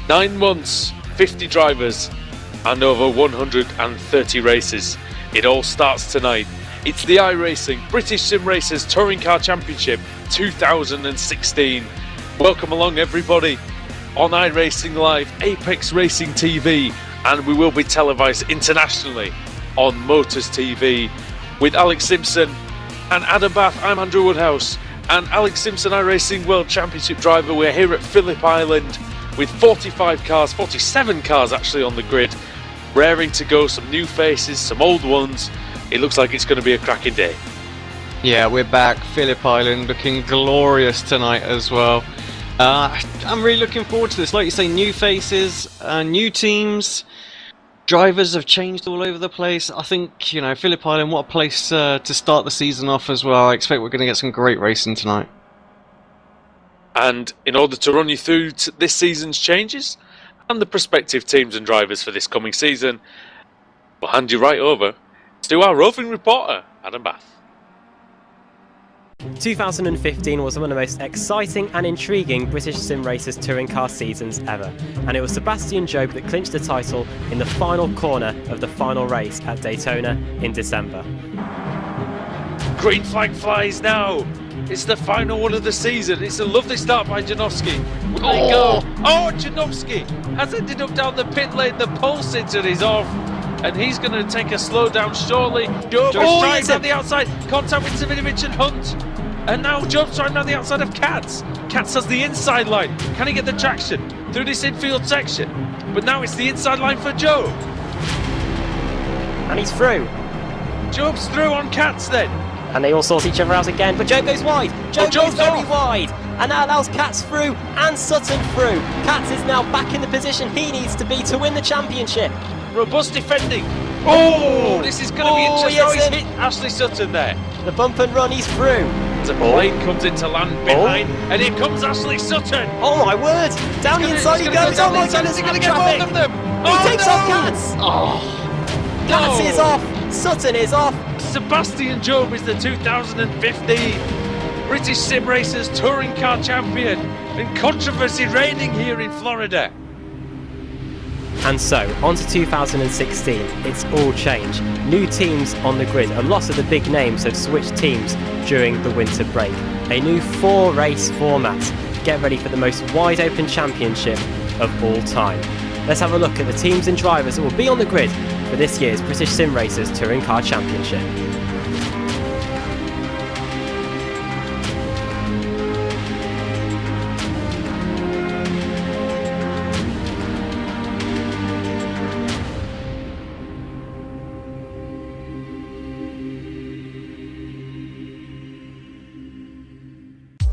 9 months, 50 drivers, and over 130 races. It all starts tonight. It's the iRacing British Sim Racers Touring Car Championship 2016. Welcome along, everybody, on iRacing Live, Apex Racing TV, and we will be televised internationally on Motors TV with Alex Simpson and Adam Bath. I'm Andrew Woodhouse, and Alex Simpson, iRacing World Championship driver. We're here at Phillip Island with 47 cars actually on the grid, raring to go. Some new faces, some old ones. It looks like it's going to be a cracking day. Yeah, we're back. Phillip Island looking glorious tonight as well. I'm really looking forward to this. Like you say, new faces, new teams. Drivers have changed all over the place. I think, Phillip Island, what a place to start the season off as well. I expect we're going to get some great racing tonight. And in order to run you through this season's changes and the prospective teams and drivers for this coming season, we'll hand you right over to our roving reporter, Adam Bath. 2015 was one of the most exciting and intriguing British Sim Racers touring car seasons ever, and it was Sebastian Job that clinched the title in the final corner of the final race at Daytona in December. Green flag flies now. It's the final one of the season. It's a lovely start by Janowski. Will they go? Oh, Janowski has ended up down the pit lane. The pole sitter is off, and he's going to take a slowdown shortly. Job trying down the outside. Contact with Savinovic and Hunt. And now Job's trying down the outside of Katz. Katz has the inside line. Can he get the traction through this infield section? But now it's the inside line for Job. And he's through. Job's through on Katz then. And they all sort each other out again, but Job goes wide. Job goes very wide. And that allows Katz through and Sutton through. Katz is now back in the position he needs to be to win the championship. Robust defending. Oh, this is going to be interesting. Yes, he's hit Ashley Sutton there. The bump and run, he's through. The plane comes into land behind, and here comes Ashley Sutton. Oh my word! Down the inside he goes. Oh my goodness! He's going to get both of them. He takes off Katz. Katz is off. Sutton is off. Sebastian Job is the 2015 British Sim Racers Touring Car Champion, and controversy reigning here in Florida. And so, on to 2016, it's all changed. New teams on the grid. A lot of the big names have switched teams during the winter break. A new 4-race format. Get ready for the most wide-open championship of all time. Let's have a look at the teams and drivers that will be on the grid for this year's British Sim Racers Touring Car Championship.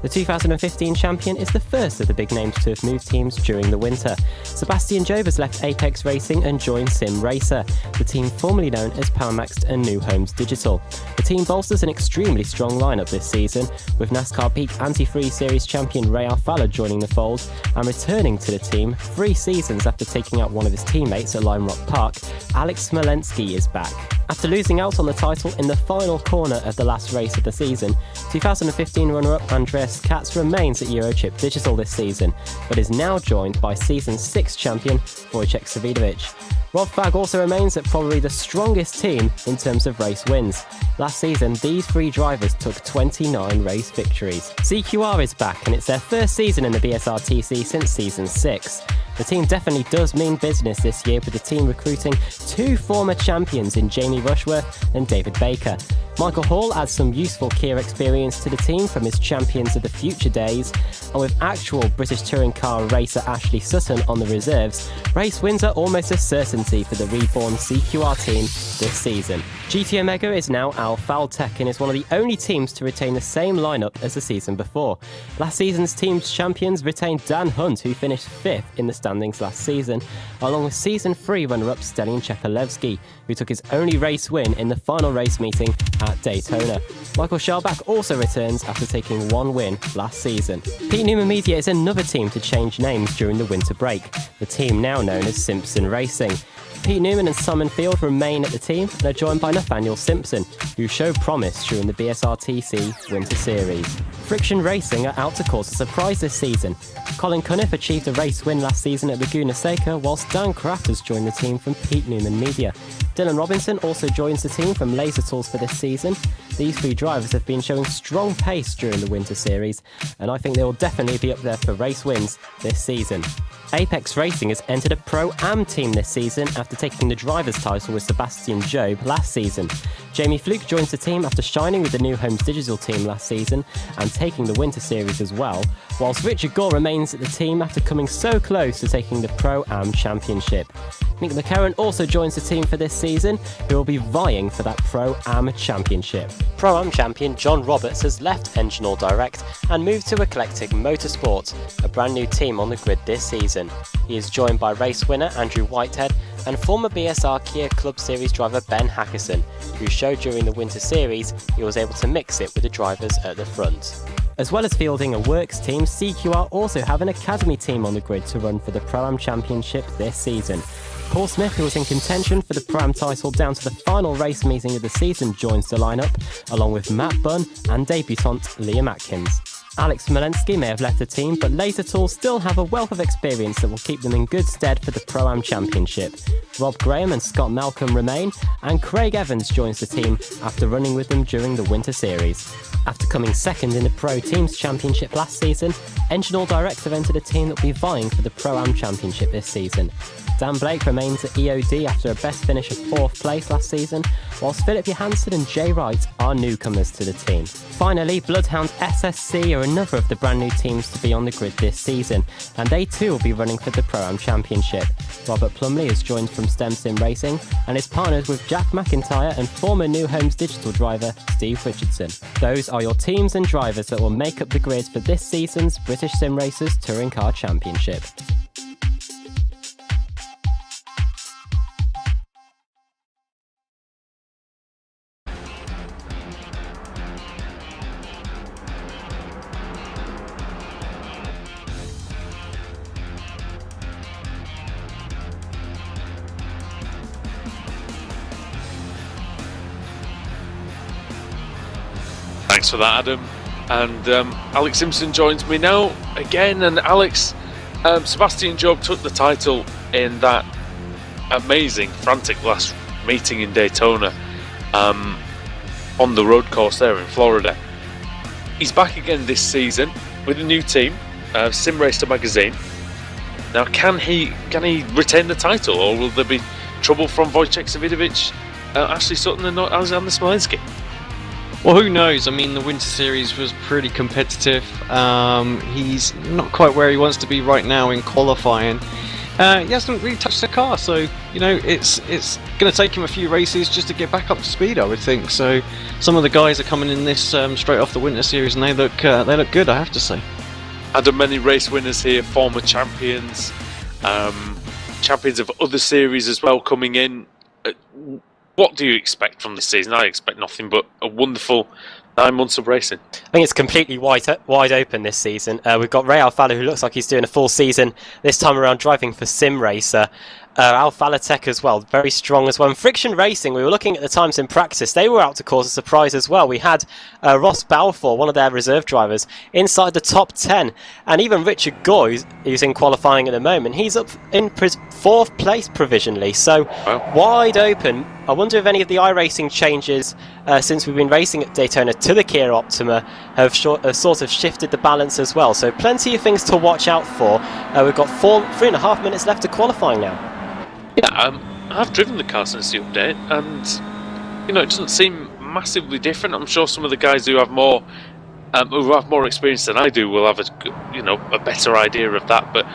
The 2015 champion is the first of the big names to have moved teams during the winter. Sebastian Job has left Apex Racing and joined Sim Racer, the team formerly known as Powermaxed and New Homes Digital. The team bolsters an extremely strong lineup this season, with NASCAR Peak Anti-Free Series champion Ray Alfalla joining the fold and returning to the team 3 seasons after taking out one of his teammates at Lime Rock Park. Alex Smolenski is back. After losing out on the title in the final corner of the last race of the season, 2015 runner-up Andreas Katz remains at Eurochip Digital this season, but is now joined by Season 6 champion Wojciech Savinovic. Rob Fagg also remains at probably the strongest team in terms of race wins. Last season, these 3 drivers took 29 race victories. CQR is back, and it's their first season in the BSR TC since Season 6. The team definitely does mean business this year, with the team recruiting 2 former champions in Jamie Rushworth and David Baker. Michael Hall adds some useful Kia experience to the team from his Champions of the Future days, and with actual British touring car racer Ashley Sutton on the reserves, race wins are almost a certainty for the reborn CQR team this season. GT Omega is now Al Faltech and is one of the only teams to retain the same lineup as the season before. Last season's team's champions retained Dan Hunt, who finished 5th in the standings last season, along with Season 3 runner-up Stelian Chekolevsky, who took his only race win in the final race meeting at Daytona. Michael Scharbach also returns after taking 1 win last season. Pete Newman Media is another team to change names during the winter break, the team now known as Simpson Racing. Pete Newman and Simon Field remain at the team and are joined by Nathaniel Simpson, who showed promise during the BSR TC Winter Series. Friction Racing are out to cause a surprise this season. Colin Cunniff achieved a race win last season at Laguna Seca, whilst Dan Kraft has joined the team from Pete Newman Media. Dylan Robinson also joins the team from Laser Tools for this season. These three drivers have been showing strong pace during the Winter Series, and I think they will definitely be up there for race wins this season. Apex Racing has entered a Pro-Am team this season after taking the driver's title with Sebastian Job last season. Jamie Fluke joins the team after shining with the New Homes Digital team last season and taking the Winter Series as well, whilst Richard Gore remains at the team after coming so close to taking the Pro-Am Championship. Nick McCarron also joins the team for this season, who will be vying for that Pro-Am Championship. Pro-Am champion John Roberts has left Engine All Direct and moved to Eclectic Motorsport, a brand new team on the grid this season. He is joined by race winner Andrew Whitehead and former BSR Kia Club Series driver Ben Hackerson, who showed during the Winter Series he was able to mix it with the drivers at the front. As well as fielding a works team, CQR also have an academy team on the grid to run for the Pro-Am Championship this season. Paul Smith, who was in contention for the Pro-Am title down to the final race meeting of the season, joins the lineup, along with Matt Bunn and debutant Liam Atkins. Alex Smolensky may have left the team, but Laser Tools still have a wealth of experience that will keep them in good stead for the Pro-Am Championship. Rob Graham and Scott Malcolm remain, and Craig Evans joins the team after running with them during the Winter Series. After coming second in the Pro Teams Championship last season, Engine All Direct have entered a team that will be vying for the Pro-Am Championship this season. Dan Blake remains at EOD after a best finish of 4th place last season, whilst Philip Johansson and Jay Wright are newcomers to the team. Finally, Bloodhound SSC are another of the brand new teams to be on the grid this season, and they too will be running for the Pro-Am Championship. Robert Plumley has joined from STEM Sim Racing and is partnered with Jack McIntyre and former New Homes Digital driver Steve Richardson. Those are your teams and drivers that will make up the grid for this season's British Sim Racers Touring Car Championship. Thanks for that, Adam. And Alex Simpson joins me now again. And Alex, Sebastian Job took the title in that amazing, frantic last meeting in Daytona on the road course there in Florida. He's back again this season with a new team, Sim Racer Magazine. Now, can he retain the title, or will there be trouble from Wojciech Savidovic, Ashley Sutton, and Alexander Smolensky? Well, who knows? I mean, the Winter Series was pretty competitive. He's not quite where he wants to be right now in qualifying. He hasn't really touched the car, so it's going to take him a few races just to get back up to speed, I would think. So some of the guys are coming in this straight off the Winter Series, and they look good, I have to say. Adam, many race winners here, former champions, champions of other series as well coming in. What do you expect from this season? I expect nothing but a wonderful 9 months of racing. I think it's completely wide open this season. We've got Ray Alfala, who looks like he's doing a full season this time around driving for Sim Racer. Alfala Tech as well, very strong as well. And Friction Racing, we were looking at the times in practice, they were out to cause a surprise as well. We had Ross Balfour, one of their reserve drivers, inside the top 10. And even Richard Gore, who's in qualifying at the moment, he's up in 4th place provisionally. So wide open. I wonder if any of the iRacing changes since we've been racing at Daytona to the Kia Optima have sort of shifted the balance as well. So plenty of things to watch out for. We've got 3.5 minutes left to qualifying now. Yeah, I've driven the car since the update, and it doesn't seem massively different. I'm sure some of the guys who have more experience than I do will have a better idea of that. But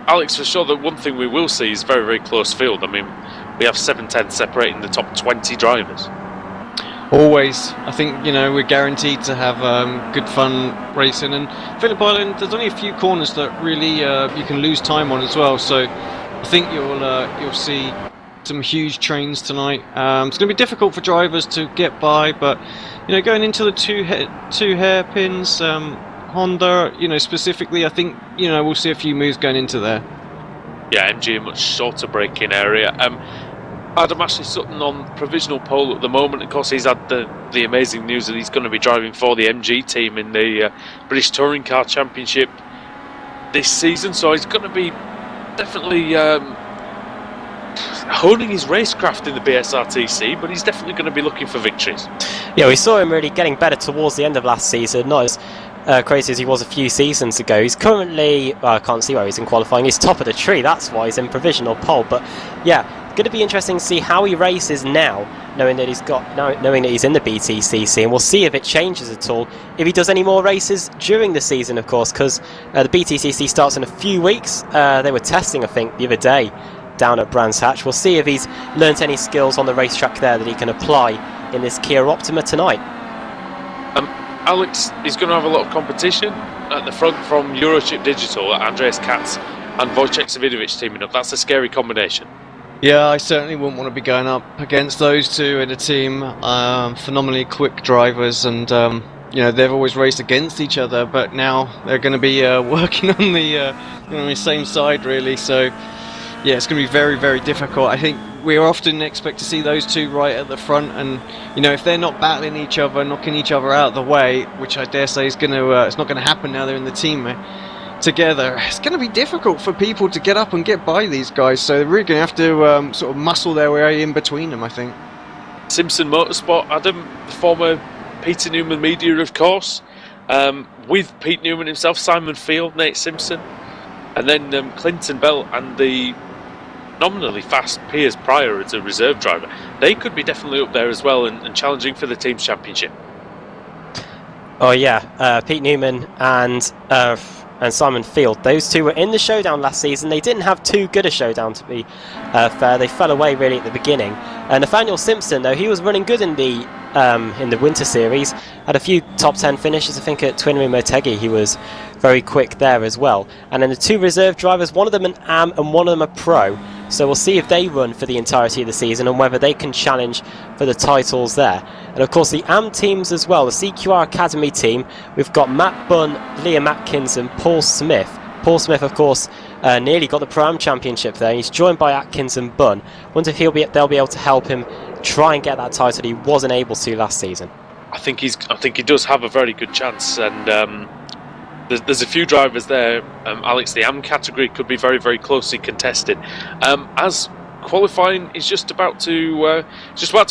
Alex, for sure, the one thing we will see is very, very close field. I mean, we have 7/10 separating the top 20 drivers. Always. I think, we're guaranteed to have good fun racing. And Phillip Island, there's only a few corners that really you can lose time on as well. So I think you'll see some huge trains tonight. It's going to be difficult for drivers to get by, but going into the two hairpins, Honda, specifically, I think we'll see a few moves going into there. Yeah, MG a much shorter braking area. Adam Ashley Sutton on provisional pole at the moment. Of course, he's had the amazing news that he's going to be driving for the MG team in the British Touring Car Championship this season. So he's going to be definitely honing his racecraft in the BSRTC, but he's definitely going to be looking for victories. Yeah, we saw him really getting better towards the end of last season, not as crazy as he was a few seasons ago. He's currently, I can't see where he's in qualifying, he's top of the tree, that's why he's in provisional pole. But yeah, going to be interesting to see how he races now, knowing that he's in the BTCC, and we'll see if it changes at all if he does any more races during the season, of course, because the BTCC starts in a few weeks. They were testing, I think, the other day down at Brands Hatch. We'll see if he's learnt any skills on the racetrack there that he can apply in this Kia Optima tonight. Alex is going to have a lot of competition at the front from Eurochip Digital, Andreas Katz and Wojciech Savidovic teaming up. That's a scary combination. Yeah, I certainly wouldn't want to be going up against those two in a team. Phenomenally quick drivers, and they've always raced against each other, but now they're going to be working on the same side, really. So yeah, it's going to be very, very difficult. I think we often expect to see those two right at the front, and if they're not battling each other, knocking each other out of the way, which I dare say is going to, it's not going to happen now they're in the team together. It's going to be difficult for people to get up and get by these guys, so they're really going to have to sort of muscle their way in between them, I think. Simpson Motorsport, Adam, the former Peter Newman media, of course, with Pete Newman himself, Simon Field, Nate Simpson, and then Clinton Bell and the nominally fast Piers Pryor as a reserve driver. They could be definitely up there as well and challenging for the team's championship. Oh yeah, Pete Newman and Simon Field. Those two were in the showdown last season. They didn't have too good a showdown, to be fair. They fell away really at the beginning. Nathaniel Simpson, though, he was running good in the Winter Series. Had a few top 10 finishes. I think at Twinry Motegi he was very quick there as well. And then the two reserve drivers, one of them an AM and one of them a pro. So we'll see if they run for the entirety of the season and whether they can challenge for the titles there. And of course the AM teams as well, the CQR Academy team, we've got Matt Bunn, Liam Atkins and Paul Smith. Paul Smith, of course, nearly got the Pro-Am Championship there. He's joined by Atkins and Bunn. Wonder if they'll be able to help him try and get that title he wasn't able to last season. I think he does have a very good chance, and there's a few drivers there. Alex, the AM category could be very, very closely contested. As qualifying is just about to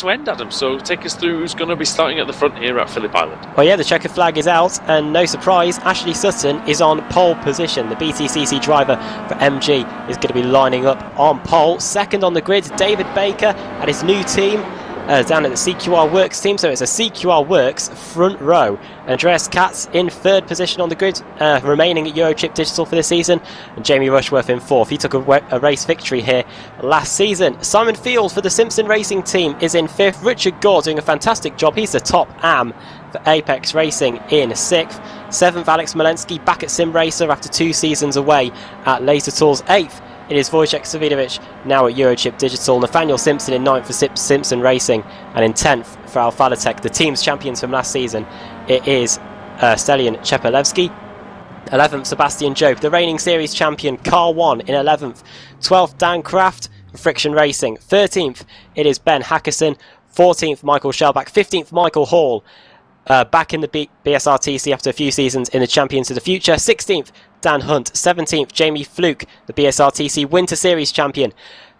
end, Adam. So take us through who's going to be starting at the front here at Phillip Island. Well, yeah, the checker flag is out, and no surprise, Ashley Sutton is on pole position. The BTCC driver for MG is going to be lining up on pole. Second on the grid, David Baker at his new team. Down at the CQR Works team, so it's a CQR Works front row. Andreas Katz in third position on the grid, remaining at Eurochip Digital for this season, and Jamie Rushworth in fourth. He took a race victory here last season. Simon Field for the Simpson Racing team is in fifth. Richard Gore doing a fantastic job. He's the top AM for Apex Racing in sixth. Seventh, Alex Malensky back at Sim Racer after 2 seasons away at Laser Tools. Eighth, it is Wojciech Savidovic now at Eurochip Digital. Nathaniel Simpson in 9th for Simpson Racing, and in 10th for Alphalatech, the team's champions from last season. It is Stelian Chepelevsky. 11th, Sebastian Job, the reigning series champion, Car 1 in 11th. 12th, Dan Kraft for Friction Racing. 13th, it is Ben Hackerson. 14th, Michael Shellback. 15th, Michael Hall. Back in the BSRTC after a few seasons in the Champions of the Future. 16th, Dan Hunt. 17th, Jamie Fluke, the BSRTC Winter Series champion.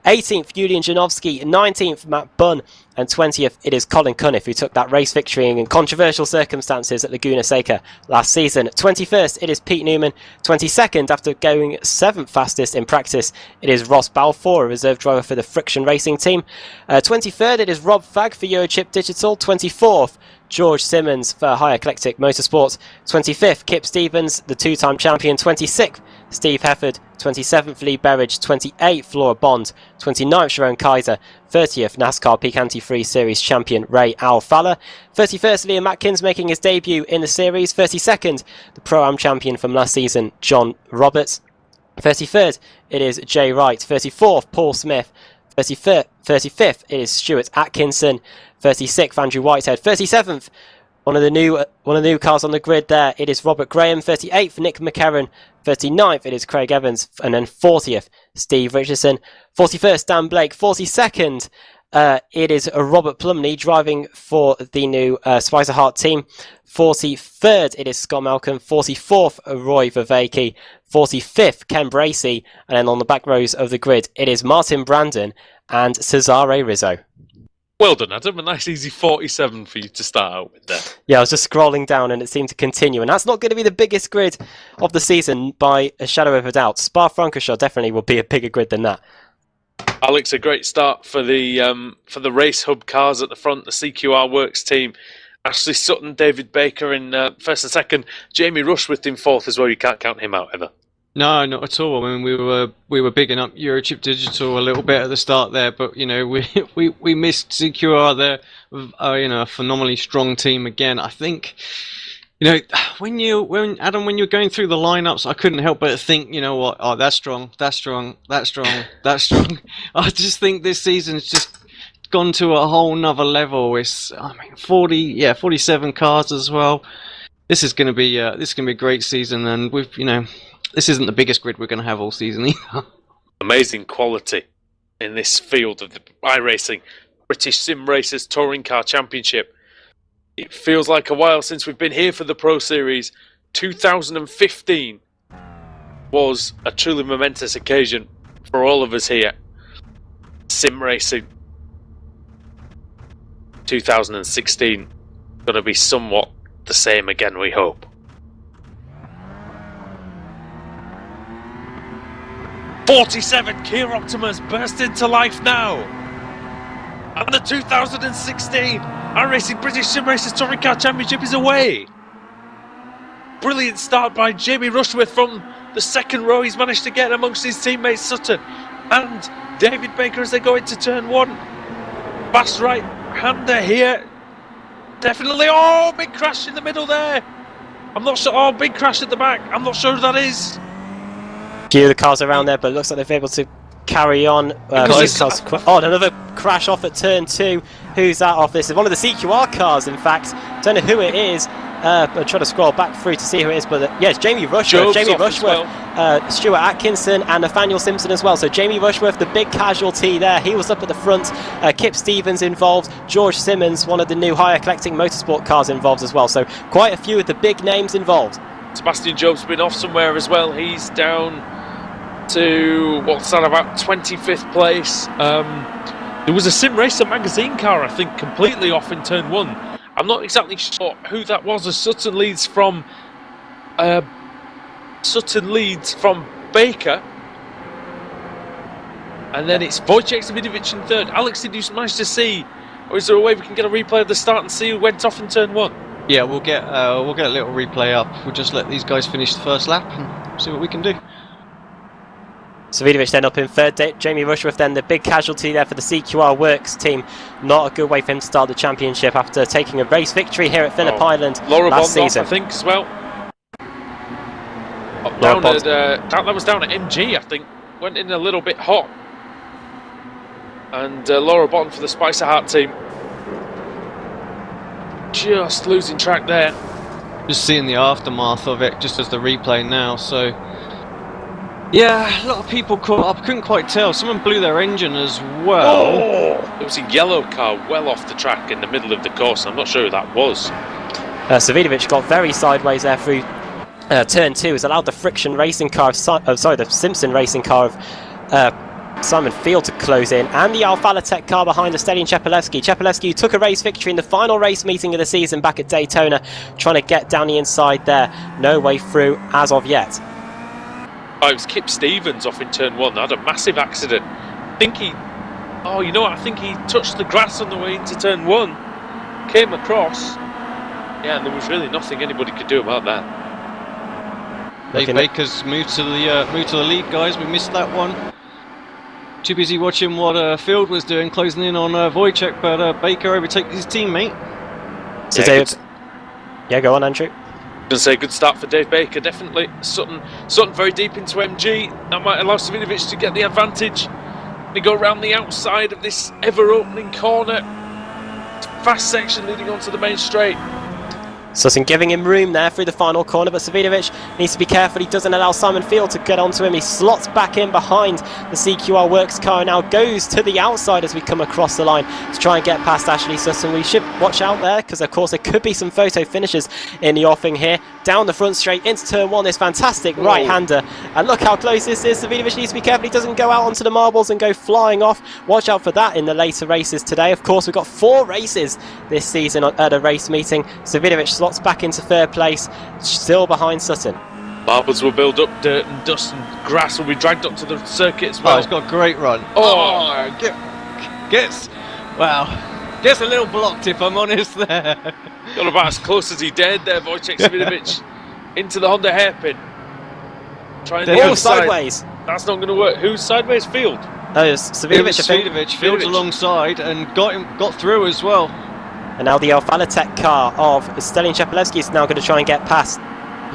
18th, Julian Janowski. 19th, Matt Bunn. And 20th, it is Colin Cunniff, who took that race victory in controversial circumstances at Laguna Seca last season. 21st, it is Pete Newman. 22nd, after going 7th fastest in practice, it is Ross Balfour, a reserve driver for the Friction Racing team. 23rd, it is Rob Fagg for Eurochip Digital. 24th, George Simmons for High Eclectic Motorsports. 25th, Kip Stevens, the 2-time champion. 26th, Steve Hefford. 27th, Lee Berridge. 28th, Laura Bond. 29th, Sharon Kaiser. 30th, NASCAR Peak Anti-Free Series champion Ray Alfalla. 31st, Liam Atkins making his debut in the series. 32nd, the Pro-Am champion from last season, John Roberts. 33rd, it is Jay Wright. 34th, Paul Smith. 35th, it is Stuart Atkinson. 36th, Andrew Whitehead. 37th, one of the new cars on the grid there, it is Robert Graham. 38th, Nick McCarran. 39th, it is Craig Evans. And then 40th, Steve Richardson. 41st, Dan Blake. 42nd, it is Robert Plumley driving for the new Spicer Hart team. 43rd, it is Scott Malcolm. 44th, Roy Viveki. 45th, Ken Bracey. And then on the back rows of the grid, it is Martin Brandon and Cesare Rizzo. Well done, Adam. A nice easy 47 for you to start out with there. Yeah, I was just scrolling down and it seemed to continue. And that's not going to be the biggest grid of the season by a shadow of a doubt. Spa-Francorchamps definitely will be a bigger grid than that. Alex, a great start for the race hub cars at the front, the CQR Works team. Ashley Sutton, David Baker in first and second. Jamie Rushworth in fourth as well. You can't count him out ever. No, not at all. I mean, we were bigging up Eurochip Digital a little bit at the start there, but you know, we missed CQR there. A phenomenally strong team again. I think, you know, when you're going through the lineups, I couldn't help but think, you know what? Oh, that's strong. That's strong. That's strong. That's strong. I just think this season's just gone to a whole nother level. It's 47 cars as well. This is going to be a great season, and this isn't the biggest grid we're going to have all season either. Amazing quality in this field of the iRacing British Sim Racers Touring Car Championship. It feels like a while since we've been here for the Pro Series. 2015 was a truly momentous occasion for all of us here. Sim Racing 2016 going to be somewhat the same again, we hope. 47 Kia Optimas burst into life now. And the 2016 iRacing British Sim Racers Touring Car Championship is away. Brilliant start by Jamie Rushworth from the second row. He's managed to get amongst his teammates Sutton and David Baker as they go into turn one. Fast right hander here. Definitely. Oh, big crash in the middle there. I'm not sure. Oh, big crash at the back. I'm not sure who that is. Few of the cars around there, but it looks like they've been able to carry on. Another crash off at turn two. Who's that off? This is one of the CQR cars, in fact. Don't know who it is. I'm trying to scroll back through to see who it is, but it's Jamie Rushworth. Stuart Atkinson and Nathaniel Simpson as well. So Jamie Rushworth, the big casualty there. He was up at the front. Kip Stevens involved. George Simmons, one of the new hire collecting motorsport cars, involved as well. So quite a few of the big names involved. Sebastian Job's been off somewhere as well. He's down to, what's that, about 25th place. There was a Sim Racer magazine car, I think, completely off in turn one. I'm not exactly sure who that was, as Sutton leads from Baker. And then it's Wojciech Davidovich in third. Alex, did you manage to see, or is there a way we can get a replay of the start and see who went off in turn one? Yeah, we'll get a little replay up. We'll just let these guys finish the first lap and see what we can do. Savidovic then up in third. Jamie Rushworth then the big casualty there for the CQR Works team. Not a good way for him to start the championship after taking a race victory here at Phillip Island last season. I think, as well. That was down at MG, I think. Went in a little bit hot. And Laura Botton for the Spicer Hart team. Just losing track there. Just seeing the aftermath of it just as the replay now, so yeah, a lot of people caught up. Couldn't quite tell. Someone blew their engine as well. Oh, it was a yellow car well off the track in the middle of the course. I'm not sure who that was. Savidovic got very sideways there through turn two. Has allowed the friction racing car the Simpson racing car of Simon Field to close in, and the Alfa Tech car behind the Stelian Chepelevsky. Chepelevsky took a race victory in the final race meeting of the season back at Daytona, trying to get down the inside there. No way through as of yet. Oh, it was Kip Stevens off in turn one. That had a massive accident. I think he touched the grass on the way into turn one. Came across. Yeah, and there was really nothing anybody could do about that. Dave Baker's moved to the lead, guys. We missed that one. Too busy watching what Field was doing, closing in on Wojciech, but Baker overtakes his teammate. So yeah, David, go on, Andrew. I was going to say, good start for Dave Baker, definitely. Sutton very deep into MG. That might allow Savidovic to get the advantage. They go around the outside of this ever-opening corner. Fast section leading onto the main straight. Sutton giving him room there through the final corner, but Savidovic needs to be careful. He doesn't allow Simon Field to get onto him. He slots back in behind the CQR Works car and now goes to the outside as we come across the line to try and get past Ashley Sutton. We should watch out there because, of course, there could be some photo finishes in the offing here. Down the front straight into turn one, this fantastic right-hander. And look how close this is. Savidovic needs to be careful. He doesn't go out onto the marbles and go flying off. Watch out for that in the later races today. Of course, we've got 4 races this season at a race meeting. Savidovic slots back into third place, still behind Sutton. Marbles will build up, dirt and dust and grass will be dragged up to the circuit as well. Oh, he's got a great run. Gets a little blocked, if I'm honest there. Got about as close as he dared there, Wojciech Savidovic. Into the Honda hairpin. Trying to go sideways. That's not going to work. Who's sideways? Field. Savidovic. Fields alongside and got through as well. And now the Alphala Tech car of Stelin Chepelevsky is now going to try and get past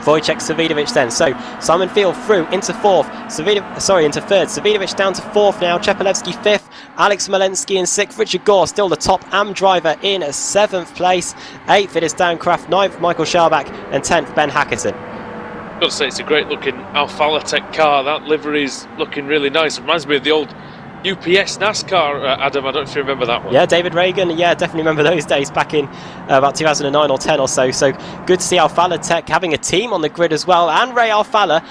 Wojciech Savidovic then. So Simon Field through into fourth, into third. Savidovic down to fourth now, Chepelevsky fifth, Alex Malensky in sixth, Richard Gore still the top AM driver in seventh place. Eighth it is Dan Kraft, ninth Michael Scharbach, and 10th Ben Hackerton. I've got to say, it's a great looking Alphala Tech car. That livery is looking really nice. It reminds me of the old UPS NASCAR, Adam. I don't know if you remember that one. Yeah, David Reagan. Yeah, definitely remember those days back in about 2009 or 10 or so. So good to see Alphala Tech having a team on the grid as well. And Ray Alphala,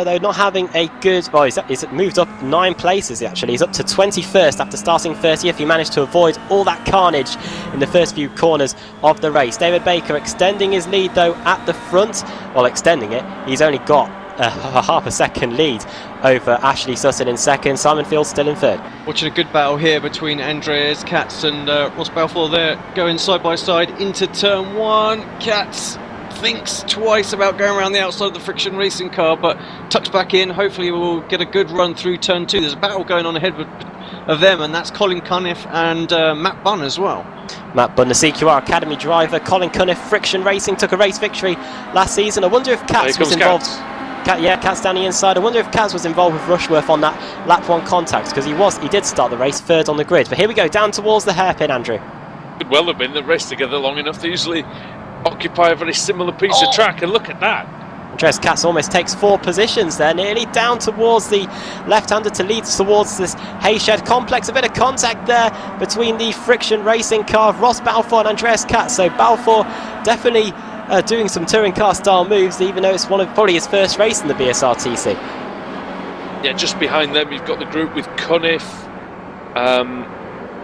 though, not having a good... Well, he's moved up 9 places, actually. He's up to 21st after starting 30th. He managed to avoid all that carnage in the first few corners of the race. David Baker extending his lead, though, at the front. Well, extending it. He's only got a half a second lead over Ashley Sutton in second. Simon Field still in third. Watching a good battle here between Andreas Katz and Ross Balfour there, going side by side into turn one. Katz thinks twice about going around the outside of the friction racing car, but tucks back in. Hopefully we'll get a good run through turn two. There's a battle going on ahead of them, and that's Colin Cunniff and Matt Bunn as well. Matt Bunn, the CQR Academy driver. Colin Cunniff, Friction Racing, took a race victory last season. I wonder if Katz was involved. Katz down the inside. I wonder if Kaz was involved with Rushworth on that lap 1 contact, because he did start the race third on the grid. But here we go, down towards the hairpin, Andrew. Could well have been. They raced together long enough. They usually occupy a very similar piece of track, and look at that. Andreas Katz almost takes 4 positions there, nearly down towards the left-hander to lead towards this Hayshed complex. A bit of contact there between the Friction Racing car of Ross Balfour and Andreas Katz. So Balfour definitely doing some touring car style moves, even though it's probably his first race in the BSR TC. Yeah, just behind them you've got the group with Cunniff,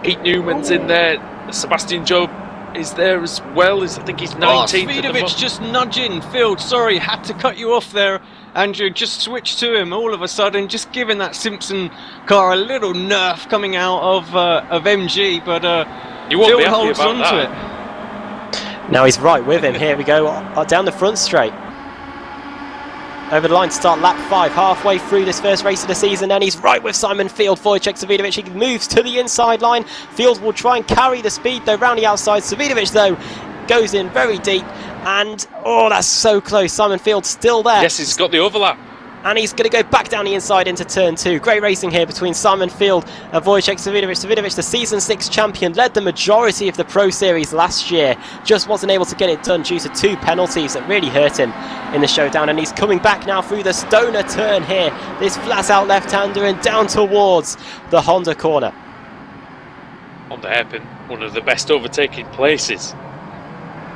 Pete Newman's in there, Sebastian Job is there as well. I think he's 19th. Savidovic just nudging Field. Sorry, had to cut you off there, Andrew. Just switched to him all of a sudden, just giving that Simpson car a little nerf coming out of MG, but Field holds on to it. Now he's right with him. Here we go, down the front straight. Over the line to start lap 5, halfway through this first race of the season, and he's right with Simon Field. Wojciech Savidovic, he moves to the inside line. Field will try and carry the speed, though, round the outside. Savidovic, though, goes in very deep, and, that's so close. Simon Field still there. Yes, he's got the overlap. And he's going to go back down the inside into turn 2. Great racing here between Simon Field and Wojciech Savidovic. Savidovic, the Season 6 champion, led the majority of the Pro Series last year. Just wasn't able to get it done due to 2 penalties that really hurt him in the showdown. And he's coming back now through the Stoner turn here. This flat-out left-hander and down towards the Honda corner. Honda hairpin, one of the best overtaking places.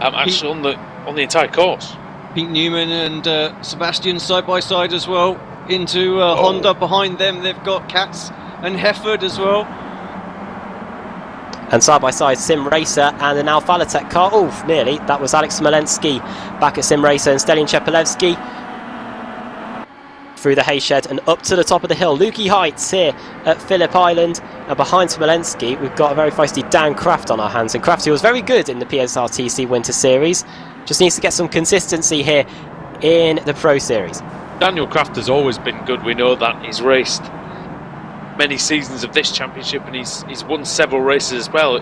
Actually on the entire course. Pete Newman and Sebastian side by side as well into Honda. Behind them they've got Katz and Hefford as well. And side by side Sim Racer and an Alphala Tech car. Nearly. That was Alex Smolensky back at Sim Racer and Stelin Chepelevsky through the Hayshed and up to the top of the hill. Lukey Heights here at Phillip Island. And behind Smolensky we've got a very feisty Dan Kraft on our hands. And Kraft, who was very good in the PSR TC Winter Series, just needs to get some consistency here in the Pro Series. Daniel Kraft has always been good, we know that. He's raced many seasons of this championship and he's won several races as well.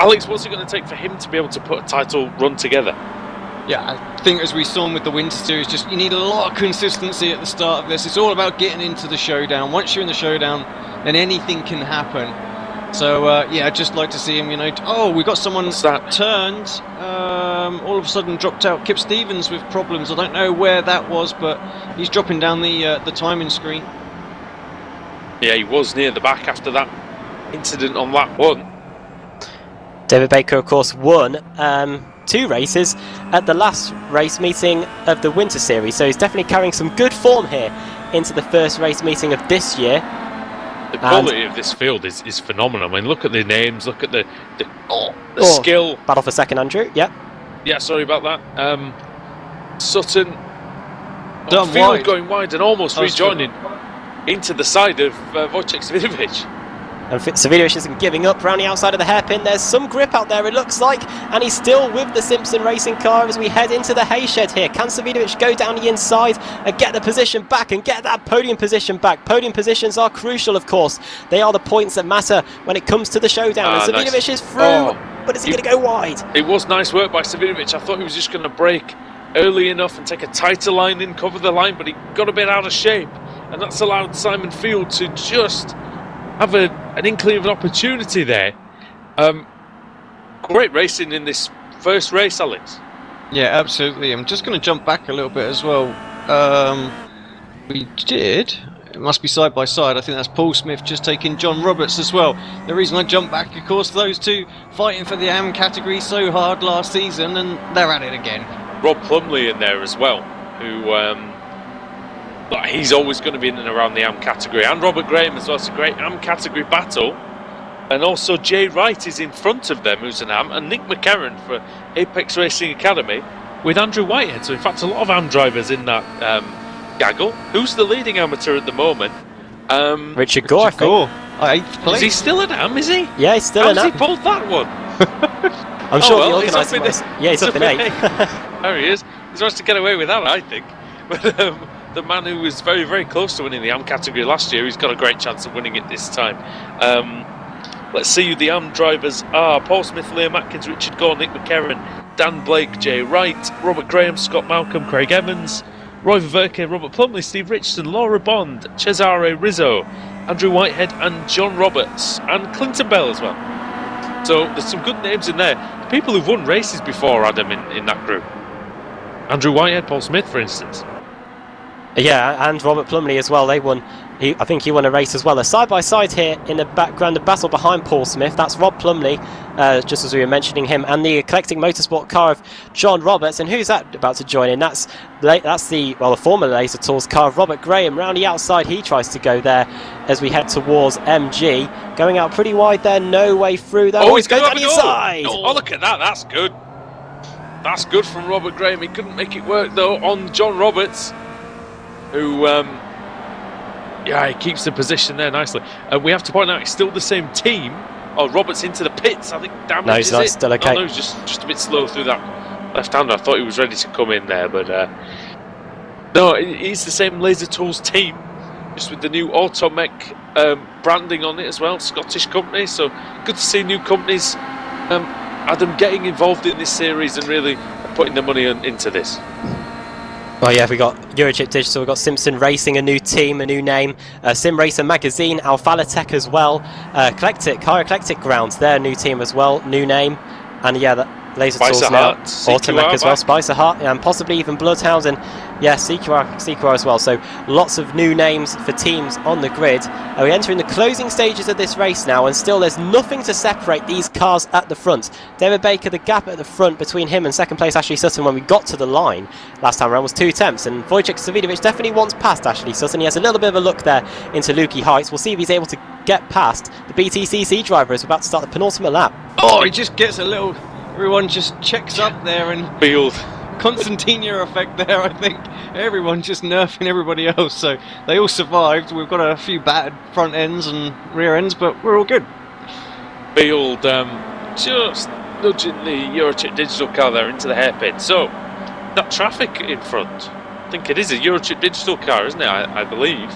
Alex, what's it going to take for him to be able to put a title run together? Yeah, I think as we saw with the Winter Series, just you need a lot of consistency at the start of this. It's all about getting into the showdown. Once you're in the showdown, then anything can happen. So, I'd just like to see him, we got someone turned. all of a sudden dropped out. Kip Stevens with problems. I don't know where that was, but he's dropping down the timing screen. Yeah, he was near the back after that incident on lap 1. David Baker, of course, won 2 races at the last race meeting of the Winter Series, so he's definitely carrying some good form here into the first race meeting of this year. The quality of this field is phenomenal. I mean, look at the names, look at the skill. Battle for second, Andrew. Yep. Yeah, sorry about that. Sutton, Done field wide. going wide and almost rejoining into the side of Wojciech Savidovic. And Savidovic isn't giving up around the outside of the hairpin. There's some grip out there, it looks like, and he's still with the Simpson racing car as we head into the hay shed here. Can Savidovic go down the inside and get the position back and get that podium position back? Podium positions are crucial, of course. They are the points that matter when it comes to the showdown. And Savidovic nice. is through, but is he going to go wide? It was nice work by Savidovic. I thought he was just going to brake early enough and take a tighter line in, cover the line, but he got a bit out of shape, and that's allowed Simon Field to just have an inkling of an opportunity there. Great racing in this first race, Alex. Yeah, absolutely. I'm just going to jump back a little bit as well. It must be side by side. I think that's Paul Smith just taking John Roberts as well. The reason I jumped back, of course, those two fighting for the AM category so hard last season, and they're at it again. Rob Plumley in there as well, who he's always going to be in and around the AM category, and Robert Graham as well. It's a great AM category battle. And also Jay Wright is in front of them, who's an AM, and Nick McCarran for Apex Racing Academy with Andrew Whitehead. So in fact a lot of AM drivers in that gaggle. Who's the leading amateur at the moment? Richard Gore, I think. 8th place. Is he still an AM, is he? Yeah, he's still How's an he AM. pulled that one? I'm sure the he's up organising in was. Yeah, he's up in 8. There he is. He's managed to get away with that, I think. But the man who was very, very close to winning the AM category last year, he's got a great chance of winning it this time. Let's see who the AM drivers are. Paul Smith, Liam Atkins, Richard Gore, Nick McCarran, Dan Blake, Jay Wright, Robert Graham, Scott Malcolm, Craig Evans, Roy Verke, Robert Plumley, Steve Richardson, Laura Bond, Cesare Rizzo, Andrew Whitehead and John Roberts, and Clinton Bell as well. So there's some good names in there. The people who've won races before, Adam, in that group. Andrew Whitehead, Paul Smith, for instance. Yeah, and Robert Plumley as well. They won. I think he won a race as well. A side by side here in the background, the battle behind Paul Smith. That's Rob Plumley, just as we were mentioning him, and the eclectic motorsport car of John Roberts. And who's that about to join in? That's the former Laser Tools car of Robert Graham. Round the outside, he tries to go there as we head towards MG. Going out pretty wide there, no way through though. Oh, he's going going down the inside. Oh, look at that. That's good. That's good from Robert Graham. He couldn't make it work though on John Roberts, who he keeps the position there nicely. We have to point out it's still the same team. Oh, Roberts into the pits. I think damage. No, he's not. Still okay. No, he's just a bit slow through that left-hander. I thought he was ready to come in there, but no, it's the same Laser Tools team, just with the new Automech branding on it as well. Scottish company, so good to see new companies, Adam, getting involved in this series and really putting the money into this. Oh yeah, we got Eurochip Digital, we've got Simpson Racing, a new team, a new name, Sim Racer Magazine, Alphala Tech as well, High Eclectic Grounds, their new team as well, new name, and yeah, that Laser Tools now, Automech as well, Spicer Heart, and possibly even Bloodhound, and yeah, CQR as well. So lots of new names for teams on the grid. We enter in the closing stages of this race now, and still there's nothing to separate these cars at the front. David Baker, the gap at the front between him and second place Ashley Sutton when we got to the line last time around was 2 tenths, and Wojciech Savidovic definitely wants past Ashley Sutton. He has a little bit of a look there into Lukey Heights. We'll see if he's able to get past the BTCC driver as we're about to start the penultimate lap. Oh, he just gets a little... Everyone just checks up there and... Field. Constantinia effect there, I think. Everyone just nerfing everybody else, so they all survived. We've got a few battered front ends and rear ends, but we're all good. Field just nudging the Eurochip Digital car there into the hairpin. So, that traffic in front, I think it is a Eurochip Digital car, isn't it? I believe.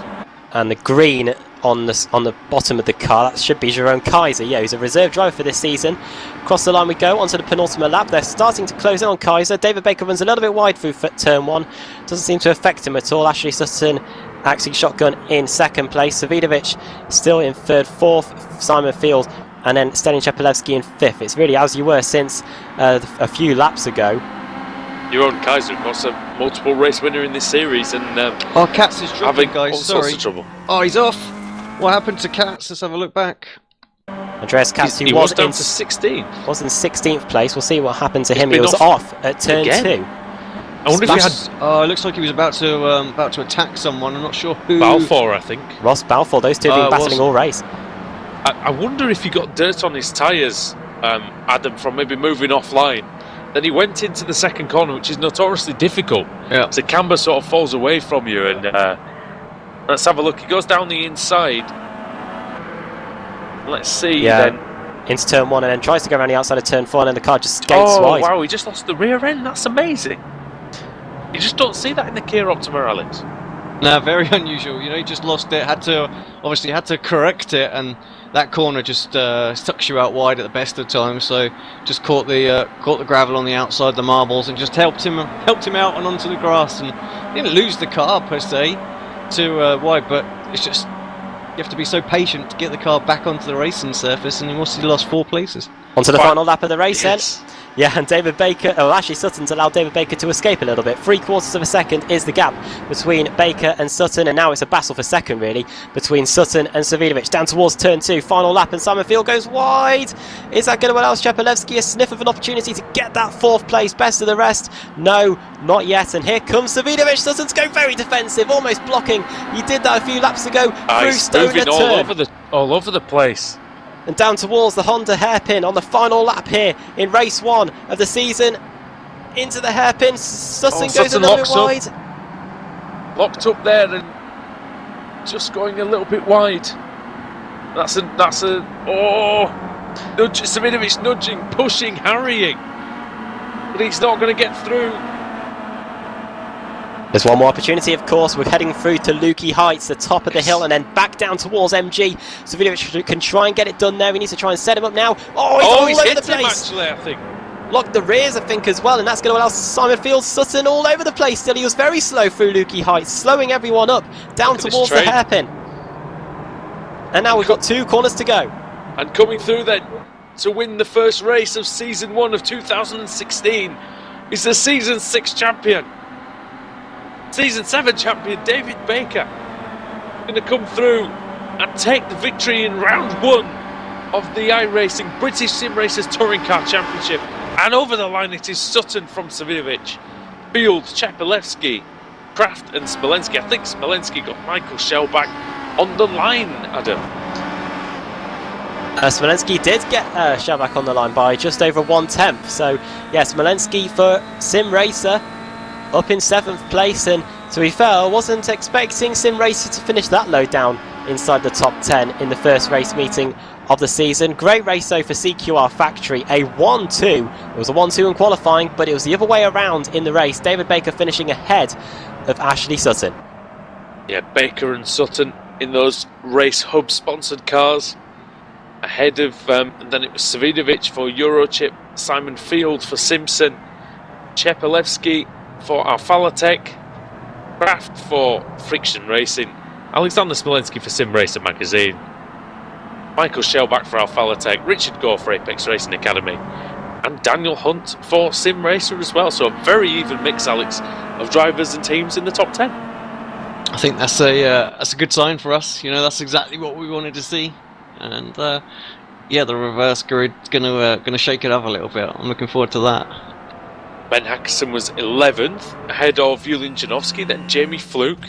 And the green on the bottom of the car, that should be Jerome Kaiser. Yeah, he's a reserve driver for this season. Across the line we go, onto the penultimate lap. They're starting to close in on Kaiser. David Baker runs a little bit wide through turn 1. Doesn't seem to affect him at all. Ashley Sutton axing shotgun in second place. Savidovic still in third. Fourth, Simon Field and then Sten Shepelevsky in 5th. It's really as you were since a few laps ago. Your own Kaiser, of course, a multiple race winner in this series, and Katz is dropping, having guys. all sorts of trouble. Oh, he's off. What happened to Katz? Let's have a look back. Andreas Katz, He was down to 16th. Was in 16th place. We'll see what happened to him. He been was off at turn again. 2. I wonder if we had It looks like he was about to attack someone. I'm not sure who. Balfour, I think. Ross Balfour, those two have been battling all race. I wonder if he got dirt on his tyres, Adam, from maybe moving offline. Then he went into the second corner, which is notoriously difficult. Yeah. So camber sort of falls away from you, and let's have a look. He goes down the inside. Let's see then. Into turn 1 and then tries to go around the outside of turn 4 and then the car just skates wide. Wow, he just lost the rear end. That's amazing. You just don't see that in the Kia Optima, Alex. No, very unusual. You know, he just lost it. Had to correct it, and that corner just sucks you out wide at the best of times. So just caught the gravel on the outside, the marbles, and just helped him out and onto the grass. And didn't lose the car per se to wide, but it's just you have to be so patient to get the car back onto the racing surface, and he lost 4 places. Onto the final lap of the race Yes. then. Yeah, and David Baker, actually Sutton's allowed David Baker to escape a little bit. 3/4 of a second is the gap between Baker and Sutton, and now it's a battle for second really between Sutton and Savidovic. Down towards turn 2, final lap, and Simon Field goes wide. Is that going to allow Shepelevsky a sniff of an opportunity to get that 4th place, best of the rest? No, not yet, and here comes Savidovic. Sutton's going very defensive, almost blocking. He did that a few laps ago through He's Stoner moving turn. all over the place. And down towards the Honda hairpin on the final lap here in race 1 of the season. Into the hairpin, Sutton goes Sutton a little bit locks up. wide. Locked up there and just going a little bit wide. That's a Savidovic nudging, pushing, harrying, but he's not going to get through. There's one more opportunity, of course. We're heading through to Lukey Heights, the top of the hill, and then back down towards MG. Savidovic can try and get it done there. He needs to try and set him up now. Oh, he's all over hit the him place. actually, I think. Locked the rears, I think, as well, and that's going to allow Simon Field Sutton all over the place still. He was very slow through Lukey Heights, slowing everyone up down towards the hairpin. And now we've got 2 corners to go. And coming through then to win the first race of season 1 of 2016 is the season 6 champion. Season 7 champion David Baker going to come through and take the victory in round 1 of the iRacing British Sim Racers Touring Car Championship. And over the line it is Sutton from Savidovic, Field, Shepelevsky, Kraft and Smolensky. I think Smolensky got Michael Shellback on the line, Adam. Smolensky did get Shellback on the line by just over 1/10. So, yeah, Smolensky for Sim Racer up in 7th place, and to be fair, I wasn't expecting Sim Racer to finish that low down inside the top 10 in the first race meeting of the season. Great race though for CQR Factory, a 1-2. It was a 1-2 in qualifying, but it was the other way around in the race. David Baker finishing ahead of Ashley Sutton. Yeah, Baker and Sutton in those Race Hub sponsored cars. Ahead of, and then it was Savidovic for Eurochip, Simon Field for Simpson, Shepelevsky for Alphalatech, Kraft for Friction Racing, Alexander Smolensky for Sim Racer Magazine, Michael Shellback for Alphalatech, Richard Gore for Apex Racing Academy, and Daniel Hunt for Sim Racer as well. So a very even mix, Alex, of drivers and teams in the top 10. I think that's a good sign for us. You know, that's exactly what we wanted to see. And yeah, the reverse grid's gonna shake it up a little bit. I'm looking forward to that. Ben Hackerson was 11th, ahead of Yulin Janowski, then Jamie Fluke.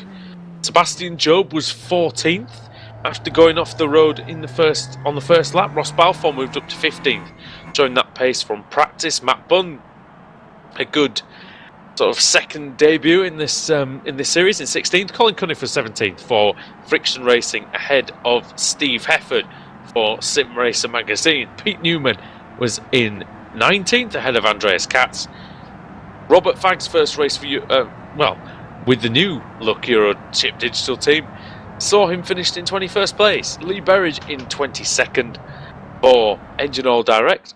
Sebastian Job was 14th after going off the road on the first lap. Ross Balfour moved up to 15th, showing that pace from practice. Matt Bunn, a good sort of second debut in this series in 16th. Colin Cunningham was 17th for Friction Racing, ahead of Steve Hefford for Sim Racer Magazine. Pete Newman was in 19th, ahead of Andreas Katz. Robert Fagg's first race for you, with the new look Eurochip digital team, saw him finished in 21st place. Lee Berridge in 22nd for Engine Oil Direct,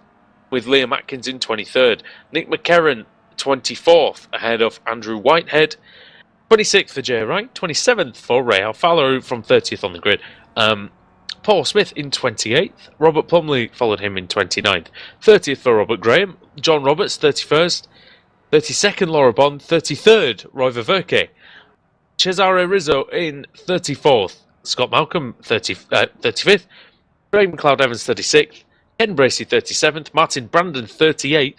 with Liam Atkins in 23rd. Nick McCarran 24th, ahead of Andrew Whitehead. 26th for Jay Wright, 27th for Ray Alfalo from 30th on the grid. Paul Smith in 28th. Robert Plumley followed him in 29th. 30th for Robert Graham. John Roberts, 31st. 32nd, Laura Bond. 33rd, Roy Ververke. Cesare Rizzo in 34th. Scott Malcolm, 35th. Craig McLeod Evans, 36th. Ken Bracey, 37th. Martin Brandon, 38th.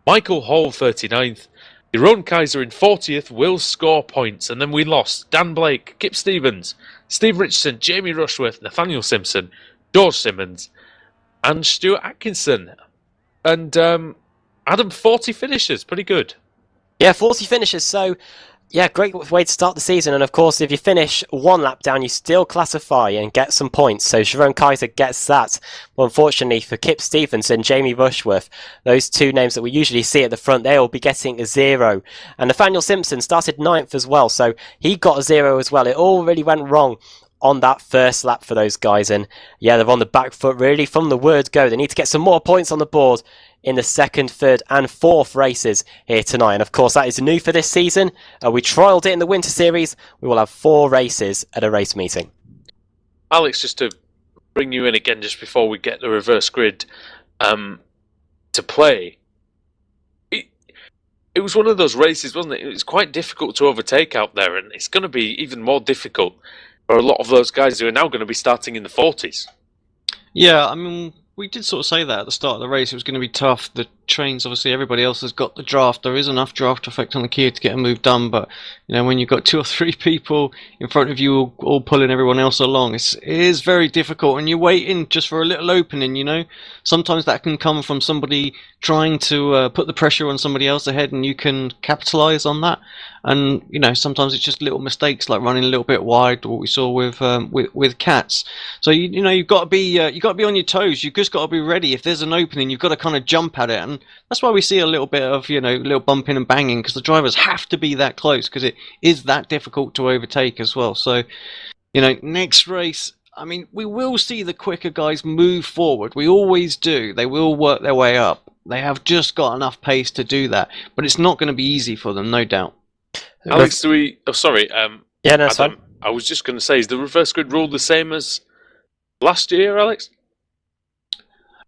Michael Hall, 39th. Jeroen Kaiser in 40th will score points. And then we lost Dan Blake, Kip Stevens, Steve Richardson, Jamie Rushworth, Nathaniel Simpson, George Simmons, and Stuart Atkinson. And Adam, 40 finishes. Pretty good. Yeah, 40 finishes. So, yeah, great way to start the season. And of course, if you finish one lap down, you still classify and get some points. So Jeroen Kaiser gets that. Well, unfortunately for Kip Stevens and Jamie Rushworth, those two names that we usually see at the front, they will be getting a 0. And Nathaniel Simpson started 9th as well, so he got a 0 as well. It all really went wrong on that first lap for those guys. And yeah, they're on the back foot really from the word go. They need to get some more points on the board in the second, third and fourth races here tonight. And of course, that is new for this season. We trialled it in the Winter Series. We will have 4 races at a race meeting. Alex, just to bring you in again just before we get the reverse grid to play. It was one of those races, wasn't it? It was quite difficult to overtake out there, and it's going to be even more difficult for a lot of those guys who are now going to be starting in the 40s. Yeah, I mean, we did sort of say that at the start of the race. It was going to be tough. The trains, obviously, everybody else has got the draft. There is enough draft effect on the Kia to get a move done, but you know, when you've got 2 or 3 people in front of you all pulling everyone else along, it is very difficult. And you're waiting just for a little opening. You know, sometimes that can come from somebody trying to put the pressure on somebody else ahead, and you can capitalize on that. And you know, sometimes it's just little mistakes like running a little bit wide, what we saw with Cats. So you know, you've got to be on your toes. You've just got to be ready. If there's an opening, you've got to kind of jump at it, and that's why we see a little bit of, you know, little bumping and banging, because the drivers have to be that close, because it is that difficult to overtake as well. So, you know, next race, I mean, we will see the quicker guys move forward. We always do. They will work their way up. They have just got enough pace to do that, but it's not going to be easy for them, no doubt. Alex, do we... Oh, sorry. Yeah, no, that's Adam, fine. I was just going to say, is the reverse grid rule the same as last year, Alex?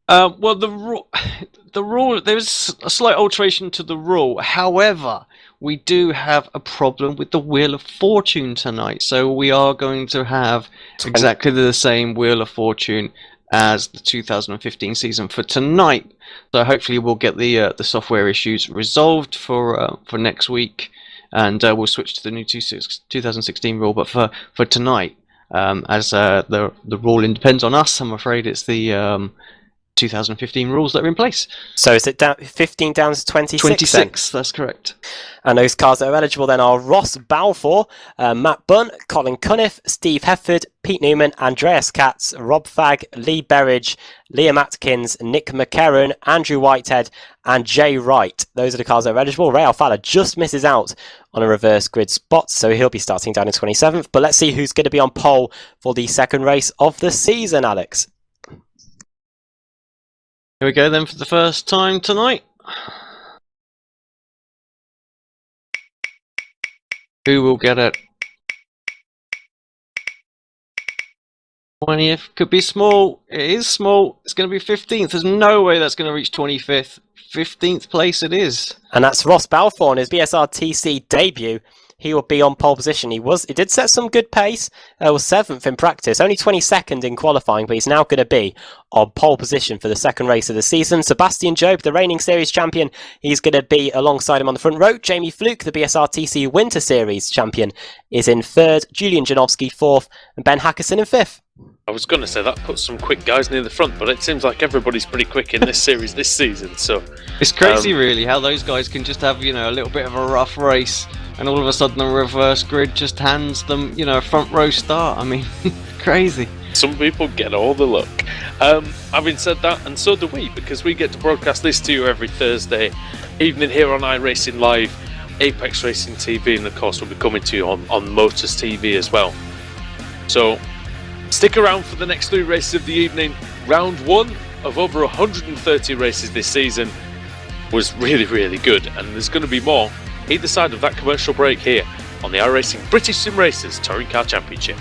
Well, the rule, there's a slight alteration to the rule. However, we do have a problem with the Wheel of Fortune tonight. So we are going to have exactly the same Wheel of Fortune as the 2015 season for tonight. So hopefully we'll get the software issues resolved for next week, and we'll switch to the new 2016 rule. But for tonight, as the ruling depends on us, I'm afraid it's the 2015 rules that are in place. So is it 15 down to 26? 26, that's correct. And those cars that are eligible then are Ross Balfour, Matt Bunn, Colin Cunniff, Steve Hefford, Pete Newman, Andreas Katz, Rob Fagg, Lee Berridge, Liam Atkins, Nick McCarron, Andrew Whitehead, and Jay Wright. Those are the cars that are eligible. Ray Alfala just misses out on a reverse grid spot, so he'll be starting down in 27th. But let's see who's going to be on pole for the second race of the season, Alex. Here we go then for the first time tonight. Who will get it? 20th could be small. It is small. It's going to be 15th. There's no way that's going to reach 25th. 15th place it is. And that's Ross Balfour on his BSR TC debut. He will be on pole position. He did set some good pace. Was 7th in practice, only 22nd in qualifying, but he's now going to be on pole position for the second race of the season. Sebastian Job, the reigning series champion, he's going to be alongside him on the front row. Jamie Fluke, the BSR TC Winter Series champion, is in 3rd. Julian Janowski 4th, and Ben Hackerson in 5th. I was going to say that puts some quick guys near the front, but it seems like everybody's pretty quick in this series this season. So it's crazy, really, how those guys can just have, you know, a little bit of a rough race, and all of a sudden the reverse grid just hands them, you know, a front row start. I mean, crazy. Some people get all the luck. Having said that, and so do we, because we get to broadcast this to you every Thursday evening here on iRacing Live, Apex Racing TV, and of course we'll be coming to you on Motors TV as well. So stick around for the next 3 races of the evening. Round 1 of over 130 races this season was really, really good, and there's going to be more either side of that commercial break here on the iRacing British Sim Racers Touring Car Championship.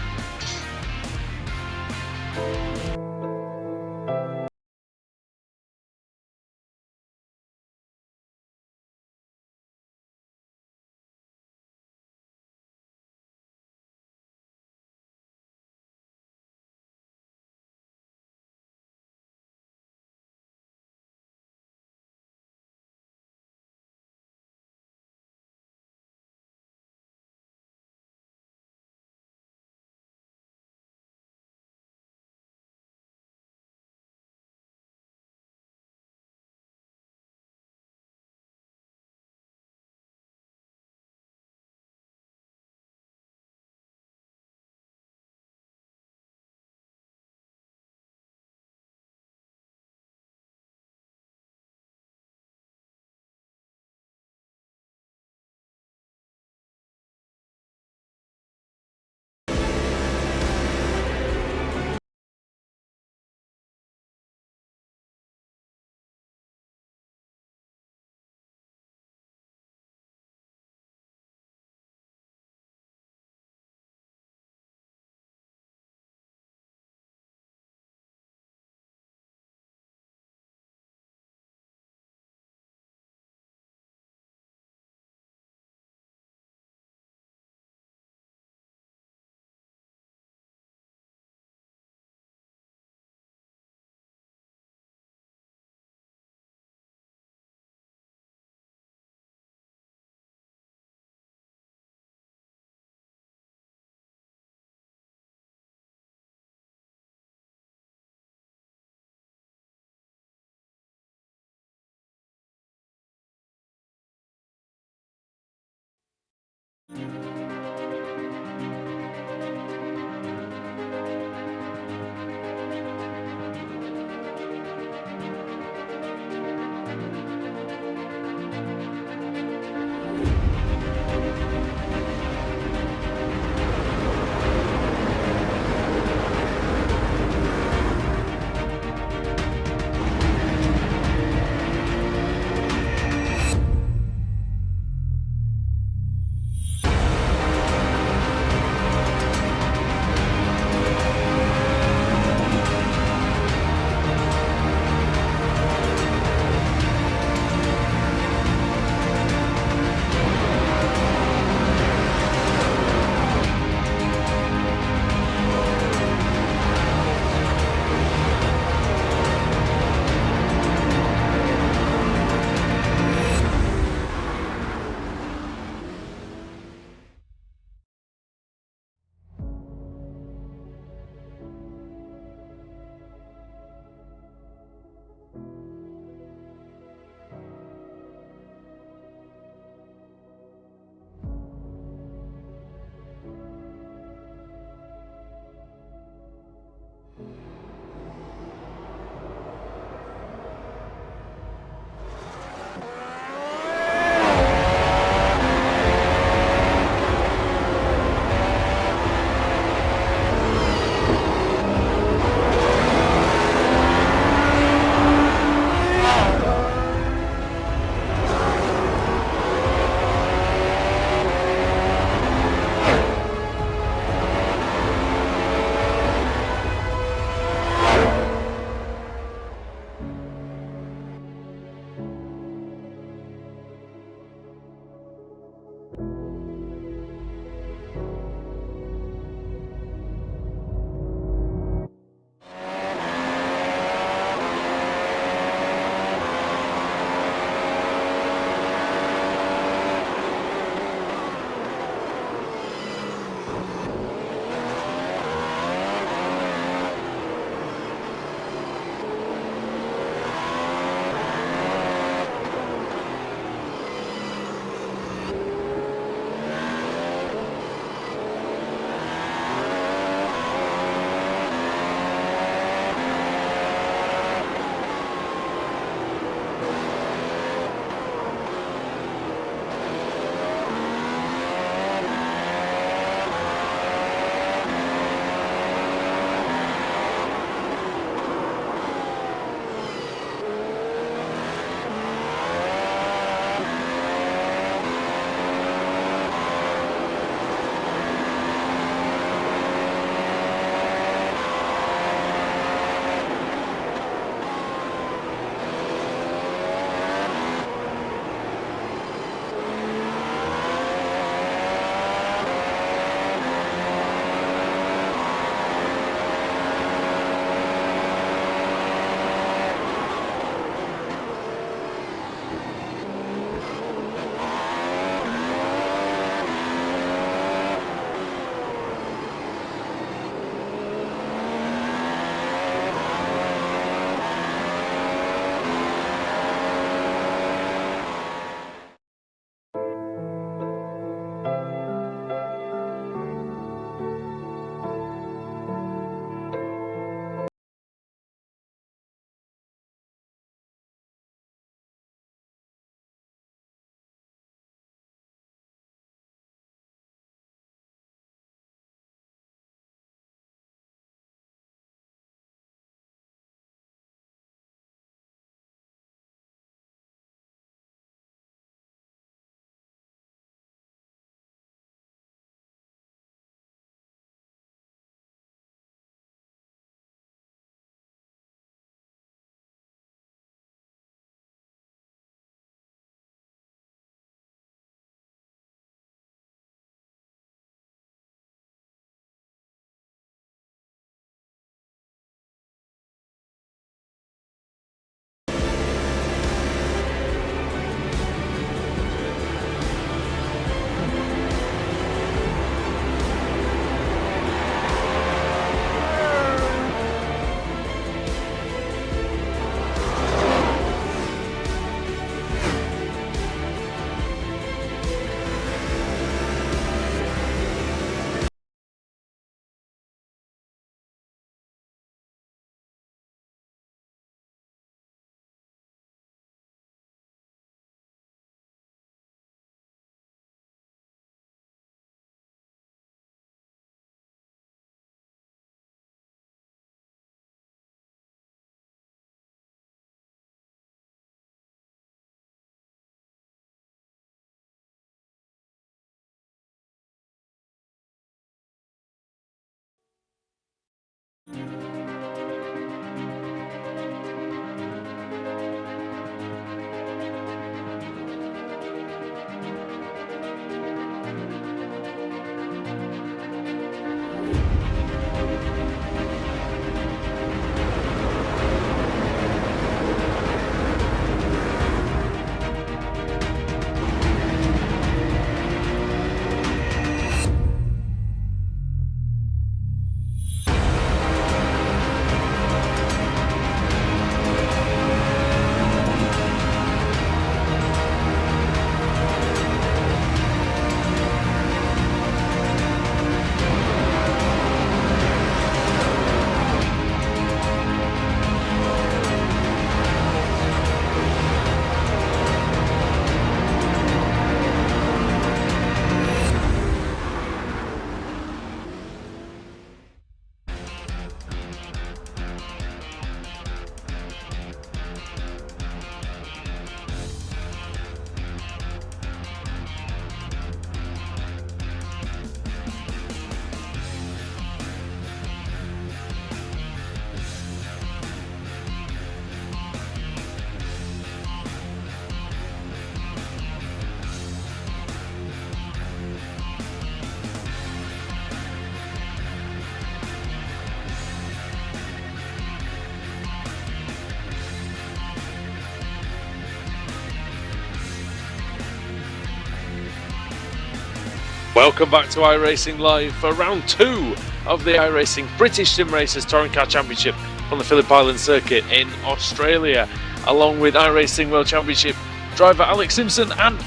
Welcome back to iRacing Live for round 2 of the iRacing British Sim Racers Touring Car Championship on the Phillip Island circuit in Australia, along with iRacing World Championship driver Alex Simpson and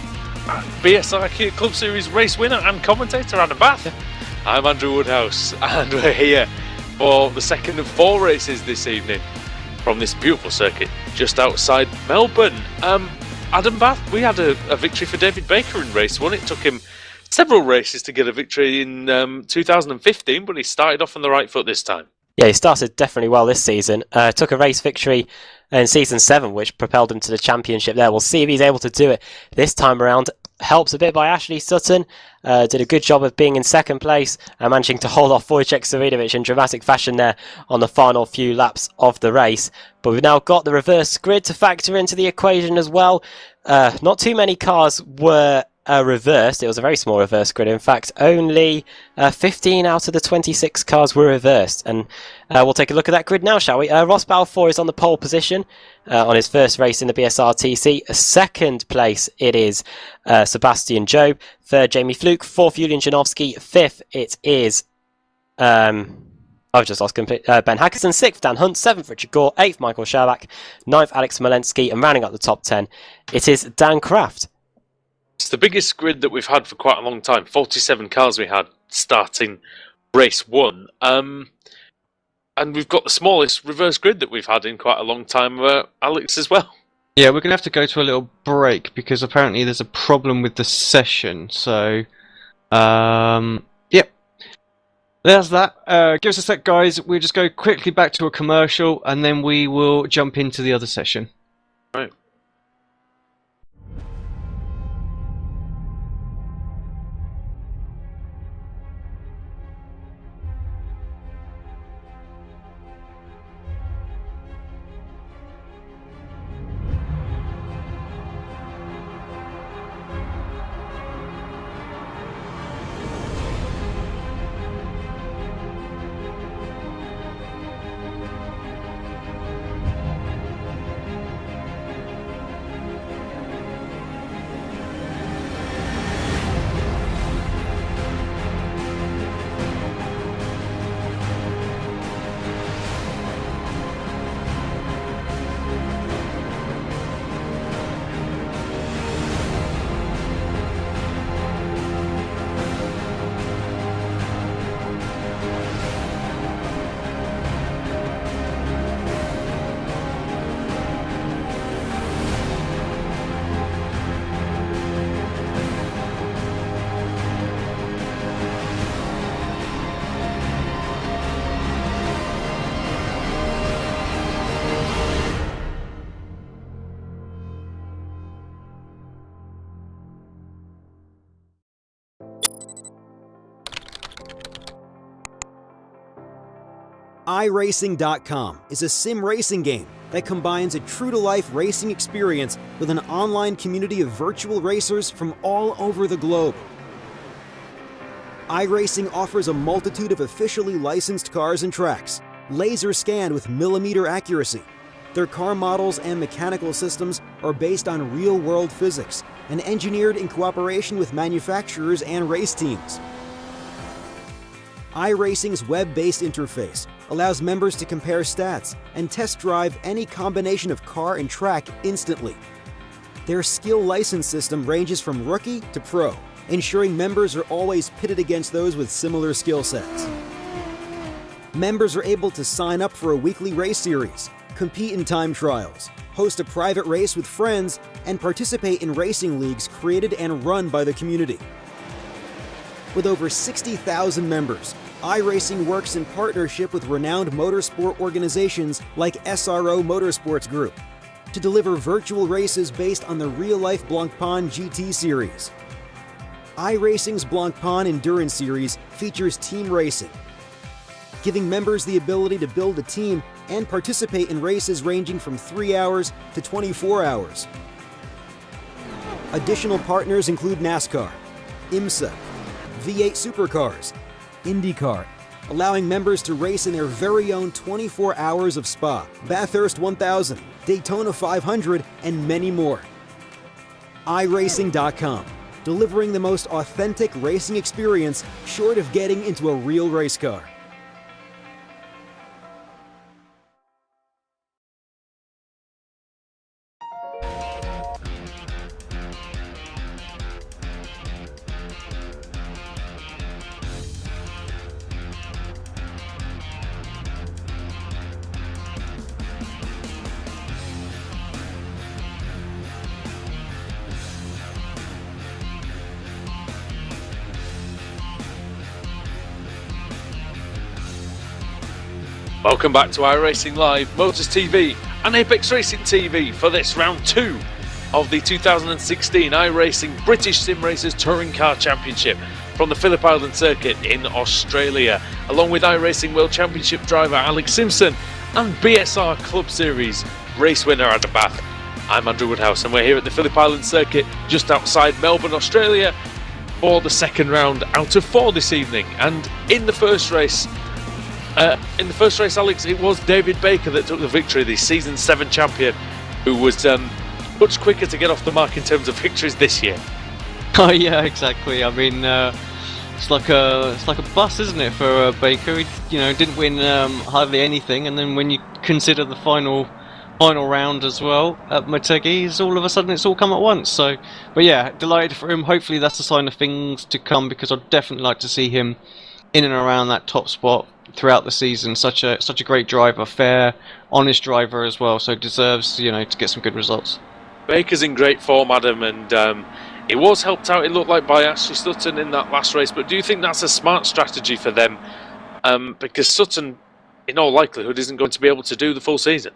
BSR Club Series race winner and commentator Adam Bath. I'm Andrew Woodhouse, and we're here for the second of 4 races this evening from this beautiful circuit just outside Melbourne. Adam Bath, we had a victory for David Baker in race 1. It took him several races to get a victory in 2015, but he started off on the right foot this time. Yeah, he started definitely well this season. Took a race victory in Season 7, which propelled him to the championship there. We'll see if he's able to do it this time around. Helps a bit by Ashley Sutton. Did a good job of being in second place and managing to hold off Wojciech Savidovic in dramatic fashion there on the final few laps of the race. But we've now got the reverse grid to factor into the equation as well. Not too many cars were reversed. It was a very small reverse grid. In fact, only 15 out of the 26 cars were reversed. And we'll take a look at that grid now, shall we? Ross Balfour is on the pole position on his first race in the BSR TC. Second place, it is Sebastian Job. Third, Jamie Fluke. Fourth, Julian Janowski. Fifth, it is... I've just lost Ben Hackerson. Sixth, Dan Hunt. Seventh, Richard Gore. Eighth, Michael Sherback. Ninth, Alex Smolensky. And rounding up the top 10, it is Dan Kraft. It's the biggest grid that we've had for quite a long time. 47 cars we had starting race 1. And we've got the smallest reverse grid that we've had in quite a long time, Alex, as well. Yeah, we're going to have to go to a little break because apparently there's a problem with the session. So, yep. There's that. Give us a sec, guys. We'll just go quickly back to a commercial and then we will jump into the other session. Right. iRacing.com is a sim racing game that combines a true-to-life racing experience with an online community of virtual racers from all over the globe. iRacing offers a multitude of officially licensed cars and tracks, laser scanned with millimeter accuracy. Their car models and mechanical systems are based on real-world physics and engineered in cooperation with manufacturers and race teams. iRacing's web-based interface allows members to compare stats and test drive any combination of car and track instantly. Their skill license system ranges from rookie to pro, ensuring members are always pitted against those with similar skill sets. Members are able to sign up for a weekly race series, compete in time trials, host a private race with friends, and participate in racing leagues created and run by the community. With over 60,000 members, iRacing works in partnership with renowned motorsport organizations like SRO Motorsports Group to deliver virtual races based on the real-life Blancpain GT series. iRacing's Blancpain Endurance Series features team racing, giving members the ability to build a team and participate in races ranging from 3 hours to 24 hours. Additional partners include NASCAR, IMSA, V8 Supercars, IndyCar, allowing members to race in their very own 24 hours of Spa, Bathurst 1000, Daytona 500, and many more. iRacing.com, delivering the most authentic racing experience short of getting into a real race car. Welcome back to iRacing Live, Motors TV and Apex Racing TV for this round 2 of the 2016 iRacing British Sim Racers Touring Car Championship from the Phillip Island circuit in Australia, along with iRacing World Championship driver Alex Simpson and BSR Club Series race winner Adam Bath. I'm Andrew Woodhouse and we're here at the Phillip Island circuit just outside Melbourne, Australia for the second round out of 4 this evening. And in the first race, Alex, it was David Baker that took the victory, the Season 7 champion, who was much quicker to get off the mark in terms of victories this year. Oh yeah, exactly. I mean, it's like a bus, isn't it, for Baker? He, didn't win hardly anything, and then when you consider the final round as well at Motegi, all of a sudden it's all come at once. So, but yeah, delighted for him. Hopefully that's a sign of things to come, because I'd definitely like to see him in and around that top spot throughout the season. Such a great driver, fair, honest driver as well, so deserves to get some good results. Baker's in great form, Adam, and it was helped out, it looked like, by Ashley Sutton in that last race. But do you think that's a smart strategy for them? Because Sutton, in all likelihood, isn't going to be able to do the full season.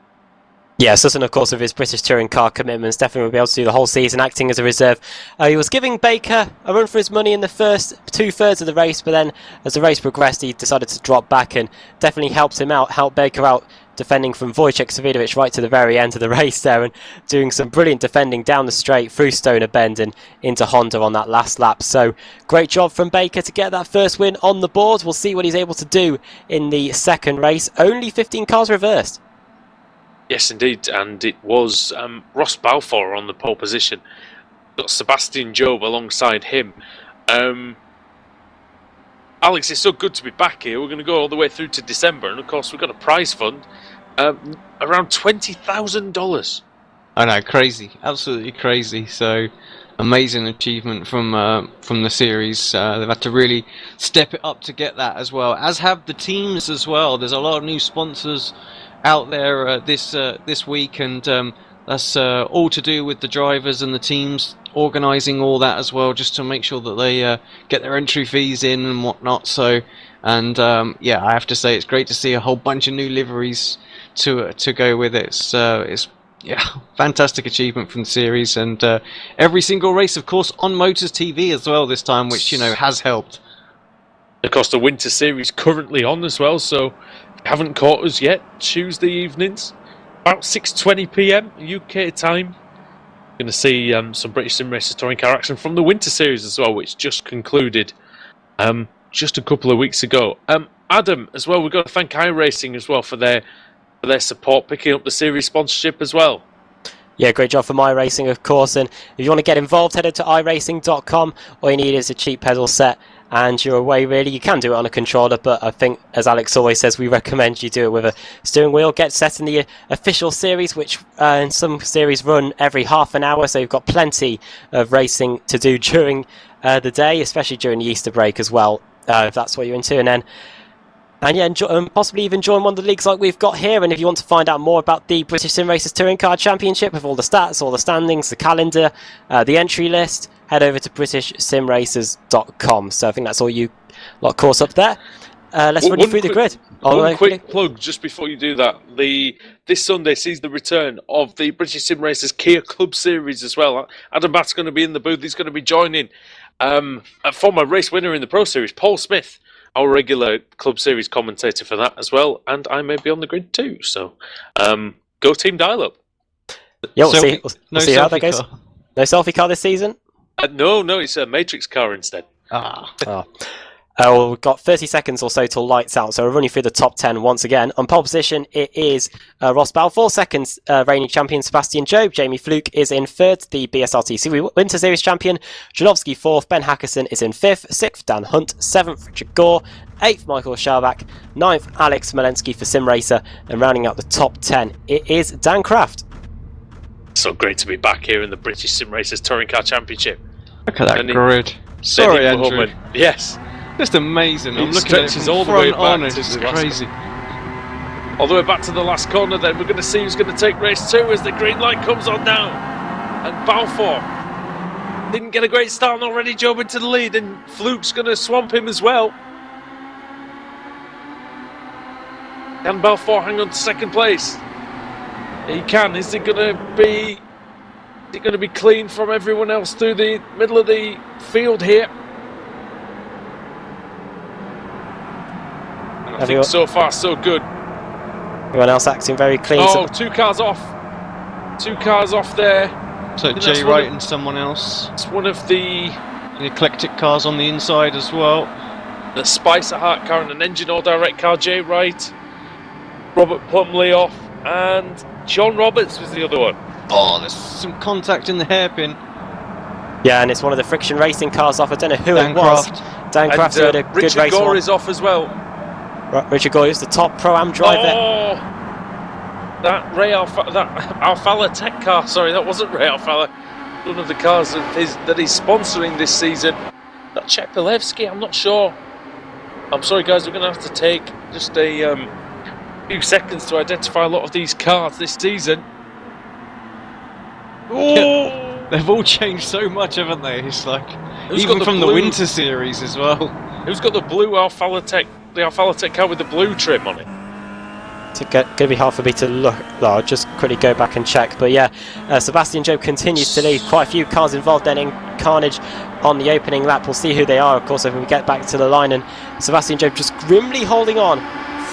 Yeah, Sutton, of course, with his British Touring Car commitments, definitely will be able to do the whole season, acting as a reserve. He was giving Baker a run for his money in the first 2/3 of the race, but then as the race progressed, he decided to drop back and definitely helped Baker out, defending from Wojciech Savidovic right to the very end of the race there, and doing some brilliant defending down the straight, through Stoner Bend and into Honda on that last lap. So great job from Baker to get that first win on the board. We'll see what he's able to do in the second race. Only 15 cars reversed. Yes, indeed, and it was Ross Balfour on the pole position. Got Sebastian Job alongside him. Alex, it's so good to be back here. We're going to go all the way through to December, and of course we've got a prize fund, around $20,000. I know, crazy, absolutely crazy. So amazing achievement from the series. They've had to really step it up to get that as well, as have the teams as well. There's a lot of new sponsors out there this week, and that's all to do with the drivers and the teams organising all that as well, just to make sure that they get their entry fees in and whatnot. So, and yeah, I have to say it's great to see a whole bunch of new liveries to go with it. It's yeah, fantastic achievement from the series, and every single race, of course, on Motors TV as well this time, which has helped. Of course, the Winter Series currently on as well, so haven't caught us yet. Tuesday evenings, about 6:20 p.m. UK time. Going to see some British Sim Racers Touring Car action from the Winter Series as well, which just concluded just a couple of weeks ago. Adam, as well, we've got to thank iRacing as well for their support, picking up the series sponsorship as well. Yeah, great job from iRacing, of course. And if you want to get involved, head to iRacing.com. All you need is a cheap pedal set, and you're away, really. You can do it on a controller, but I think, as Alex always says, we recommend you do it with a steering wheel. Get set in the official series, which in some series run every half an hour, so you've got plenty of racing to do during the day, especially during the Easter break as well, if that's what you're into. And yeah, possibly even join one of the leagues like we've got here. And if you want to find out more about the British Sim Racers Touring Car Championship, with all the stats, all the standings, the calendar, the entry list, head over to BritishSimRacers.com. So I think that's all you lot course up there. Let's run you through the grid. One quick plug just before you do that. This Sunday sees the return of the British Sim Racers Kia Club Series as well. Adam Batt's going to be in the booth. He's going to be joining a former race winner in the Pro Series, Paul Smith, our regular Club Series commentator for that as well. And I may be on the grid too. So go Team Dial Up. Yeah, we'll see how that goes. No selfie car this season? No, it's a Matrix car instead. Well, we've got 30 seconds or so till lights out, so we're running through the top 10 once again. On pole position, it is Ross Balfour, second reigning champion Sebastian Jobe. Jamie Fluke is in third, the BSR Winter Series champion. Janowski fourth, Ben Hackerson is in fifth, sixth Dan Hunt, seventh Richard Gore, eighth Michael Schauback, ninth Alex Smolensky for Sim Racer, and rounding out the top 10, it is Dan Kraft. So great to be back here in the British Sim Racers Touring Car Championship. Look at that grid. Sorry, Andrew. Yes. Just amazing. I'm It looking at it stretches from all the way front on. back to It's the last crazy. All the way back to the last corner then. We're going to see who's going to take race 2 as the green light comes on now. And Balfour didn't get a great start and already Jobe into the lead, and Fluke's going to swamp him as well. Can Balfour hang on to second place? He can. Is it going to be clean from everyone else through the middle of the field here? I think so far so good. Everyone else acting very clean. Oh, 2 cars off. 2 cars off there. So Jay Wright and someone else. It's one of the eclectic cars on the inside as well. The Spicer Heart car and an engine all direct car. Jay Wright, Robert Plumley off, and John Roberts was the other one. Oh, there's some contact in the hairpin. Yeah, and it's one of the friction racing cars off. I don't know who Dan it was. Kraft. Dan Kraft had a good Richard race. Gore is off as well. Richard Gore is the top Pro-Am driver. Oh, that Alfala Tech car. Sorry, that wasn't Ray Alfala. One of the cars that he's sponsoring this season. That Chepilevsky, I'm not sure. I'm sorry, guys. We're going to have to take just a few seconds to identify a lot of these cars this season. Oh, They've all changed so much, haven't they? It's like Who's even got from the the blue? Winter Series as well. who's got the blue Alfala Tech? The Alfala Tech car with the blue trim on it. It's going to be hard for me to look. I'll just quickly go back and check. But yeah, Sebastian Jobe continues to lead. Quite a few cars involved then in carnage on the opening lap. We'll see who they are, of course, when we get back to the line. And Sebastian Jobe just grimly holding on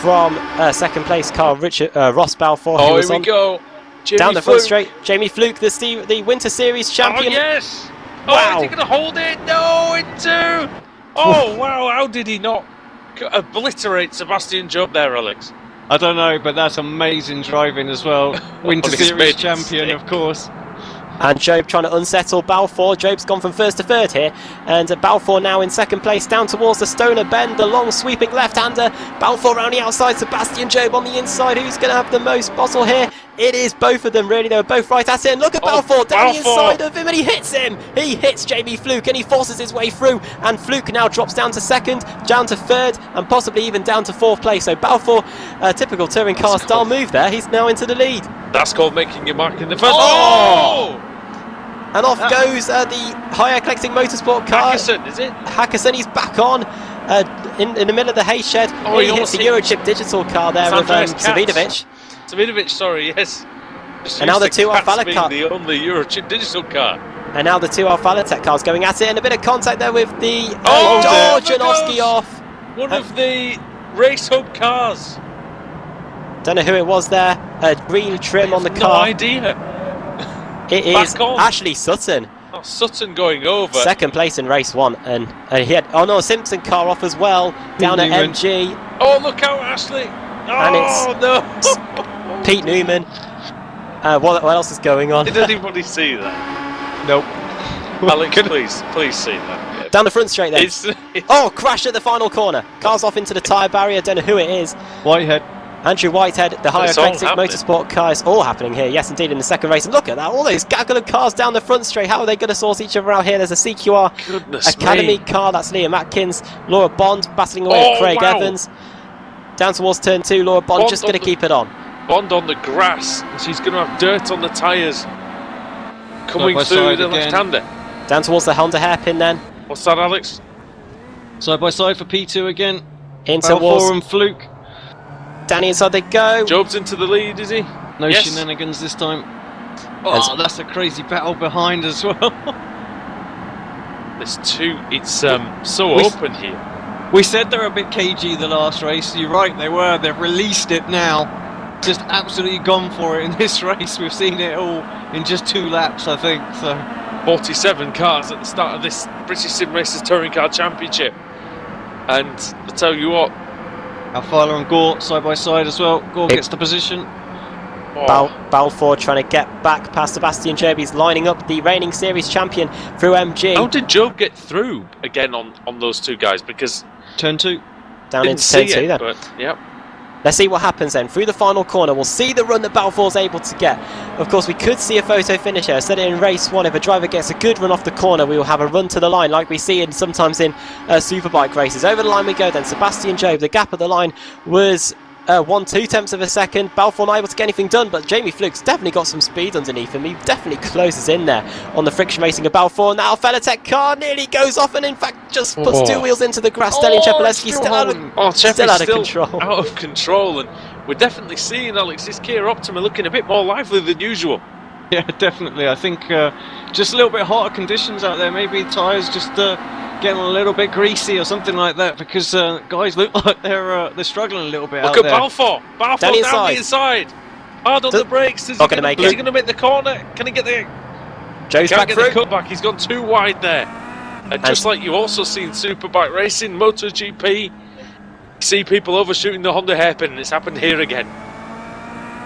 from second place car Ross Balfour. Oh, here we go. Jamie Down the Fluke. front straight. Jamie Fluke, the Winter Series champion. Oh, yes. Wow. Oh, is he going to hold it? No, into. Oh, wow. How did he not obliterate Sebastian Jobe there, Alex? I don't know, but that's amazing driving as well. Winter On his Series mid champion, stick. of course. And Jobe trying to unsettle Balfour. Jobe's gone from first to third here. And Balfour now in second place down towards the Stoner Bend. The long sweeping left-hander. Balfour around the outside. Sebastian Jobe on the inside. Who's going to have the most bottle here? It is both of them, really. They were both right at it. And look at Balfour down the inside of him. And he hits him. He hits Jamie Fluke. And he forces his way through. And Fluke now drops down to second, down to third, and possibly even down to fourth place. So Balfour, typical touring car style move there. He's now into the lead. That's called making your mark in the first. Oh! And off goes the higher collecting motorsport car. Hackerson, is it? Hackerson, he's back on in the middle of the hay shed. Oh, he he hits the almost Eurochip digital car there It's of Andreas Katz. Savidovic. Savidovic, sorry, yes. And now the two Katz Alfala being car. the only Eurochip digital car. And now the two Alfala Tech cars going at it, and a bit of contact there with the Oh, Janowski off. One of the Race Hub cars. Don't know who it was there. Green trim on the No car. idea. It is Back on. Ashley Sutton. Oh, Sutton going over. Second place in race one, and he had Simpson car off as well down at Newman. MG. Oh, look out, Ashley. And Oh, no. Pete Newman. What else is going on? Did anybody see that? Nope. Alex, please see that. Yeah. Down the front straight there. It's Oh, crash at the final corner. Car's off into the tyre barrier. Don't know who it is. Whitehead. Andrew Whitehead, the higher It's all eclectic happening. motorsport car. It's all happening here. Yes, indeed, in the second race. And look at that. All those gaggle of cars down the front straight. How are they going to source each other out here? There's a CQR Goodness Academy me. car. That's Liam Atkins. Laura Bond battling away with Craig wow. Evans. Down towards turn 2. Laura Bond just going to keep it on. Bond on the grass. And she's going to have dirt on the tyres. Coming by through side the again. left-hander. Down towards the Honda hairpin then. What's that, Alex? Side by side for P2 again. In Balfour towards and Fluke. Danny inside they go. Jobe's into the lead, is he? No Yes. shenanigans this time. Oh, that's a crazy battle behind as well. There's two. It's so We- open here. We said they're a bit cagey the last race. You're right, they were. They've released it now. Just absolutely gone for it in this race. We've seen it all in just 2 laps, I think. So 47 cars at the start of this British Sim Racers Touring Car Championship. And I tell you what, Alfala and Gore side by side as well. Gore gets the position. Balfour trying to get back past Sebastian Job. He's lining up the reigning series champion through MG. how did Job get through again on those two guys? Because Turn 2. Down didn't into see turn 2 it, then. but yeah. Let's see what happens then. Through the final corner, we'll see the run that Balfour's able to get. Of course, we could see a photo finish here. I said it in race 1, if a driver gets a good run off the corner, we will have a run to the line like we see sometimes in superbike races. Over the line we go then. Sebastian Job, the gap at the line was 1/2 of a second. Balfour not able to get anything done, but Jamie Fluke's definitely got some speed underneath him. He definitely closes in there on the friction racing of Balfour. Now Felatech car nearly goes off and in fact just puts two wheels into the grass. Stelly and Chepelewski still out of control. Out of control, and we're definitely seeing Alex's Kia Optima looking a bit more lively than usual. Yeah, definitely. I think just a little bit hotter conditions out there. Maybe the tyres just getting a little bit greasy or something like that, because guys look like they're struggling a little bit out there. Look at Balfour. Balfour down the inside. Hard on the brakes. Is he going to make the corner? Can he get the... Joe's back through. The cutback. He's gone too wide there. And just like you've also seen Superbike racing, MotoGP, you see people overshooting the Honda hairpin, and it's happened here again.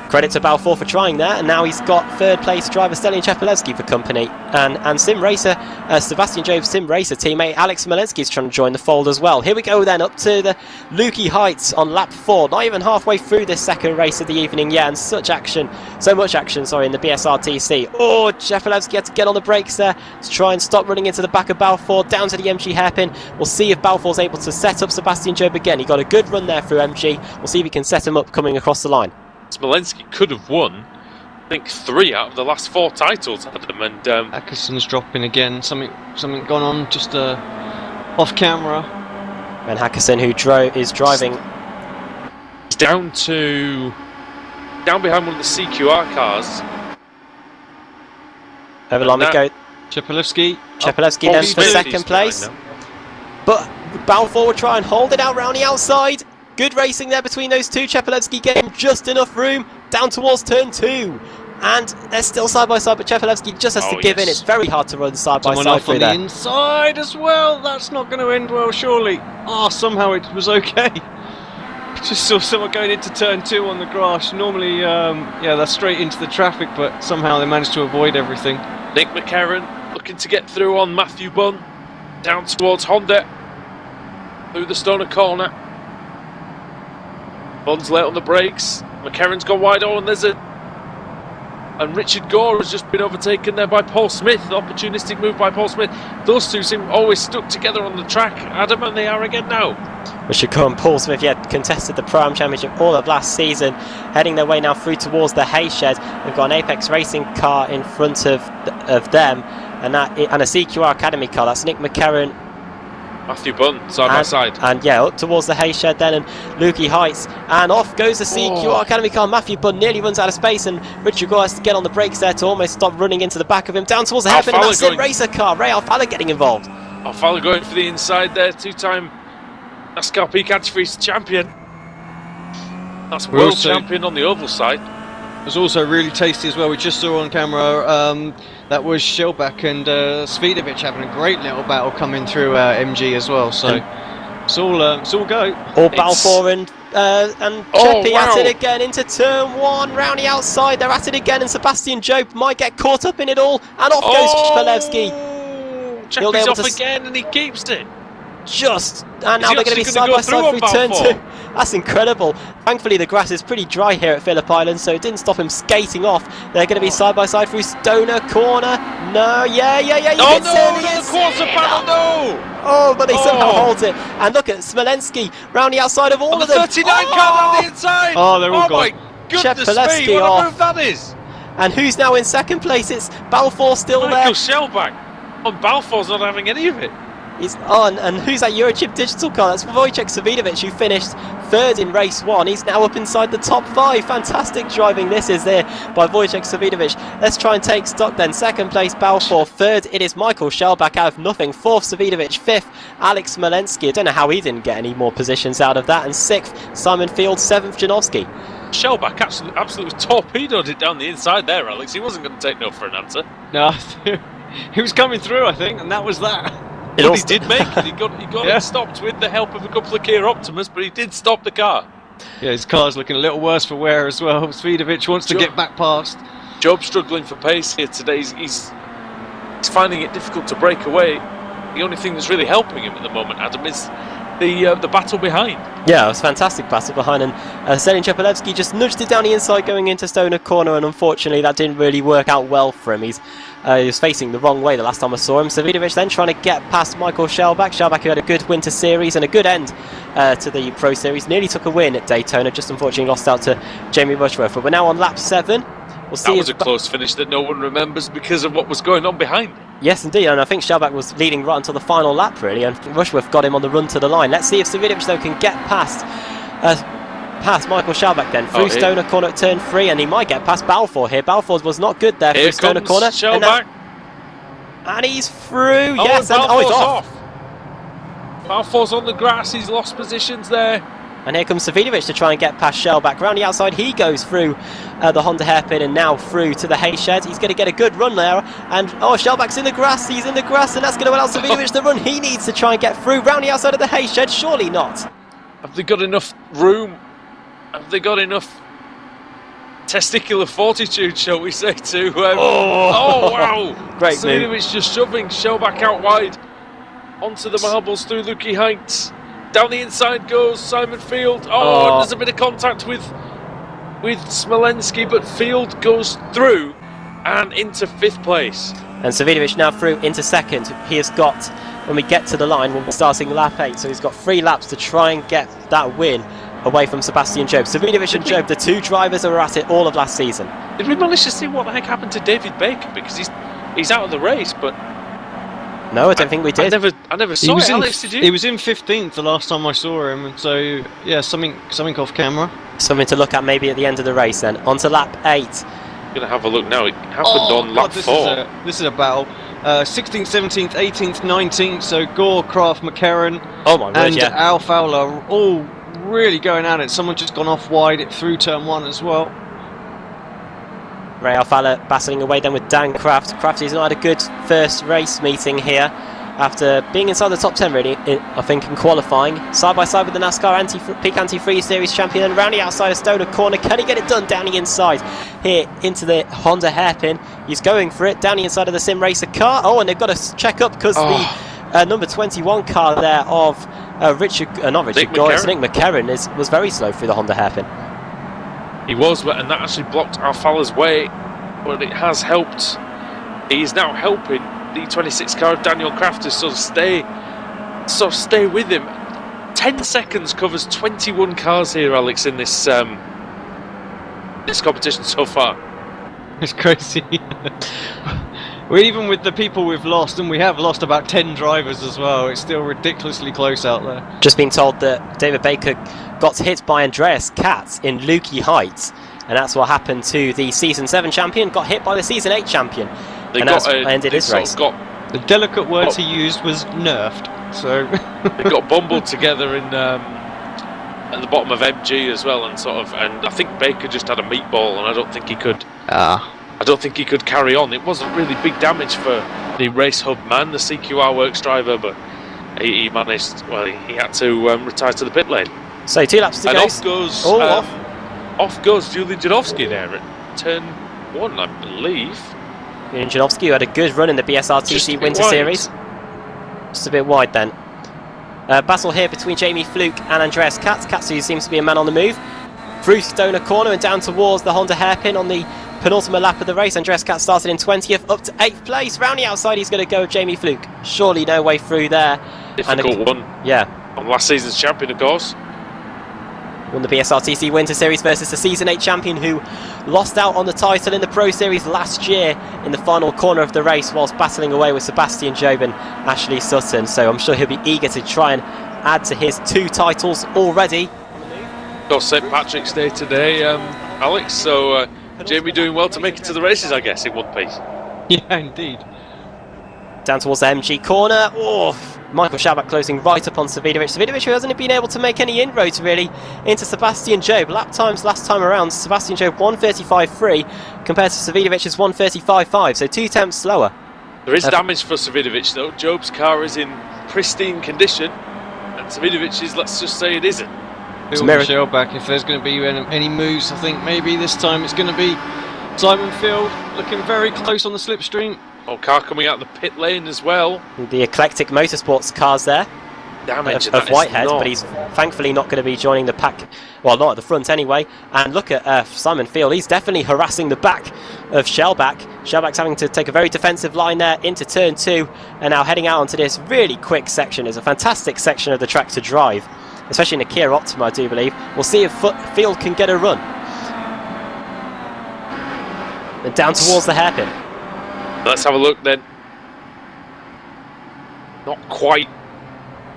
Credit to Balfour for trying there, and now he's got third place driver Stelly Chepelewski for company, and Sim Racer, Sebastian Job's Sim Racer teammate Alex Smolensky is trying to join the fold as well. Here we go then, up to the Lukey Heights on lap 4, not even halfway through this second race of the evening, yeah, and so much action, in the BSR TC. Oh, Chepelewski had to get on the brakes there to try and stop running into the back of Balfour, down to the MG hairpin. We'll see if Balfour's able to set up Sebastian Job again. He got a good run there through MG. We'll see if he can set him up coming across the line. Smolensky could have won, I think, 3 out of the last 4 titles, Adam, and Atkinson's dropping again. Something gone on just off camera. And Hackison, who is driving, down behind one of the CQR cars. over the line we go. Chepelewski Then for second place. But Balfour will try and hold it out round the outside. Good racing there between those two. Chepelewski getting just enough room down towards turn 2. And they're still side by side, but Chepelewski just has to give in. It's very hard to run side by side through there. On the inside as well. That's not going to end well, surely. Oh, somehow it was okay. Just saw someone going into turn 2 on the grass. Normally, yeah, that's straight into the traffic, but somehow they managed to avoid everything. Nick McCarron looking to get through on Matthew Bunn. Down towards Honda. Through the Stoner corner. Bunn's late on the brakes. McCarron's gone wide. Oh, and Richard Gore has just been overtaken there by Paul Smith. Opportunistic move by Paul Smith. Those two seem always stuck together on the track, Adam, and they are again now. Richard Gore and Paul Smith, yeah, contested the Pro-Am Championship all of last season, heading their way now through towards the hay shed. We've got an Apex Racing car in front of them, and a CQR Academy car. That's Nick McCarron. Matthew Bunn, side by side. And yeah, up towards the hay shed then, and Lukey Heights. And off goes the CQR Academy car. Matthew Bunn nearly runs out of space, and Richard Gore has to get on the brakes there to almost stop running into the back of him. Down towards the hairpin, and that's Sim Racer car. Ray Alfala getting involved. Alfala going for the inside there, 2-time NASCAR Peak Antifreeze champion. That's world champion on the oval side. It was also really tasty as well. We just saw on camera that was Shellback and Svidovic having a great little battle coming through MG as well. So it's all go. All Balfour and Cheppy at it again into turn 1, round the outside. They're at it again, and Sebastian Job might get caught up in it all. And off goes Chepelewski. Cheppy's off again, and he keeps it. And now they're going to be side by side through turn 2. That's incredible. Thankfully the grass is pretty dry here at Phillip Island, so it didn't stop him skating off. They're going to be side by side through Stoner corner. No, yeah. Oh no, the quarter panel, no! Oh, but they somehow hold it. And look at Smolensky round the outside of all of them. 39 car on the inside. Oh, they're all gone. My goodness me, what a move that is. And who's now in second place? It's Balfour still there. Michael Shellback. And Balfour's not having any of it. He's on, and who's that Eurochip digital car? That's Wojciech Svidovic, who finished 3rd in race 1. He's now up inside the top 5. Fantastic driving this is there by Wojciech Svidovic. Let's try and take stock then. 2nd place Balfour, 3rd it is Michael Shellback out of nothing, 4th Svidovic, 5th Alex Smolensky. I don't know how he didn't get any more positions out of that, and 6th Simon Field, 7th Janowski. Shellback absolutely torpedoed it down the inside there, Alex. He wasn't going to take no for an answer. No, he was coming through, I think, and that was that. But he did make it. He got it stopped with the help of a couple of Kia Optimas, but he did stop the car. Yeah, his car's looking a little worse for wear as well. Svidovic wants to get back past. Job's struggling for pace here today. He's finding it difficult to break away. The only thing that's really helping him at the moment, Adam, is the battle behind. Yeah, it was a fantastic battle behind, and Stalin Chepelevsky just nudged it down the inside going into Stoner corner, and unfortunately that didn't really work out well for him. He was facing the wrong way the last time I saw him. Svidovic then trying to get past Michael Schellbach. Schellbach, who had a good winter series and a good end to the Pro Series, nearly took a win at Daytona, just unfortunately lost out to Jamie Rushworth. But we're now on lap 7. We'll see. That was a close finish that no one remembers because of what was going on behind. Yes, indeed, and I think Schellbach was leading right until the final lap, really, and Rushworth got him on the run to the line. Let's see if Svidovic, though, can get past Michael Schellbach then, through Stoner corner at turn 3, and he might get past Balfour here. Balfour was not good there through Stoner corner. Schellbach. And he's through, yes, he's off. Balfour's on the grass, he's lost positions there. And here comes Svidovic to try and get past Schellbach. Round the outside, he goes through the Honda hairpin and now through to the hay shed. He's going to get a good run there. And, Schellbach's in the grass. He's in the grass, and that's going to allow Svidovic the run he needs to try and get through. Round the outside of the hay shed, surely not. Have they got enough room? Have they got enough testicular fortitude, shall we say, to... oh, wow! Great move. Svidovic just shoving Schellbach out wide onto the marbles through Lukey Heights. Down the inside goes Simon Field. And there's a bit of contact with Smolensky, but Field goes through and into 5th place. And Svidovic now through into 2nd. He has got, when we get to the line, we're starting lap 8, so he's got 3 laps to try and get that win away from Sebastian Job. Svidovic and Job, the 2 drivers that were at it all of last season. Did we manage to see what the heck happened to David Baker? Because he's out of the race, but... No, I don't think we did. I never saw it. Alex, did you? He was in 15th the last time I saw him, and so yeah, something off camera. Something to look at maybe at the end of the race then. On to lap 8. I'm going to have a look now. It happened on lap 4. This is a battle. 16th, 17th, 18th, 19th. So Gore, Kraft, McCarran, and Al Fowler all really going at it. Someone just gone off wide through turn 1 as well. Ray Alfala battling away then with Dan Kraft. Kraft has not had a good first race meeting here after being inside the top 10 really, I think, in qualifying. Side by side with the NASCAR Peak Anti-Free Series champion, and round the outside of Stoner corner. Can he get it done down the inside here into the Honda hairpin? He's going for it down the inside of the Sim Racer car. And they've got to check up because the number 21 car there of Nick McCarran was very slow through the Honda hairpin. He was, and that actually blocked Alfala's way, but it has helped. He's now helping the 26 car of Daniel Kraft to sort of stay with him. 10 seconds covers 21 cars here, Alex, in this competition so far. It's crazy. Even with the people we've lost, and we have lost about 10 drivers as well, it's still ridiculously close out there. Just been told that David Baker got hit by Andreas Katz in Lukey Heights, and that's what happened to the Season 7 champion, got hit by the Season 8 champion, and that's ended his race. The delicate words he used was nerfed, so... They got bumbled together in at the bottom of MG as well, and I think Baker just had a meatball, and I don't think he could... I don't think he could carry on. It wasn't really big damage for the Race Hub man, the CQR Works driver, but he managed, he had to retire to the pit lane. So 2 laps to go. Off goes Julian Janowski there at turn 1, I believe. Julian Janowski, who had a good run in the BSR Winter Series. Just a bit wide then. Battle here between Jamie Fluke and Andreas Katz. Katz, who seems to be a man on the move. Through Stoner corner and down towards the Honda hairpin on the penultimate lap of the race. Andreas Katz started in 20th, up to 8th place. Round the outside, he's going to go with Jamie Fluke. Surely no way through there. Difficult one. Yeah. On last season's champion, of course. Won the BSRTC Winter Series versus the Season 8 champion, who lost out on the title in the Pro Series last year in the final corner of the race whilst battling away with Sebastian Job and Ashley Sutton. So I'm sure he'll be eager to try and add to his 2 titles already. Got St Patrick's Day today, Alex, so Jamie doing well to make it to the races, I guess, in one piece. Yeah, indeed. Down towards the MG corner. Michael Schellbach closing right up on Svidovic. Svidovic, who hasn't been able to make any inroads really into Sebastian Job. Lap times last time around, Sebastian Job 1:35.3 compared to Svidovic's 1:35.5, so 2 tenths slower. There is damage for Savidovic though. Job's car is in pristine condition, and Savidovic's, let's just say it isn't. Phil Shellback, if there's going to be any moves, I think maybe this time it's going to be Simon Field looking very close on the slipstream. Oh, car coming out of the pit lane as well. The eclectic motorsports cars there. Damage Of Whitehead, but he's thankfully not going to be joining the pack, well, not at the front anyway. And look at Simon Field, he's definitely harassing the back of Shellback. Shellback's having to take a very defensive line there into turn 2, and now heading out onto this really quick section. It's a fantastic section of the track to drive, especially in a Kia Optima, I do believe. We'll see if Field can get a run. And down towards the hairpin. Let's have a look then. Not quite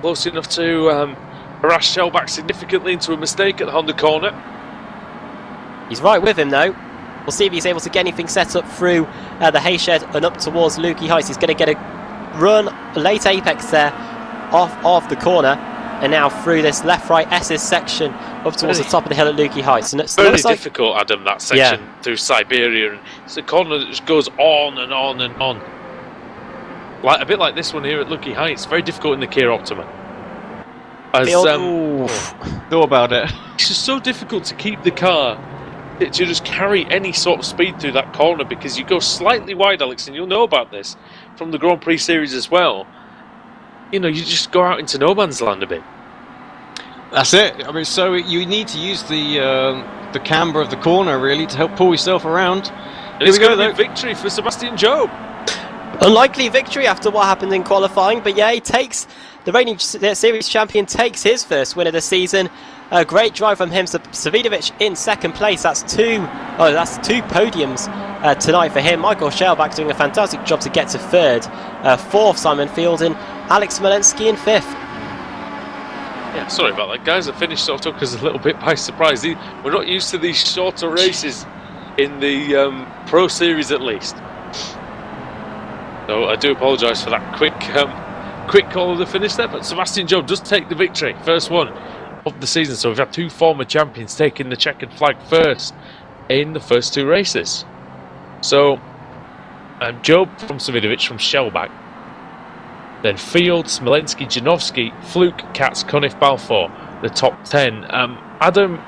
close enough to harass Shellback significantly into a mistake at the Honda corner. He's right with him though. We'll see if he's able to get anything set up through the Hayshed and up towards Lukey Heights. He's going to get a run, late apex there, off the corner, and now through this left-right S's section up towards the top of the hill at Lukey Heights. And it's very difficult, Adam, that section through Siberia. And it's a corner that just goes on and on and on. Like a bit like this one here at Lukey Heights. Very difficult in the Kia Optima. Thought about it. It's just so difficult to keep the car to just carry any sort of speed through that corner, because you go slightly wide, Alex, and you'll know about this from the Grand Prix series as well. You know, you just go out into no man's land a bit. That's it. I mean, so you need to use the camber of the corner really to help pull yourself around. And it's going to be a victory for Sebastian Job. Unlikely victory after what happened in qualifying, but yeah, he takes the reigning series champion, takes his first win of the season. A great drive from him. Savidovic in second place. That's two podiums tonight for him. Michael Shellback doing a fantastic job to get to third. Fourth, Simon Field, and Alex Smolensky in fifth. Yeah, sorry about that, guys. The finish sort of took us a little bit by surprise. We're not used to these shorter races in the Pro Series, at least. So I do apologise for that quick call of the finish there. But Sebastian Job does take the victory, first one of the season. So we've had two former champions taking the checkered flag first in the first two races. So Job from Savidovic from Shellback. Then Field, Smolensky, Janowski, Fluke, Katz, Cunniff, Balfour, the top 10. Adam,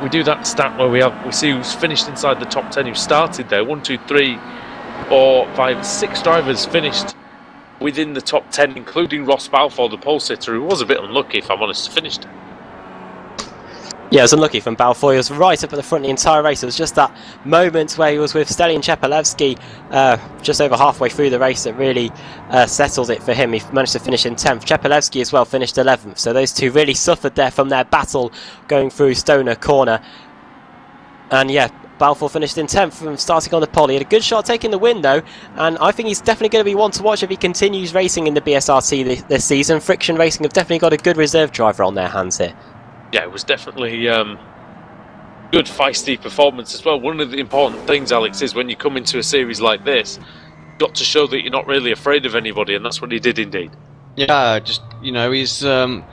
we do that stat where we see who's finished inside the top 10, who started there. 1, 2, 3, 4, 5, 6 drivers finished within the top 10, including Ross Balfour, the pole sitter, who was a bit unlucky, if I'm honest, finished. Yeah, it was unlucky from Balfour. He was right up at the front the entire race. It was just that moment where he was with Stalin Chepelevsky just over halfway through the race that really settled it for him. He managed to finish in 10th. Chepelevsky as well finished 11th. So those two really suffered there from their battle going through Stoner Corner. And yeah, Balfour finished in 10th from starting on the pole. He had a good shot taking the win though, and I think he's definitely going to be one to watch if he continues racing in the BSRC this season. Friction Racing have definitely got a good reserve driver on their hands here. Yeah, it was definitely good feisty performance as well. One of the important things, Alex, is when you come into a series like this, you've got to show that you're not really afraid of anybody, and that's what he did indeed. Yeah, just, you know, he's didn't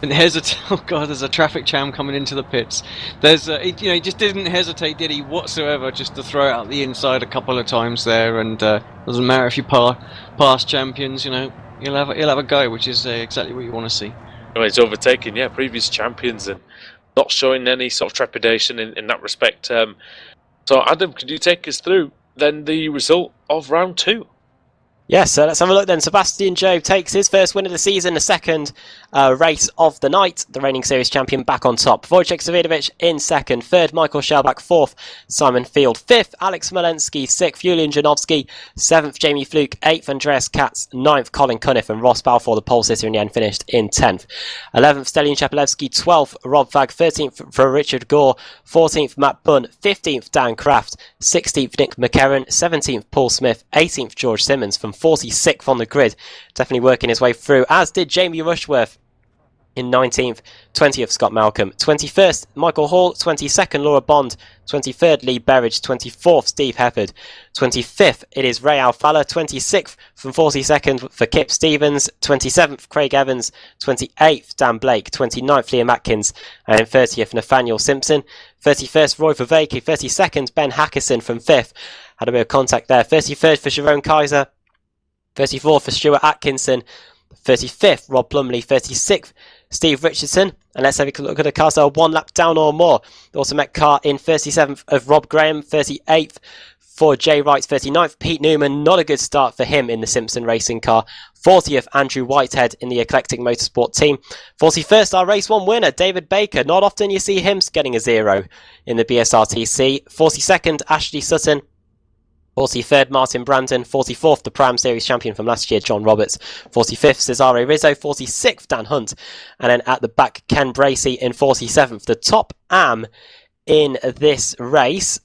hesitate. Oh God, there's a traffic jam coming into the pits. There's he just didn't hesitate, did he, whatsoever, just to throw it out the inside a couple of times there. And doesn't matter if you pass champions, you know, he'll have a go, which is exactly what you want to see. He's overtaken, previous champions and not showing any sort of trepidation in that respect. So, Adam, could you take us through then the result of round 2? Yes, so let's have a look then. Sebastian Job takes his first win of the season, the second race of the night. The reigning series champion back on top. Wojciech Savidovic in second. Third, Michael Shellback. Fourth, Simon Field. Fifth, Alex Smolensky. Sixth, Julian Janowski. Seventh, Jamie Fluke. Eighth, Andreas Katz. Ninth, Colin Cunniff. And Ross Balfour, the pole sitter, in the end finished in 10th. 11th, Stalin Chepelevsky. 12th, Rob Vag. 13th for Richard Gore. 14th, Matt Bunn. 15th, Dan Kraft. 16th, Nick McCarron. 17th, Paul Smith. 18th, George Simmons from 46th on the grid. Definitely working his way through, as did Jamie Rushworth. in 19th, 20th Scott Malcolm, 21st Michael Hall, 22nd Laura Bond, 23rd Lee Berridge, 24th Steve Heppard, 25th it is Ray Alfala, 26th from 42nd for Kip Stevens, 27th Craig Evans, 28th Dan Blake, 29th Liam Atkins, and in 30th Nathaniel Simpson, 31st Roy Vervaeke, 32nd Ben Hackerson from 5th, had a bit of contact there, 33rd for Sharon Kaiser, 34th for Stuart Atkinson, 35th Rob Plumley, 36th Steve Richardson, and let's have a look at the cars that are 1 lap down or more. Also met car in 37th of Rob Graham, 38th for Jay Wright, 39th Pete Newman, not a good start for him in the Simpson racing car, 40th Andrew Whitehead in the Eclectic Motorsport team, 41st our race 1 winner David Baker, not often you see him getting a 0 in the BSRTC, 42nd Ashley Sutton, 43rd Martin Brandon, 44th the Pram Series champion from last year John Roberts, 45th Cesare Rizzo, 46th Dan Hunt, and then at the back Ken Bracey in 47th. The top am in this race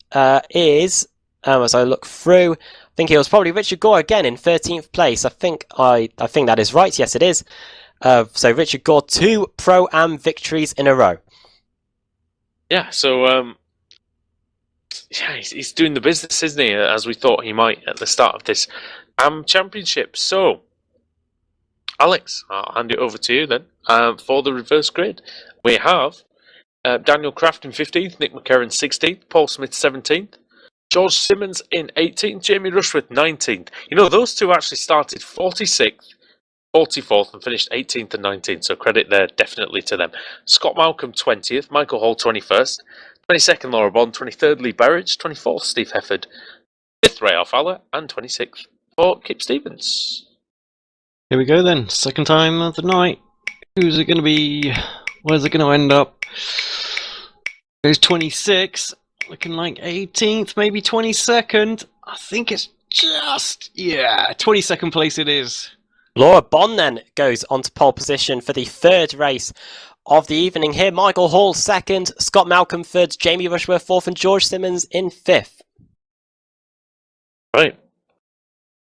is, as I look through, I think it was probably Richard Gore again in 13th place. I think that is right. Yes, it is. So Richard Gore, 2 Pro-Am victories in a row. Yeah, so yeah, he's doing the business, isn't he? As we thought he might at the start of this championship. So, Alex, I'll hand it over to you then for the reverse grid. We have Daniel Craft in 15th, Nick McCarron 16th, Paul Smith 17th, George Simmons in 18th, Jamie Rushworth 19th. You know, those two actually started 46th, 44th and finished 18th and 19th, so credit there definitely to them. Scott Malcolm 20th, Michael Hall 21st, 22nd Laura Bond, 23rd Lee Berridge, 24th Steve Hefford, 5th Ray Alfala, and 26th for Kip Stevens. Here we go then, second time of the night. Who's it going to be? Where's it going to end up? There's 26, looking like 18th, maybe 22nd. I think it's just, 22nd place it is. Laura Bond then goes onto pole position for the third race of the evening here. Michael Hall second, Scott Malcolm third, Jamie Rushworth fourth, and George Simmons in fifth. Right.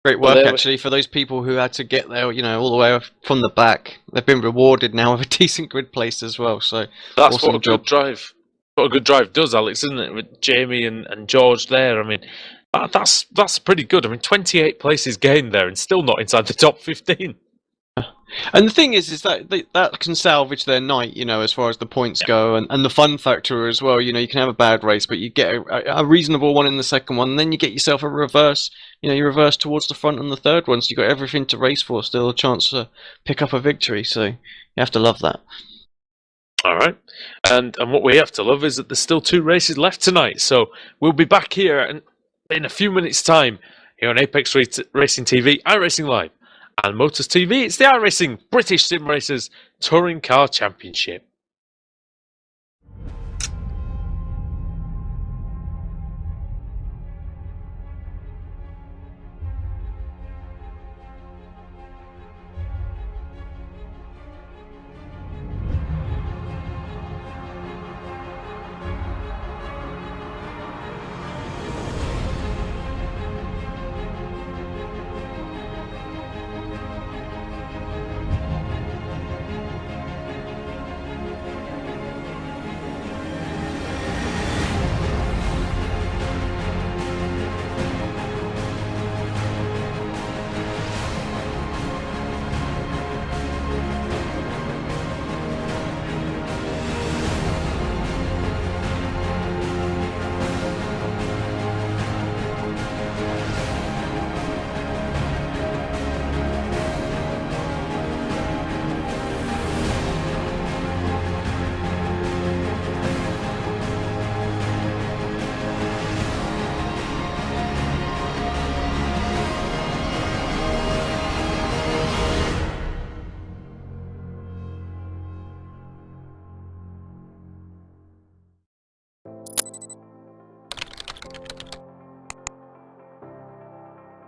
Great work, actually, for those people who had to get there, all the way from the back. They've been rewarded now with a decent grid place as well. So that's awesome what a good drive. What a good drive does, Alex, isn't it? With Jamie and George there. I mean, that's pretty good. I mean, 28 places gained there and still not inside the top 15. And the thing is that that can salvage their night, as far as the points go, and the fun factor as well. You can have a bad race, but you get a reasonable one in the second one, and then you get yourself a reverse. You reverse towards the front on the third one, so you've got everything to race for, still a chance to pick up a victory. So you have to love that. All right, and what we have to love is that there's still 2 races left tonight. So we'll be back here in a few minutes' time here on Apex Racing TV, iRacing Live, and Motors TV. It's the iRacing British Sim Racers Touring Car Championship.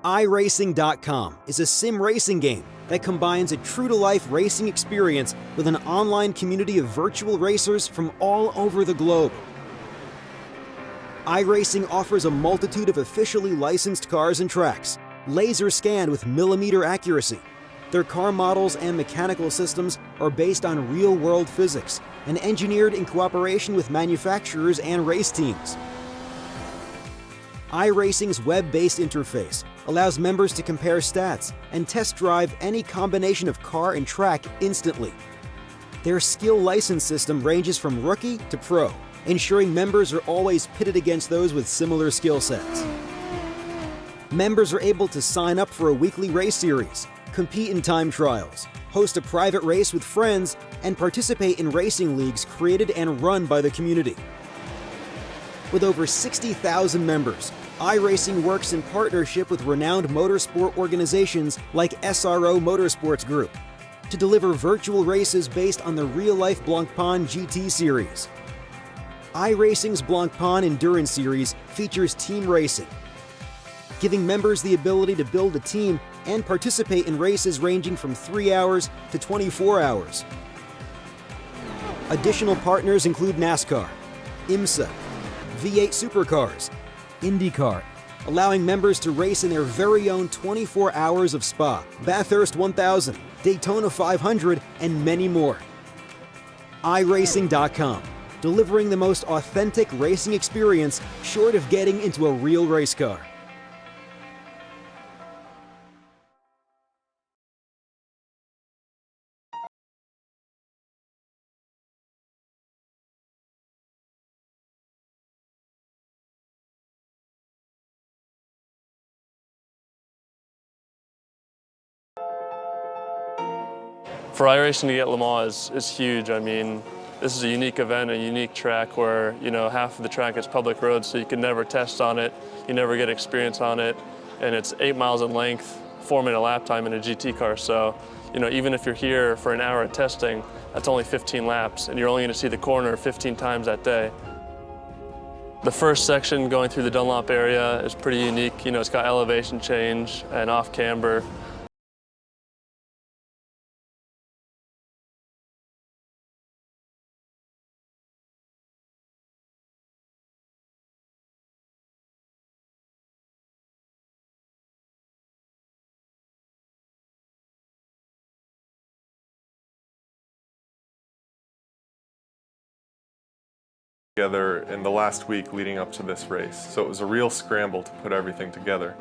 iRacing.com is a sim racing game that combines a true-to-life racing experience with an online community of virtual racers from all over the globe. iRacing offers a multitude of officially licensed cars and tracks, laser scanned with millimeter accuracy, Their car models and mechanical systems are based on real-world physics and engineered in cooperation with manufacturers and race teams. iRacing's web-based interface allows members to compare stats and test drive any combination of car and track instantly. Their skill license system ranges from rookie to pro, ensuring members are always pitted against those with similar skill sets. Members are able to sign up for a weekly race series, compete in time trials, host a private race with friends, and participate in racing leagues created and run by the community. With over 60,000 members, iRacing works in partnership with renowned motorsport organizations like SRO Motorsports Group to deliver virtual races based on the real-life Blancpain GT series. iRacing's Blancpain Endurance Series features team racing, giving members the ability to build a team and participate in races ranging from 3 hours to 24 hours. Additional partners include NASCAR, IMSA, V8 Supercars, IndyCar, allowing members to race in their very own 24 hours of Spa, Bathurst 1000, Daytona 500, and many more. iRacing.com, delivering the most authentic racing experience short of getting into a real race car. For iRacing to get Le Mans is huge. I mean, this is a unique event, a unique track where, half of the track is public road, so you can never test on it, you never get experience on it, and it's 8 miles in length, 4-minute lap time in a GT car. So, even if you're here for an hour of testing, that's only 15 laps, and you're only going to see the corner 15 times that day. The first section going through the Dunlop area is pretty unique. It's got elevation change and off camber. Together in the last week leading up to this race. So it was a real scramble to put everything together.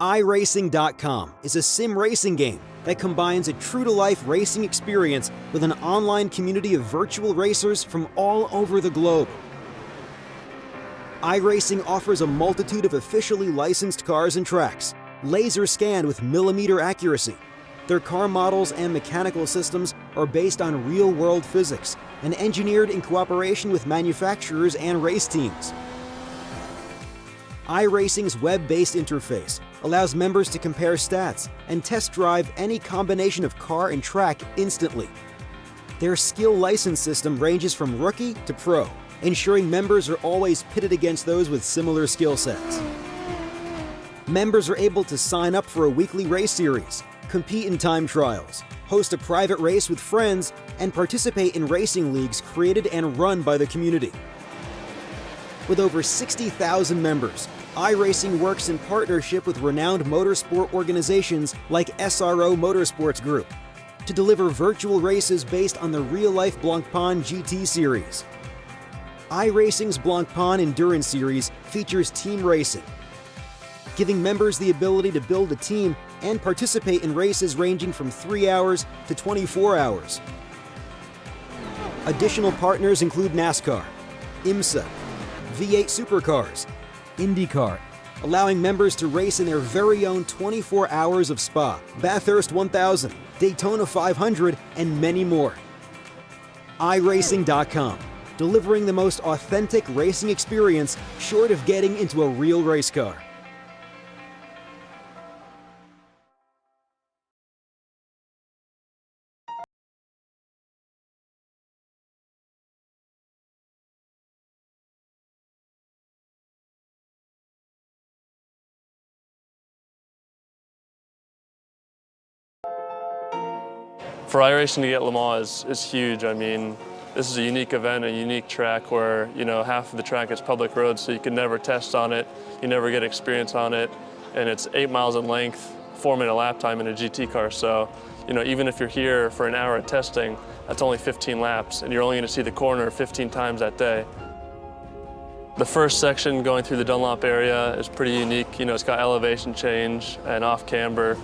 iRacing.com is a sim racing game that combines a true-to-life racing experience with an online community of virtual racers from all over the globe. iRacing offers a multitude of officially licensed cars and tracks, laser scanned with millimeter accuracy. Their car models and mechanical systems are based on real-world physics and engineered in cooperation with manufacturers and race teams. iRacing's web-based interface allows members to compare stats and test drive any combination of car and track instantly. Their skill license system ranges from rookie to pro, ensuring members are always pitted against those with similar skill sets. Members are able to sign up for a weekly race series, compete in time trials, host a private race with friends, and participate in racing leagues created and run by the community. With over 60,000 members, iRacing works in partnership with renowned motorsport organizations like SRO Motorsports Group to deliver virtual races based on the real-life Blancpain GT series. iRacing's Blancpain Endurance Series features team racing, giving members the ability to build a team and participate in races ranging from 3 hours to 24 hours. Additional partners include NASCAR, IMSA, V8 Supercars, IndyCar, allowing members to race in their very own 24 hours of Spa, Bathurst 1000, Daytona 500, and many more. iRacing.com, delivering the most authentic racing experience short of getting into a real race car. For iRacing to get Le Mans is huge. I mean, this is a unique event, a unique track where, half of the track is public road, so you can never test on it, you never get experience on it, and it's 8 miles in length, 4-minute lap time in a GT car. So, even if you're here for an hour of testing, that's only 15 laps, and you're only going to see the corner 15 times that day. The first section going through the Dunlop area is pretty unique. It's got elevation change and off camber.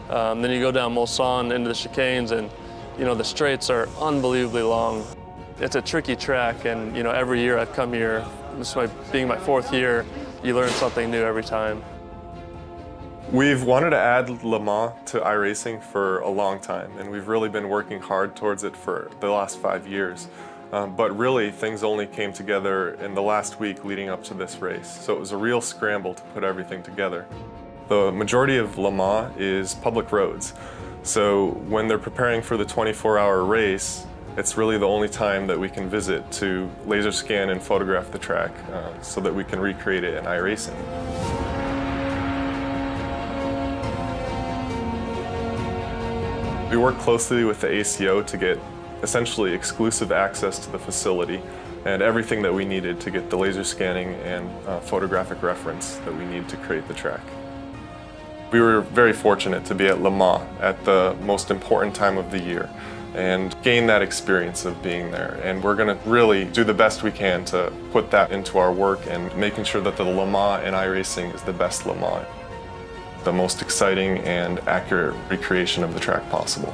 Then you go down Mulsanne into the chicanes, and the straights are unbelievably long. It's a tricky track, and every year I've come here, this is being my 4th year, you learn something new every time. We've wanted to add Le Mans to iRacing for a long time, and we've really been working hard towards it for the last 5 years. But really, things only came together in the last week leading up to this race, so it was a real scramble to put everything together. The majority of Le Mans is public roads, so when they're preparing for the 24-hour race, it's really the only time that we can visit to laser scan and photograph the track so that we can recreate it in iRacing. We work closely with the ACO to get essentially exclusive access to the facility and everything that we needed to get the laser scanning and photographic reference that we need to create the track. We were very fortunate to be at Le Mans at the most important time of the year and gain that experience of being there. And we're going to really do the best we can to put that into our work and making sure that the Le Mans in iRacing is the best Le Mans, the most exciting and accurate recreation of the track possible.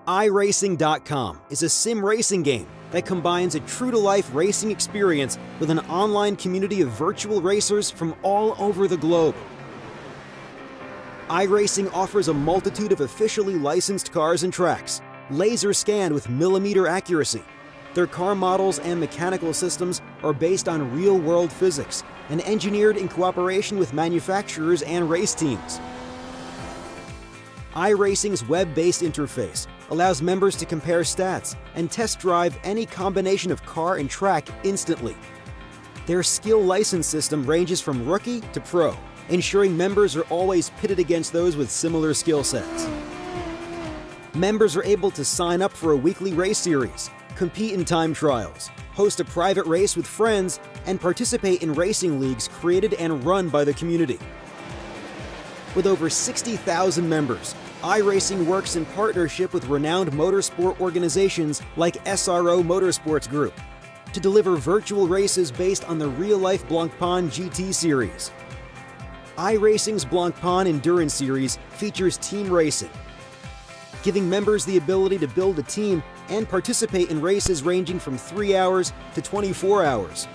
iRacing.com is a sim racing game that combines a true-to-life racing experience with an online community of virtual racers from all over the globe. iRacing offers a multitude of officially licensed cars and tracks, laser scanned with millimeter accuracy. Their car models and mechanical systems are based on real-world physics and engineered in cooperation with manufacturers and race teams. iRacing's web-based interface allows members to compare stats and test drive any combination of car and track instantly. Their skill license system ranges from rookie to pro, ensuring members are always pitted against those with similar skill sets. Members are able to sign up for a weekly race series, compete in time trials, host a private race with friends, and participate in racing leagues created and run by the community. With over 60,000 members, iRacing works in partnership with renowned motorsport organizations like SRO Motorsports Group to deliver virtual races based on the real-life Blancpain GT series. iRacing's Blancpain Endurance Series features team racing, giving members the ability to build a team and participate in races ranging from 3 hours to 24 hours.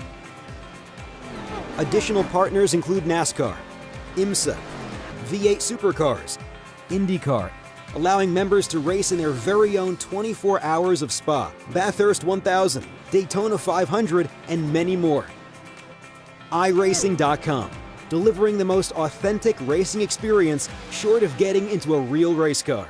Additional partners include NASCAR, IMSA, V8 Supercars, IndyCar, allowing members to race in their very own 24 hours of Spa, Bathurst 1000, Daytona 500, and many more. iRacing.com, delivering the most authentic racing experience short of getting into a real race car.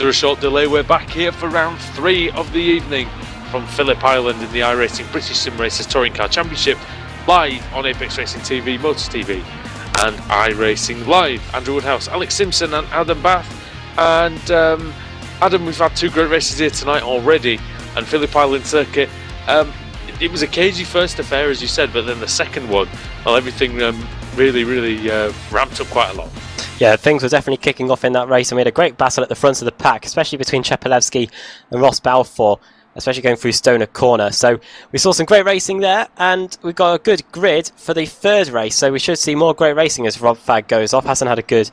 After a short delay, we're back here for round 3 of the evening from Phillip Island in the iRacing British Sim Racers Touring Car Championship, live on Apex Racing TV, Motors TV and iRacing Live. Andrew Woodhouse, Alex Simpson and Adam Bath. And Adam, we've had 2 great races here tonight already, and Phillip Island circuit, it was a cagey first affair as you said, but then the second one, well, everything really ramped up quite a lot. Yeah, things were definitely kicking off in that race, and we had a great battle at the front of the pack, especially between Chepelevsky and Ross Balfour, especially going through Stoner Corner. So we saw some great racing there, and we got a good grid for the 3rd race, so we should see more great racing as Rob Fagg goes off. Hasn't had a good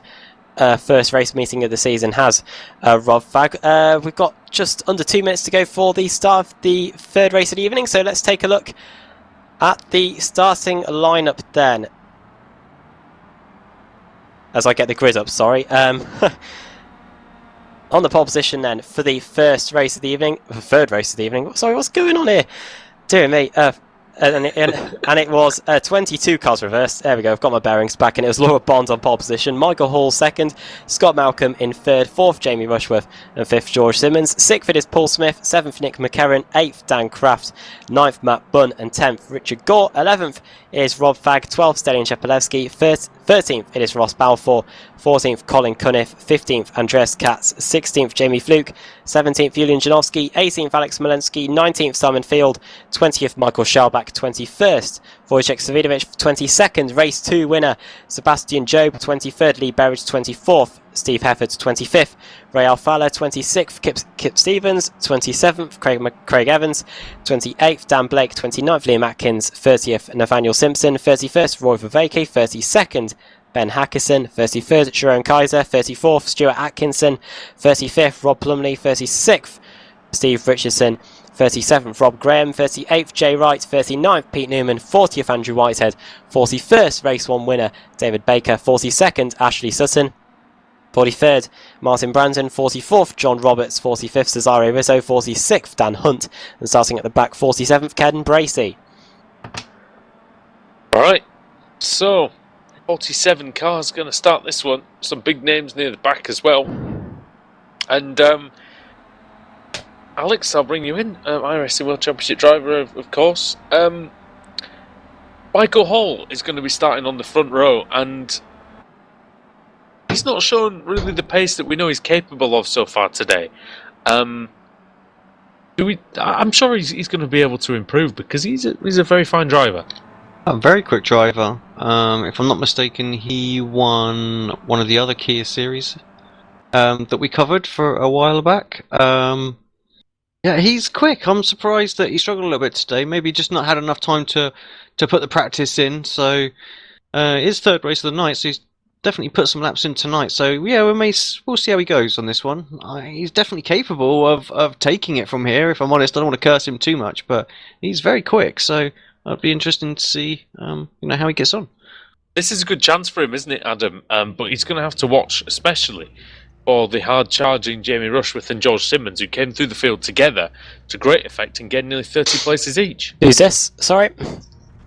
first race meeting of the season, has Rob Fagg. We've got just under 2 minutes to go for the start of the 3rd race of the evening, so let's take a look at the starting lineup then. As I get the grid up, sorry. On the pole position then for the 3rd race of the evening. Sorry, what's going on here? Dear me. And it was 22 cars reversed. There we go, I've got my bearings back, and it was Laura Bond on pole position, Michael Hall 2nd, Scott Malcolm in 3rd, 4th Jamie Rushworth, and 5th George Simmons. 6th it is Paul Smith, 7th Nick McCarran, 8th Dan Kraft, 9th Matt Bunn, and 10th Richard Gore. 11th is Rob Fagg, 12th Stelian Chepelevsky, 13th it is Ross Balfour, 14th Colin Cunniff, 15th Andreas Katz, 16th Jamie Fluke, 17th Julian Janowski, 18th Alex Malensky, 19th Simon Field, 20th Michael Schalbach, 21st Wojciech Savidovic, 22nd Race 2 winner Sebastian Job, 23rd Lee Berridge, 24th Steve Hefford, 25th Ray Alfala, 26th Kip Stevens, 27th Craig Evans, 28th Dan Blake, 29th Liam Atkins, 30th Nathaniel Simpson, 31st Roy Vervaeke, 32nd Ben Hackison, 33rd Jerome Kaiser, 34th Stuart Atkinson, 35th Rob Plumley, 36th Steve Richardson, 37th Rob Graham, 38th Jay Wright, 39th Pete Newman, 40th Andrew Whitehead, 41st Race 1 winner David Baker, 42nd Ashley Sutton, 43rd Martin Brandon, 44th John Roberts, 45th Cesare Rizzo, 46th Dan Hunt, and starting at the back 47th Ken Bracey. Alright, so 47 cars going to start this one. Some big names near the back as well. And Alex, I'll bring you in. iRacing World Championship driver, of course. Michael Hall is going to be starting on the front row, and he's not shown really the pace that we know he's capable of so far today. I'm sure he's going to be able to improve because he's a very fine driver. A very quick driver. If I'm not mistaken, he won one of the other Kia series that we covered for a while back. Yeah, he's quick. I'm surprised that he struggled a little bit today. Maybe just not had enough time to put the practice in. So his third race of the night, so he's definitely put some laps in tonight. So yeah, we'll see how he goes on this one. He's definitely capable of taking it from here. If I'm honest, I don't want to curse him too much, but he's very quick. So it'll be interesting to see how he gets on. This is a good chance for him, isn't it, Adam? But he's going to have to watch, especially for the hard-charging Jamie Rushworth and George Simmons, who came through the field together to great effect and getting nearly 30 places each. Who's this? Sorry?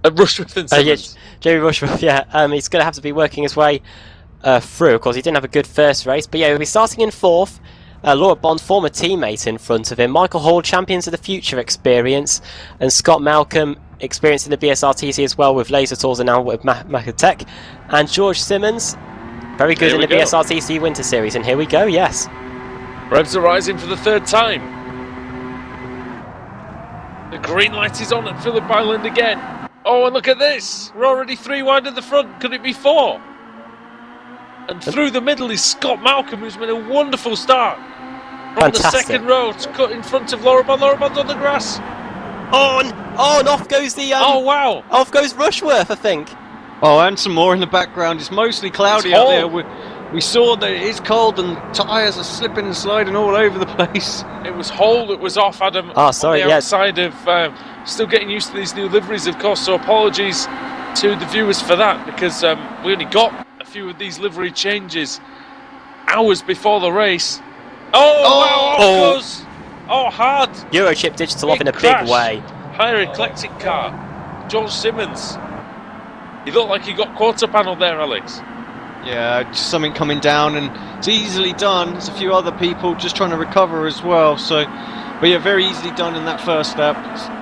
Rushworth and Simmons. Yeah, Jamie Rushworth, yeah. He's going to have to be working his way through. Of course, he didn't have a good first race, but yeah, he'll be starting in fourth. Laura Bond, former teammate, in front of him. Michael Hall, Champions of the Future experience, and Scott Malcolm, experienced in the BSR TC as well with Laser Tools and now with Macatech, and George Simmons, very good in the BSR TC Winter Series. And here we go, yes. Revs are rising for the third time. The green light is on at Phillip Island again. Oh, and look at this. We're already 3 wide at the front. Could it be 4? And through the middle is Scott Malcolm, who's made a wonderful start. From the second row to cut in front of Laura Bond. Laura Bond's on the grass. And off goes the... oh, wow. Off goes Rushworth, I think. Oh, and some more in the background. It's mostly cloudy out there. We saw that it is cold and tyres are slipping and sliding all over the place. It was Hall that was off, Adam. Oh, sorry, on the outside of... still getting used to these new liveries, of course, so apologies to the viewers for that, because we only got a few of these livery changes hours before the race. Wow, off goes. Oh, hard. Eurochip Digital off in a crash. big way. Higher eclectic car. George Simmons. He looked like he got quarter panel there, Alex. Yeah, just something coming down, and it's easily done. There's a few other people just trying to recover as well. So, but yeah, very easily done in that first lap.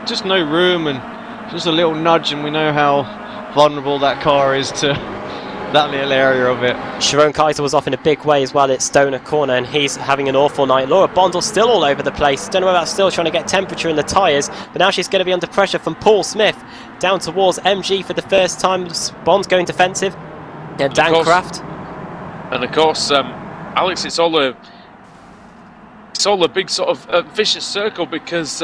Just no room and just a little nudge, and we know how vulnerable that car is to that little area of it. Sharon Kaiser was off in a big way as well at Stoner Corner, and he's having an awful night. Laura Bondle's still all over the place. Don't know about still trying to get temperature in the tyres, but now she's going to be under pressure from Paul Smith down towards MG for the first time. Bond's going defensive. And Dan Kraft. And of course, Alex, it's all a big sort of vicious circle, because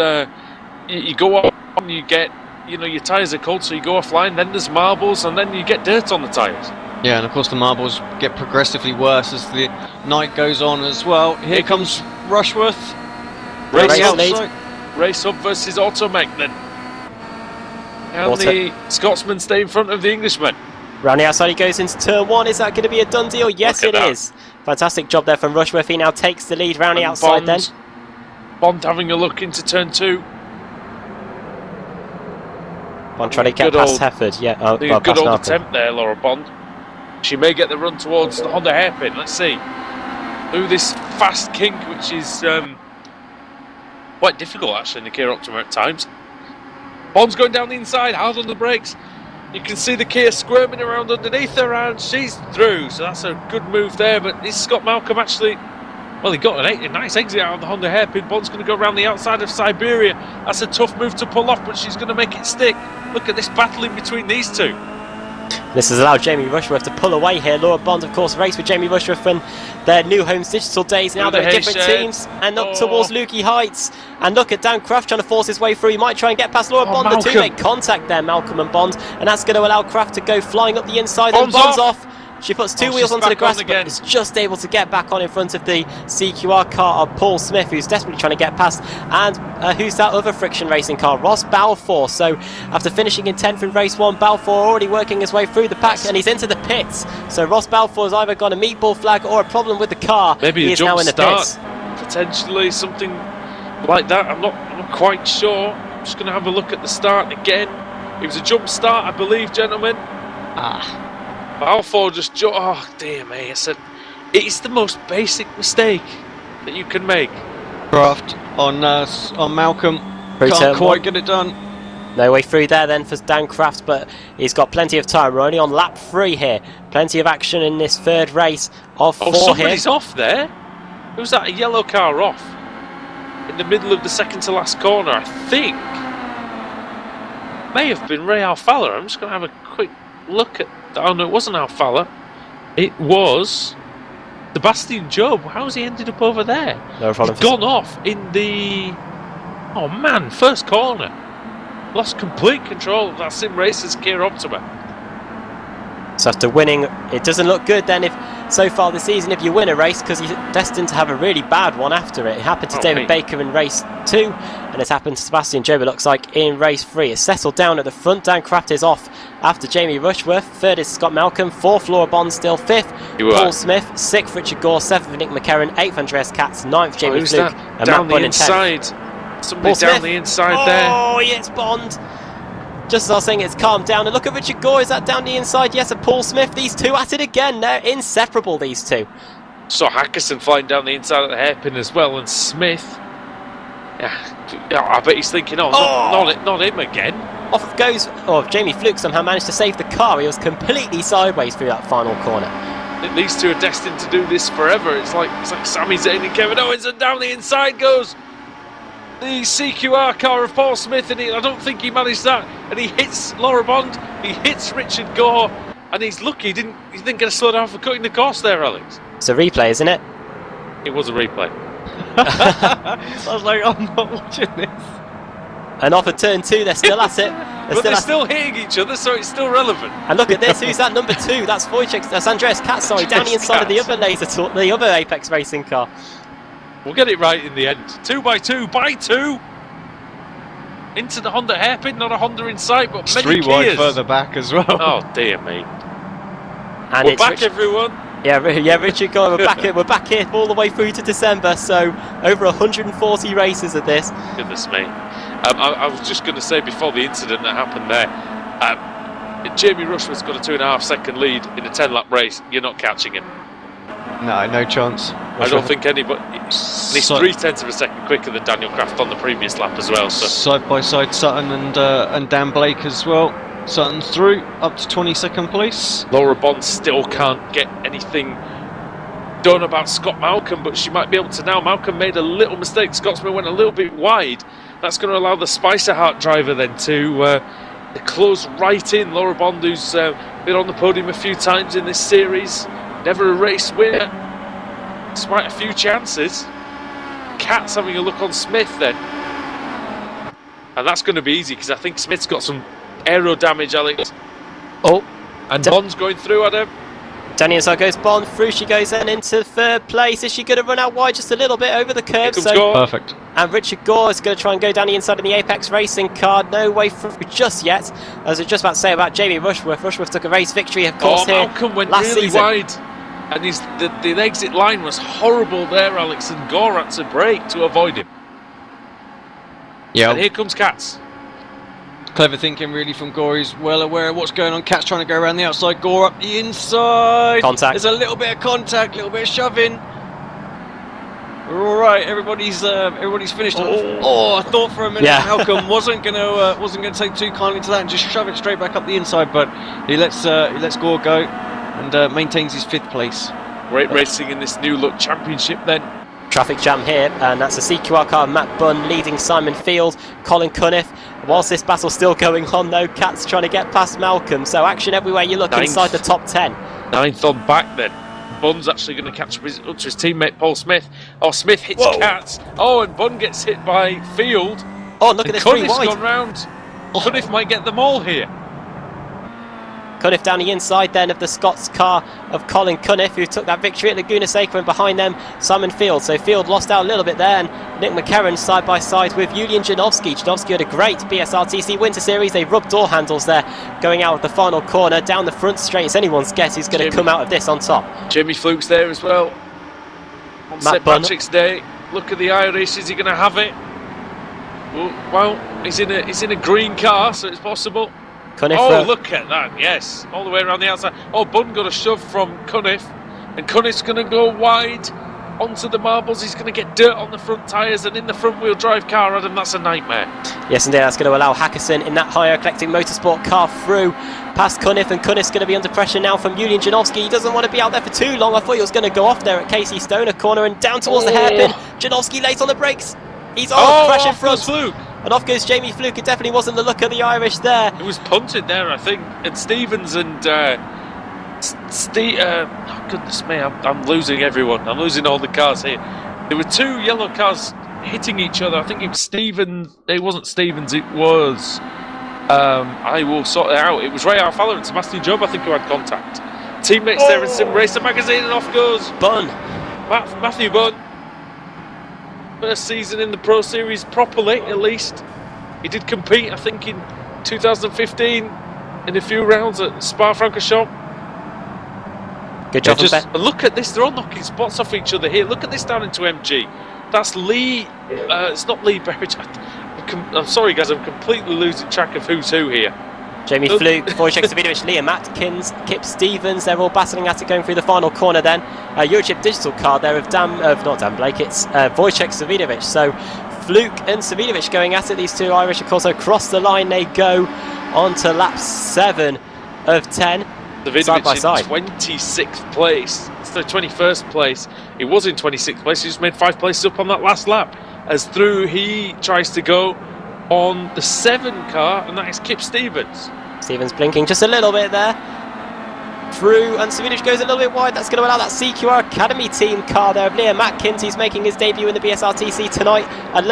you go off and you get, your tyres are cold, so you go offline, then there's marbles, and then you get dirt on the tyres. Yeah, and of course the marbles get progressively worse as the night goes on as well. Here comes Rushworth. Race up versus Automech then. Can the Scotsman stay in front of the Englishman? Round the outside he goes into turn 1. Is that going to be a done deal? Yes, it is. Fantastic job there from Rushworth. He now takes the lead round the outside then. Bond having a look into turn 2. Bond trying to get past Hefford. Yeah, good old attempt there, Laura Bond. She may get the run towards the Honda hairpin. Let's see. Through this fast kink, which is quite difficult actually in the Kia Optima at times. Bond's going down the inside, hard on the brakes. You can see the Kia squirming around underneath her, and she's through. So that's a good move there. But this Scott Malcolm actually, well, he got a nice exit out of the Honda hairpin. Bond's going to go around the outside of Siberia. That's a tough move to pull off, but she's going to make it stick. Look at this battle in between these two. This has allowed Jamie Rushworth to pull away here. Laura Bond, of course, raced with Jamie Rushworth when their New Homes Digital days. Now they're different teams, and up towards Lukey Heights. And look at Dan Kraft trying to force his way through. He might try and get past Laura Bond. Malcolm. The two make contact there, Malcolm and Bond, and that's going to allow Kraft to go flying up the inside. And Bond's off. She puts two wheels onto the grass, but is just able to get back on in front of the CQR car of Paul Smith, who's desperately trying to get past. And who's that other friction racing car? Ross Balfour. So after finishing in 10th in race 1, Balfour already working his way through the pack, and he's into the pits. So Ross Balfour's either got a meatball flag or a problem with the car. Maybe he is now in the pits. Potentially something like that. I'm not quite sure. I'm just going to have a look at the start again. It was a jump start, I believe, gentlemen. Balfour just oh dear me, I said it's the most basic mistake that you can make. Craft on Malcolm. Through turn Can't quite one. get it done. No way through there then for Dan Kraft, but he's got plenty of time. We're only on lap 3 here. Plenty of action in this third race of 4 Oh, here. somebody's off there. Who's that? A yellow car off in the middle of the second to last corner, I think. May have been Ray Alfala. I'm just going to have a quick look at. Oh no, it wasn't Alfala. It was Sebastian Job. How's he ended up over there? No problem. He's gone off in the. Oh man, first corner. Lost complete control of that Sim Racers Kia Optima. So after winning, it doesn't look good then if so far this season if you win a race, because you're destined to have a really bad one after it. It happened to David Baker in race 2, and it's happened to Sebastian Job, it looks like, in race 3. It's settled down at the front. Dan Kraft is off after Jamie Rushworth. 3rd is Scott Malcolm. 4th Laura Bond still. 5th Paul Smith. 6th Richard Gore. 7th Nick McCarron. 8th Andreas Katz. 9th Jamie who's Fluke. that? And Down Matt the inside. Somebody Paul down Smith. the inside there. Oh, it's Bond. Just as I was saying, it's calmed down. And look at Richard Gore. Is that down the inside? Yes, and Paul Smith. These two at it again. They're inseparable, these two. Saw Hackerson flying down the inside of the hairpin as well, and Smith. Yeah, I bet he's thinking, not him again. Off goes. Oh, Jamie Fluke somehow managed to save the car. He was completely sideways through that final corner. These two are destined to do this forever. It's like Sami Zayn and Kevin Owens, and down the inside goes the CQR car of Paul Smith, and I don't think he managed that. And he hits Laura Bond, he hits Richard Gore, and he's lucky he didn't get a slow down for cutting the course there, Alex. It's a replay, isn't it? It was a replay. I was like, I'm not watching this. And off at turn 2, they're still at it. But they're still hitting each other, so it's still relevant. And look at this, who's that number 2? That's Wojciech, that's Andreas Katz, sorry, down the inside of the other the other Apex Racing car. We'll get it right in the end. 2 by 2 by 2 into the Honda hairpin, not a Honda in sight, but many 3 wide Kias. further back as well. Oh dear me. And We're it's back, everyone. Yeah, Richard Gore, we're back here all the way through to December, so over 140 races of this. Goodness me. I was just going to say before the incident that happened there, Jamie Rushworth's got a 2.5 second lead in a 10 lap race. You're not catching him. No chance. I don't think anybody. He's 0.3 of a second quicker than Daniel Kraft on the previous lap as well. So side by side, Sutton and Dan Blake as well. Sutton's through up to 22nd place. Laura Bond still can't get anything done about Scott Malcolm, but she might be able to now. Malcolm made a little mistake. Scotsman went a little bit wide. That's going to allow the Spicer Hart driver then to close right in. Laura Bond, who's been on the podium a few times in this series, never a race winner, despite a few chances. Katz having a look on Smith then, and that's going to be easy because I think Smith's got some aero damage, Alex. Oh, and Bond's going through at him. Down the inside goes Bond, through she goes then into 3rd place. Is she going to run out wide just a little bit over the curb? Perfect. And Richard Gore is going to try and go down the inside of the Apex Racing car. No way through just yet. As I was just about to say about Jamie Rushworth. Rushworth took a race victory, of course, here Malcolm went last really season. wide. And the exit line was horrible there, Alex, and Gore had to brake to avoid him. Yeah. And here comes Katz. Clever thinking really from Gore. He's well aware of what's going on. Katz trying to go around the outside. Gore up the inside. Contact. There's a little bit of contact, a little bit of shoving. All right, everybody's finished. Oh, I thought for a minute Malcolm wasn't gonna take too kindly to that and just shove it straight back up the inside, but he lets Gore go and maintains his 5th place. Great racing in this new look championship then. Traffic jam here, and that's a CQR car. Matt Bunn leading Simon Field, Colin Cunniff. Whilst this battle's still going on though, Katz trying to get past Malcolm, so action everywhere you look inside the top 10. 9th on back then. Bunn's actually going to catch up to his teammate Paul Smith. Oh, Smith hits Katz. Oh, and Bunn gets hit by Field. Oh, look at this, 3 wide. Gone round. Cunniff might get them all here. Cunniff down the inside then of the Scots car of Colin Cunniff, who took that victory at Laguna Seca, and behind them Simon Field. So Field lost out a little bit there, and Nick McCarron side by side with Julian Janowski. Janowski had a great BSRTC Winter Series. They rubbed door handles there going out of the final corner. Down the front straight, it's anyone's guess who's going to come out of this on top. Jamie Fluke's there as well. On St Patrick's Day. Look at the Irish, is he going to have it? Well, he's in a green car, so it's possible. Cunniff. Oh, look at that, yes. All the way around the outside. Oh, Bunn got a shove from Cunniff. And Cunniff's going to go wide onto the marbles. He's going to get dirt on the front tyres and in the front wheel drive car, Adam. That's a nightmare. Yes, indeed. That's going to allow Hackerson in that higher collecting motorsport car through past Cunniff, and Cunniff's going to be under pressure now from Julian Janowski. He doesn't want to be out there for too long. I thought he was going to go off there at Casey Stoner corner and down towards the hairpin. Janowski late on the brakes. He's crashing front. Fluke. And off goes Jamie Fluke. It definitely wasn't the look of the Irish there. It was punted there, I think. And Stevens and oh, goodness me, I'm losing everyone. I'm losing all the cars here. There were two yellow cars hitting each other. I think it was Stevens. It wasn't Stevens, it was... I will sort it out. It was Ray Alfalla and Sebastian Job, I think, who had contact. Teammates there in Sim Racer Magazine, and off goes Bunn. Matthew Bunn. First season in the Pro Series properly, at least. He did compete, I think, in 2015 in a few rounds at Spa-Francorchamps. Good job, Ben. Look at this, they're all knocking spots off each other here. Look at this down into MG. That's Lee, it's not Lee Berridge. I'm sorry guys, I'm completely losing track of who's who here. Jamie Fluke, Wojciech Savidovic, Liam Atkins, Kip Stevens, they're all battling at it going through the final corner then. Eurochip digital car there of not Dan Blake, it's Wojciech Savidovic. So Fluke and Savidovic going at it. These two Irish, of course, across the line they go on to lap 7 of 10. Side by side. 26th place. So 21st place. He was in 26th place. He just made 5 places up on that last lap. As through he tries to go on the 7 car, and that is Kip Stevens. Stevens blinking just a little bit there. Through, and Savidovic goes a little bit wide. That's going to allow that CQR Academy team car there of Liam Atkins. He's making his debut in the BSRTC tonight. A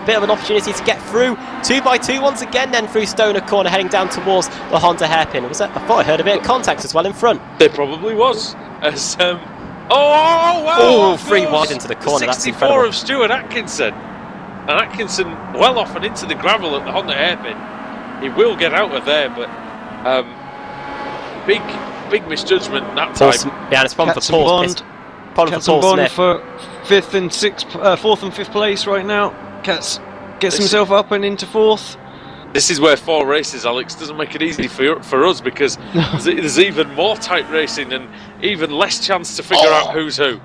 bit of an opportunity to get through 2x2 once again, then through Stoner corner, heading down towards the Honda hairpin. I thought I heard a bit of contact as well in front. There probably was. As wow! 3 wide into the corner. That's 64 incredible. of Stuart Atkinson. And Atkinson well off and into the gravel at the Honda hairpin. He will get out of there, but big misjudgment that time. Yeah, and it's problem Cats for Paul. and Bond for 4th and 5th place right now. Cats gets himself up and into 4th. This is where 4 races, Alex, doesn't make it easy for us, because there's even more tight racing and even less chance to figure out who's who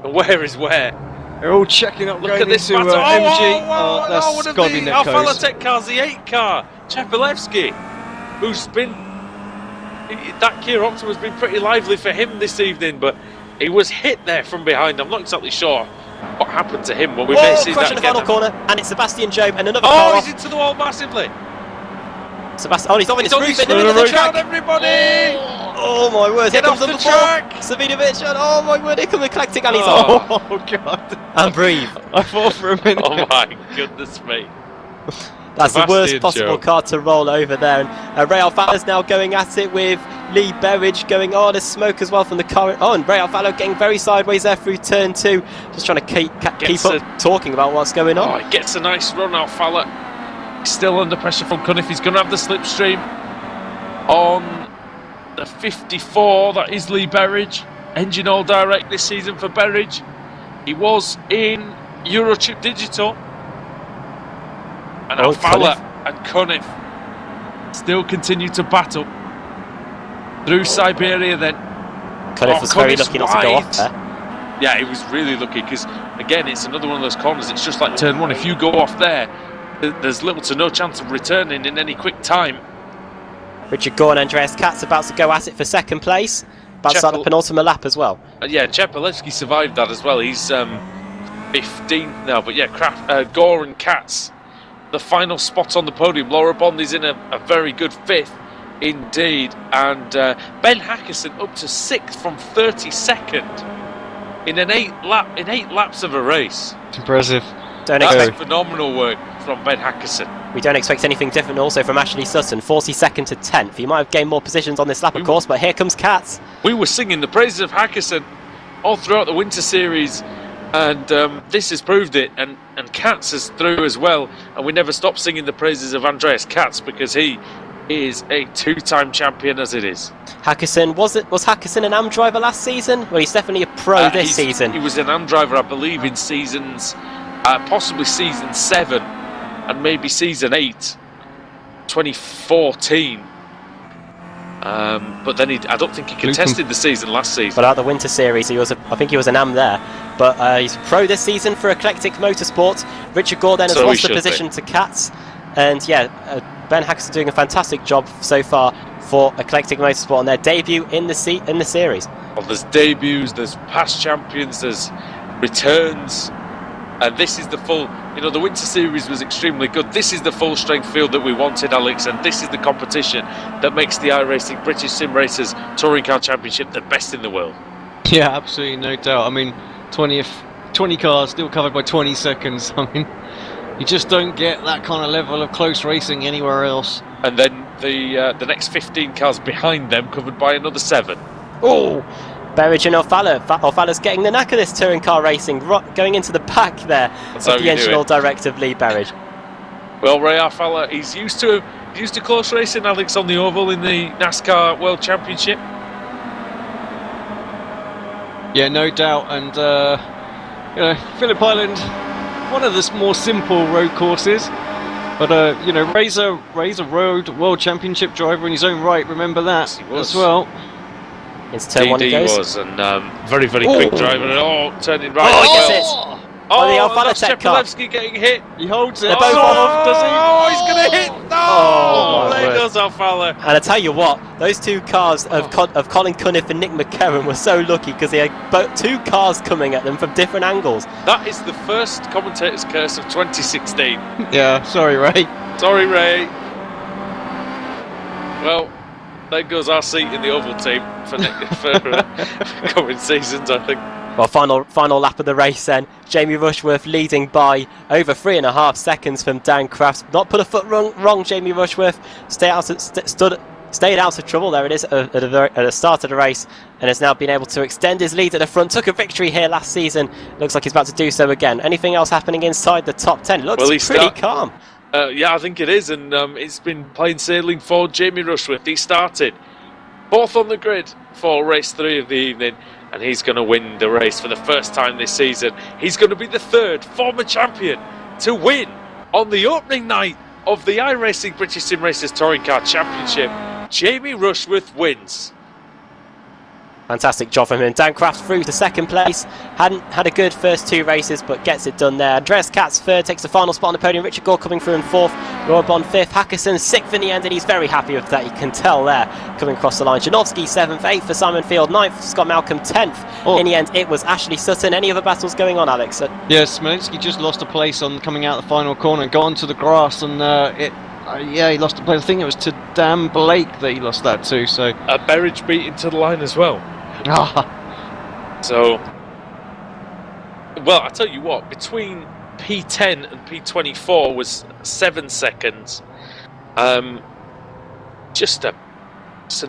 and where is where. They're all checking up. Look going at this into battle. MG. That's got to be Alfalla Netco's. Tech cars, the 8 car, Chepelevsky, who's been... That Kia Optima has been pretty lively for him this evening, but he was hit there from behind. I'm not exactly sure what happened to him, but we may see that in the again. final corner, and it's Sebastian Job and another car he's off. into the wall massively. Sebastian, he's on his roof in the middle of the track. Everybody! Oh my word, here Get comes off the number 4. track! Savidovic, and oh my word, here comes the collecting, and he's off. Oh god! And breathe. I thought for a minute. Oh my goodness me. That's the worst Sebastian possible Job. car to roll over there. And Ray Alfalla's now going at it with Lee Berridge going, there's smoke as well from the car. And Ray Alfalla getting very sideways there through turn 2. Just trying to keep up talking about what's going on. He gets a nice run, Alfalla. He's still under pressure from Cunniff. He's going to have the slipstream on the 54. That is Lee Berridge. Engine all direct this season for Berridge. He was in Eurochip Digital. And Alfalla and Cunniff still continue to battle through Siberia then. Cunniff was very Cunniff's lucky not to go off there. Yeah, he was really lucky, because again, it's another one of those corners. It's just like turn 1. If you go off there, there's little to no chance of returning in any quick time. Richard Gore and Andreas Katz about to go at it for 2nd place. About to start the penultimate lap as well. Yeah, Chepelevsky survived that as well. He's 15th now, but yeah, Gore and Katz, the final spot on the podium. Laura Bond is in a very good 5th indeed, and Ben Hackerson up to 6th from 32nd in 8 laps of a race. It's impressive. That's phenomenal work from Ben Hackerson. We don't expect anything different also from Ashley Sutton, 42nd to 10th. He might have gained more positions on this lap, of course, but here comes Katz. We were singing the praises of Hackerson all throughout the Winter Series, and this has proved it, and Katz is through as well, and we never stop singing the praises of Andreas Katz, because he is a 2-time champion as it is. Hackerson, was Hackerson an AM driver last season? Well, he's definitely a pro this season. He was an AM driver, I believe, in seasons, possibly season 7 and maybe season 8, 2014. But then I don't think he contested the season last season. But out of the Winter Series, I think he was an AM there. But he's pro this season for Eclectic Motorsport. Richard Gore then has lost the position to Katz. And yeah, Ben Hackers doing a fantastic job so far for Eclectic Motorsport on their debut in the series. Well, there's debuts, there's past champions, there's returns, and this is the full. The Winter Series was extremely good. This is the full strength field that we wanted, Alex, and this is the competition that makes the iRacing British Sim Racers Touring Car Championship the best in the world. Yeah, absolutely, no doubt. I mean, 20 cars still covered by 20 seconds. I mean, you just don't get that kind of level of close racing anywhere else. And then the next 15 cars behind them covered by another 7. Oh, Berridge and O'Falla's getting the knack of this touring car racing, going into the back there of the engineer director of Lee Berridge. Well, Ray O'Falla, he's used to close racing, Alex, on the oval in the NASCAR World Championship. Yeah, no doubt. And Phillip Island, one of the more simple road courses. But Ray's a road World Championship driver in his own right. Remember that as well. It's turn 1 it goes. Was, and very, very quick driver. And turning right. Oh, he gets it! Oh, the O'Falla Tech car. Getting hit. He holds it. They're both off, does he? Oh, he's going to hit. No! There goes O'Falla. And I tell you what, those 2 cars of Colin Cunniff and Nick McCarron were so lucky because they had 2 cars coming at them from different angles. That is the first commentator's curse of 2016. Yeah, sorry, Ray. Sorry, Ray. Well, there goes our seat in the oval team for coming seasons, I think. Well, final lap of the race then. Jamie Rushworth leading by over 3.5 seconds from Dan Crafts. Not put a foot wrong, Jamie Rushworth. Stayed out of trouble. There it is at the start of the race, and has now been able to extend his lead at the front. Took a victory here last season. Looks like he's about to do so again. Anything else happening inside the top 10? Looks pretty calm. Yeah, I think it is, and it's been plain sailing for Jamie Rushworth. He started 4th on the grid for race 3 of the evening, and he's going to win the race for the first time this season. He's going to be the 3rd former champion to win on the opening night of the iRacing British Sim Racers Touring Car Championship. Jamie Rushworth wins. Fantastic job from him. Dan Crafts through to 2nd place. Hadn't had a good first 2 races, but gets it done there. Andreas Katz 3rd, takes the final spot on the podium. Richard Gore coming through in 4th. Roy Bond 5th. Hackerson 6th in the end, and he's very happy with that. You can tell there, coming across the line. Janowski 7th, 8th for Simon Field, 9th Scott Malcolm, 10th. In the end, it was Ashley Sutton. Any other battles going on, Alex? Yes, Smolenski just lost a place on coming out the final corner and got onto the grass, and he lost a place. I think it was to Dan Blake that he lost that to. So Berridge beat into the line as well. So, well, I tell you what, between P10 and P24 was 7 seconds. Just an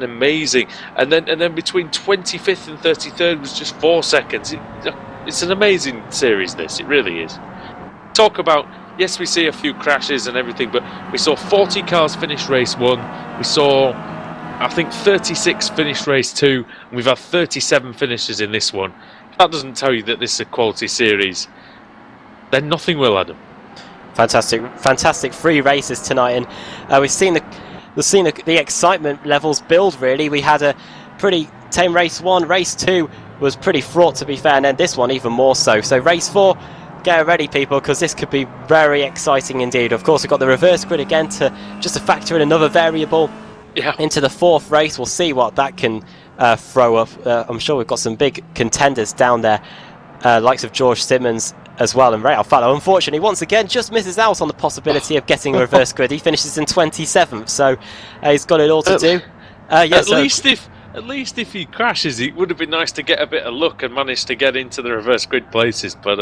amazing, and then between 25th and 33rd was just 4 seconds. It's an amazing series. This, it really is. Talk about, yes, we see a few crashes and everything, but we saw 40 cars finish race 1. We saw, I think, 36 finished race 2, and we've had 37 finishes in this one. That doesn't tell you that this is a quality series. Then nothing will, Adam. Fantastic 3 races tonight, and we've seen the excitement levels build. Really, we had a pretty tame race 1. Race 2 was pretty fraught, to be fair, and then this one even more so. So race 4. Get ready, people, because this could be very exciting indeed. Of course, we've got the reverse grid again to factor in another variable into the 4th race. We'll see what that can throw up. I'm sure we've got some big contenders down there, likes of George Simmons as well, and Ray Alfalo, unfortunately, once again, just misses out on the possibility of getting a reverse grid. He finishes in 27th, so he's got it all to do. At least if he crashes, it would have been nice to get a bit of luck and manage to get into the reverse grid places. But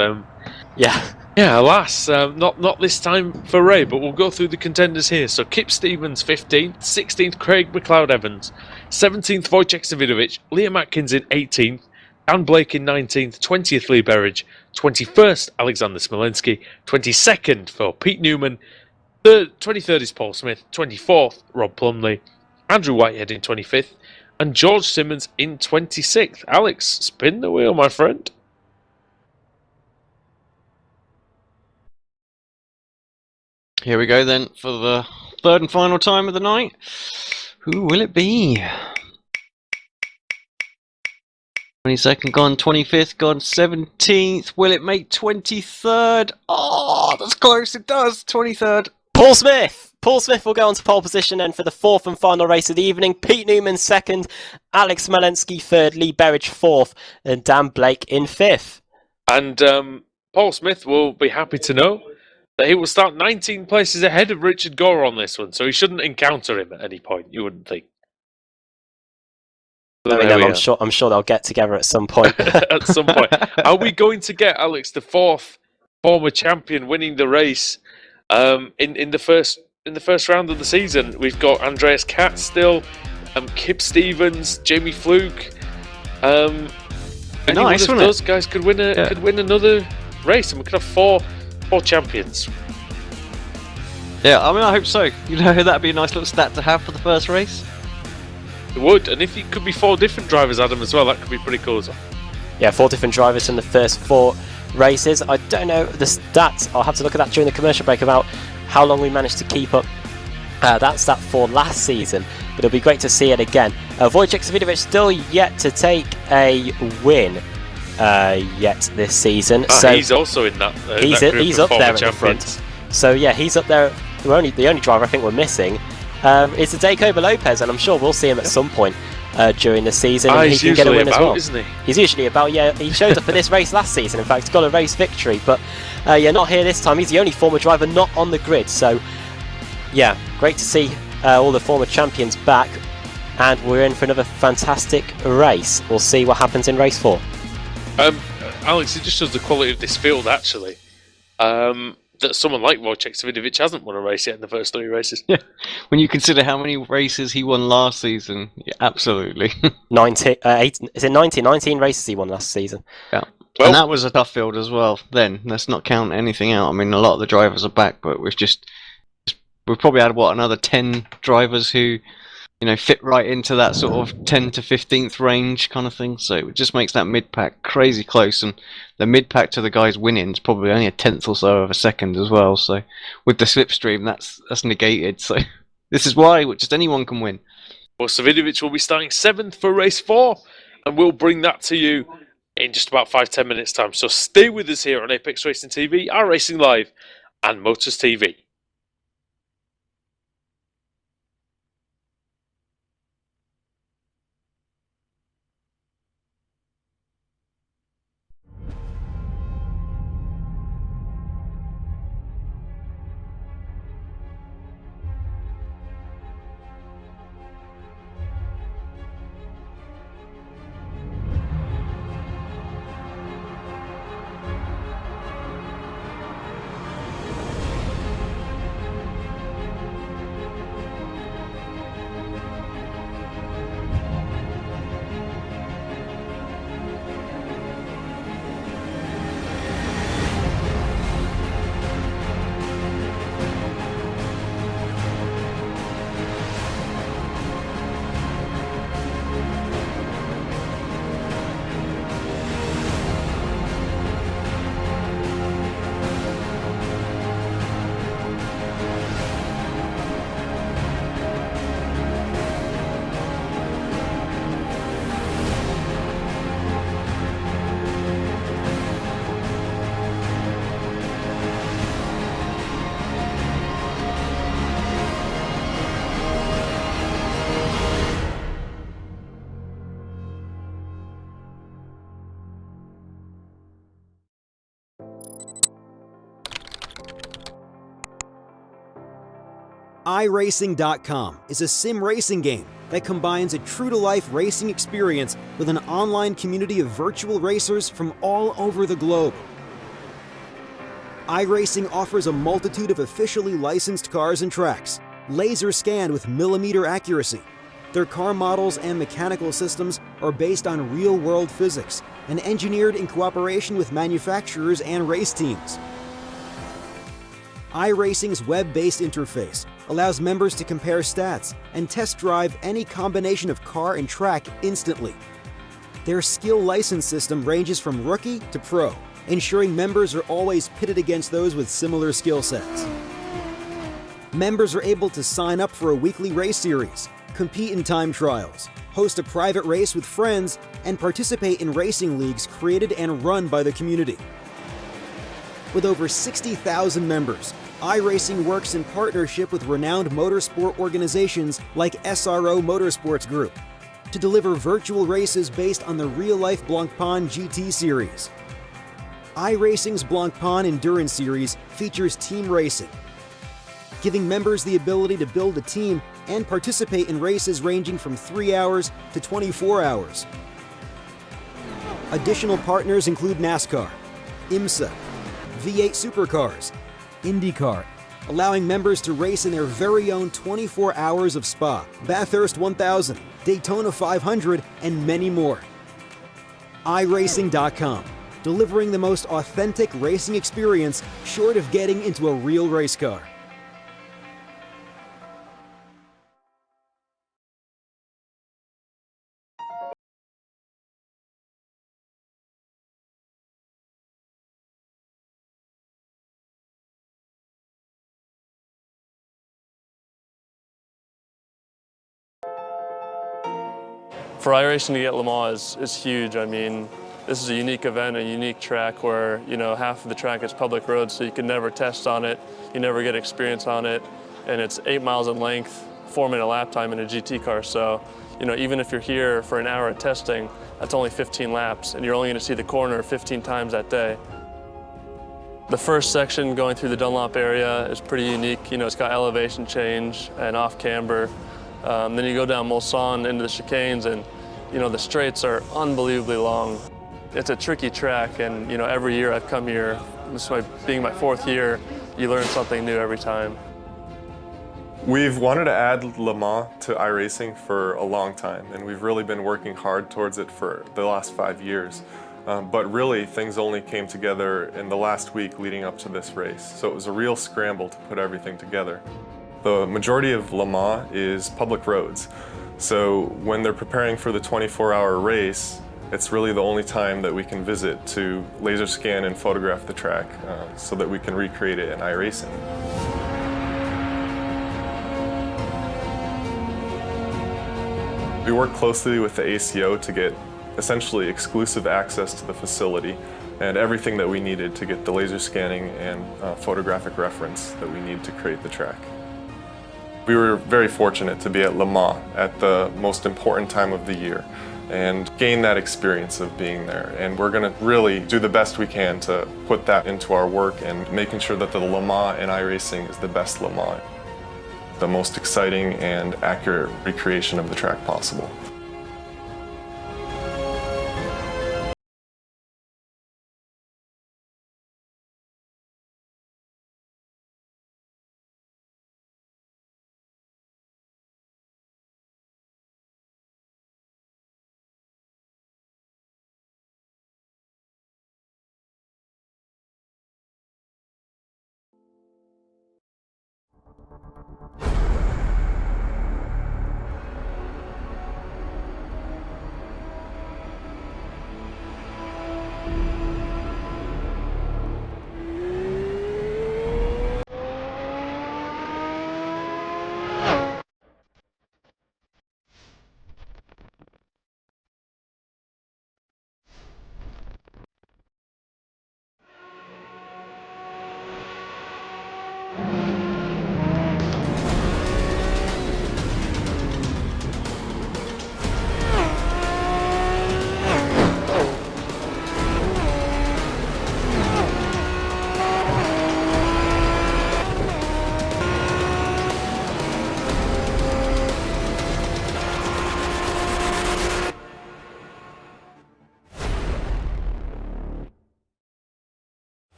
alas, not this time for Ray. But we'll go through the contenders here. So Kip Stevens 15th, 16th Craig McLeod Evans, 17th Wojciech Savidovic, Liam Atkins in 18th, Dan Blake in 19th, 20th Lee Berridge, 21st Alexander Smolenski, 22nd for Pete Newman, 23rd is Paul Smith, 24th Rob Plumley, Andrew Whitehead in 25th, and George Simmons in 26th. Alex, spin the wheel, my friend. Here we go then for the 3rd and final time of the night. Who will it be? 22nd gone, 25th gone, 17th. Will it make 23rd? Oh, that's close. It does. 23rd. Paul Smith! Paul Smith will go on to pole position then for the fourth and final race of the evening. Pete Newman second, Alex Malensky third, Lee Berridge fourth, and Dan Blake in fifth. And Paul Smith will be happy to know that he will start 19 places ahead of Richard Gore on this one, so he shouldn't encounter him at any point, you wouldn't think. So I'm sure they'll get together at some point. At some point. Are we going to get Alex, the fourth former champion, winning the race in the first round of the season? We've got Andreas Katz still, Kip Stevens, Jamie Fluke. Any Nice, one of those guys could win another race, and we could have four champions. Yeah, I mean, I hope so. You know, that'd be a nice little stat to have for the first race. It would, and if it could be four different drivers, Adam, as well, that could be pretty cool as well. Yeah, 4 different drivers in the first 4 races. I don't know the stats. I'll have to look at that during the commercial break about how long we managed to keep up that stat for last season. But it'll be great to see it again. Wojciech Savidovic still yet to take a win yet this season. So he's also in that. He's up there at the front. So yeah, he's up there. The only driver I think we're missing is Dacoba Lopez, and I'm sure we'll see him at some point during the season. And he can get a win as well. Isn't he? He's usually about. Yeah, he showed up for this race last season. In fact, got a race victory, but yeah, not here this time. He's the only former driver not on the grid. So yeah, great to see all the former champions back, and we're in for another fantastic race. We'll see what happens in race 4. Alex, it just shows the quality of this field, actually. That someone like Wojciech Savidovic hasn't won a race yet in the first 3 races. Yeah, when you consider how many races he won last season, yeah, absolutely. 19 races he won last season. Yeah, well, and that was a tough field as well. Then let's not count anything out. I mean, a lot of the drivers are back, but we've probably had another 10 drivers who, you know, fit right into that sort of 10 to 15th range kind of thing. So it just makes that mid-pack crazy close, and the mid-pack to the guys winning is probably only a tenth or so of a second as well. So with the slipstream, that's negated. So this is why just anyone can win. Well, Savidovic will be starting 7th for race 4, and we'll bring that to you in just about 5-10 minutes time. So stay with us here on Apex Racing TV, iRacing Live, and Motors TV. iRacing.com is a sim racing game that combines a true-to-life racing experience with an online community of virtual racers from all over the globe. iRacing offers a multitude of officially licensed cars and tracks, laser scanned with millimeter accuracy. Their car models and mechanical systems are based on real-world physics and engineered in cooperation with manufacturers and race teams. iRacing's web-based interface allows members to compare stats and test drive any combination of car and track instantly. Their skill license system ranges from rookie to pro, ensuring members are always pitted against those with similar skill sets. Members are able to sign up for a weekly race series, compete in time trials, host a private race with friends, and participate in racing leagues created and run by the community. With over 60,000 members, iRacing works in partnership with renowned motorsport organizations like SRO Motorsports Group to deliver virtual races based on the real-life Blancpain GT Series. iRacing's Blancpain Endurance Series features team racing, giving members the ability to build a team and participate in races ranging from 3 hours to 24 hours. Additional partners include NASCAR, IMSA, V8 Supercars, IndyCar, allowing members to race in their very own 24 hours of Spa, Bathurst 1000, Daytona 500, and many more. iRacing.com, delivering the most authentic racing experience short of getting into a real race car. For iRacing to get Le Mans is huge. I mean, this is a unique event, a unique track where, half of the track is public road, so you can never test on it, you never get experience on it, and it's 8 miles in length, 4-minute lap time in a GT car. So, even if you're here for an hour of testing, that's only 15 laps, and you're only going to see the corner 15 times that day. The first section going through the Dunlop area is pretty unique. It's got elevation change and off camber. Then you go down Mulsanne into the chicanes, and the straights are unbelievably long. It's a tricky track, and every year I've come here, this being my 4th year, you learn something new every time. We've wanted to add Le Mans to iRacing for a long time, and we've really been working hard towards it for the last 5 years. But really, things only came together in the last week leading up to this race, so it was a real scramble to put everything together. The majority of Le Mans is public roads, so when they're preparing for the 24-hour race, it's really the only time that we can visit to laser scan and photograph the track so that we can recreate it in iRacing. We work closely with the ACO to get essentially exclusive access to the facility and everything that we needed to get the laser scanning and photographic reference that we need to create the track. We were very fortunate to be at Le Mans at the most important time of the year and gain that experience of being there. And we're going to really do the best we can to put that into our work and making sure that the Le Mans in iRacing is the best Le Mans, the most exciting and accurate recreation of the track possible.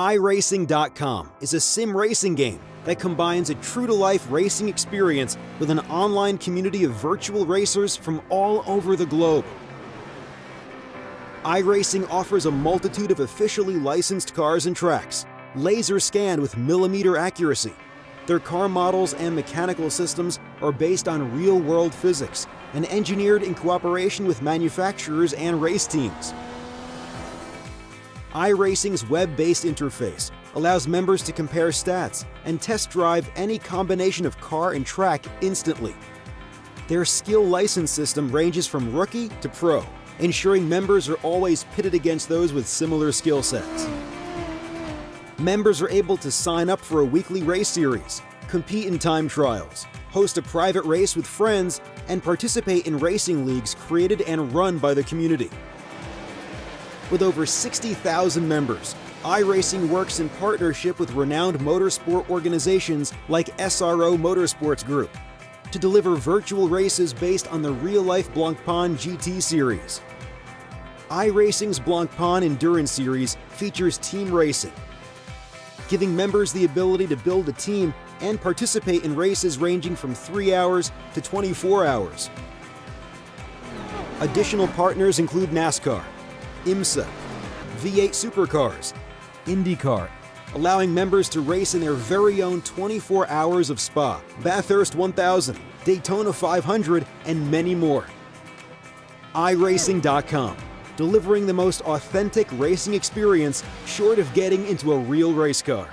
iRacing.com is a sim racing game that combines a true-to-life racing experience with an online community of virtual racers from all over the globe. iRacing offers a multitude of officially licensed cars and tracks, laser scanned with millimeter accuracy. Their car models and mechanical systems are based on real-world physics and engineered in cooperation with manufacturers and race teams. iRacing's web-based interface allows members to compare stats and test drive any combination of car and track instantly. Their skill license system ranges from rookie to pro, ensuring members are always pitted against those with similar skill sets. Members are able to sign up for a weekly race series, compete in time trials, host a private race with friends, and participate in racing leagues created and run by the community. With over 60,000 members, iRacing works in partnership with renowned motorsport organizations like SRO Motorsports Group to deliver virtual races based on the real-life Blancpain GT series. iRacing's Blancpain Endurance Series features team racing, giving members the ability to build a team and participate in races ranging from 3 hours to 24 hours. Additional partners include NASCAR, IMSA, V8 Supercars, IndyCar, allowing members to race in their very own 24 hours of Spa, Bathurst 1000, Daytona 500, and many more. iRacing.com, delivering the most authentic racing experience short of getting into a real race car.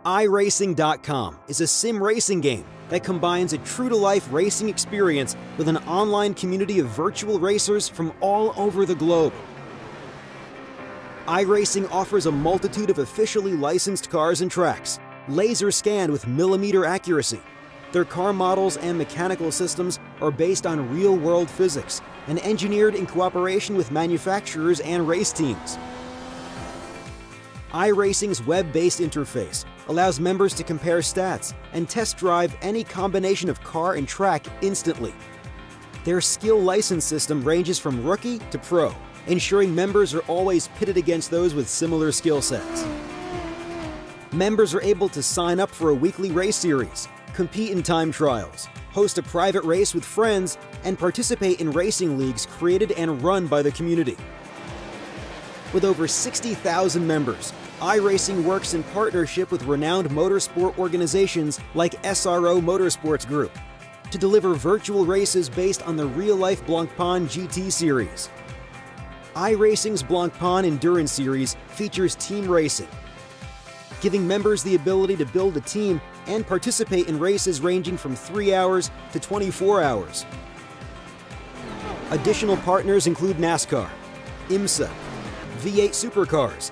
iRacing.com is a sim racing game that combines a true-to-life racing experience with an online community of virtual racers from all over the globe. iRacing offers a multitude of officially licensed cars and tracks, laser scanned with millimeter accuracy. Their car models and mechanical systems are based on real-world physics and engineered in cooperation with manufacturers and race teams. iRacing's web-based interface allows members to compare stats and test drive any combination of car and track instantly. Their skill license system ranges from rookie to pro, ensuring members are always pitted against those with similar skill sets. Members are able to sign up for a weekly race series, compete in time trials, host a private race with friends, and participate in racing leagues created and run by the community. With over 60,000 members, iRacing works in partnership with renowned motorsport organizations like SRO Motorsports Group to deliver virtual races based on the real-life Blancpain GT series. iRacing's Blancpain Endurance Series features team racing, giving members the ability to build a team and participate in races ranging from 3 hours to 24 hours. Additional partners include NASCAR, IMSA, V8 Supercars,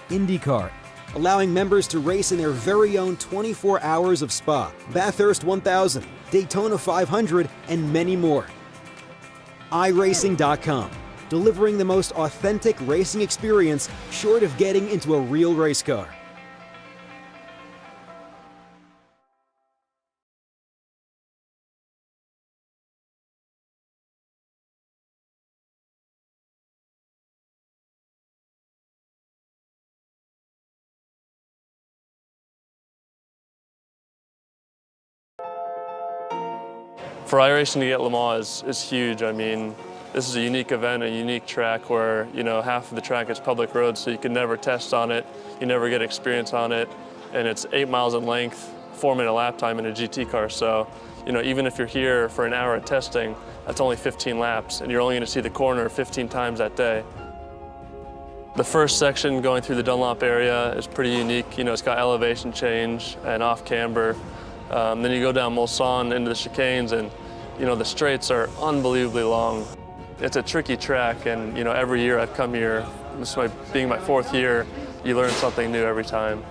IndyCar, allowing members to race in their very own 24 hours of Spa, Bathurst 1000, Daytona 500, and many more. iRacing.com, delivering the most authentic racing experience short of getting into a real race car. For iRacing to get Le Mans is huge. I mean, this is a unique event, a unique track where, half of the track is public road, so you can never test on it, you never get experience on it, and it's 8 miles in length, 4-minute lap time in a GT car. So, even if you're here for an hour of testing, that's only 15 laps, and you're only going to see the corner 15 times that day. The first section going through the Dunlop area is pretty unique. It's got elevation change and off camber. Then you go down Mulsanne into the chicanes, and the straights are unbelievably long. It's a tricky track, and every year I've come here, this being my 4th year, you learn something new every time.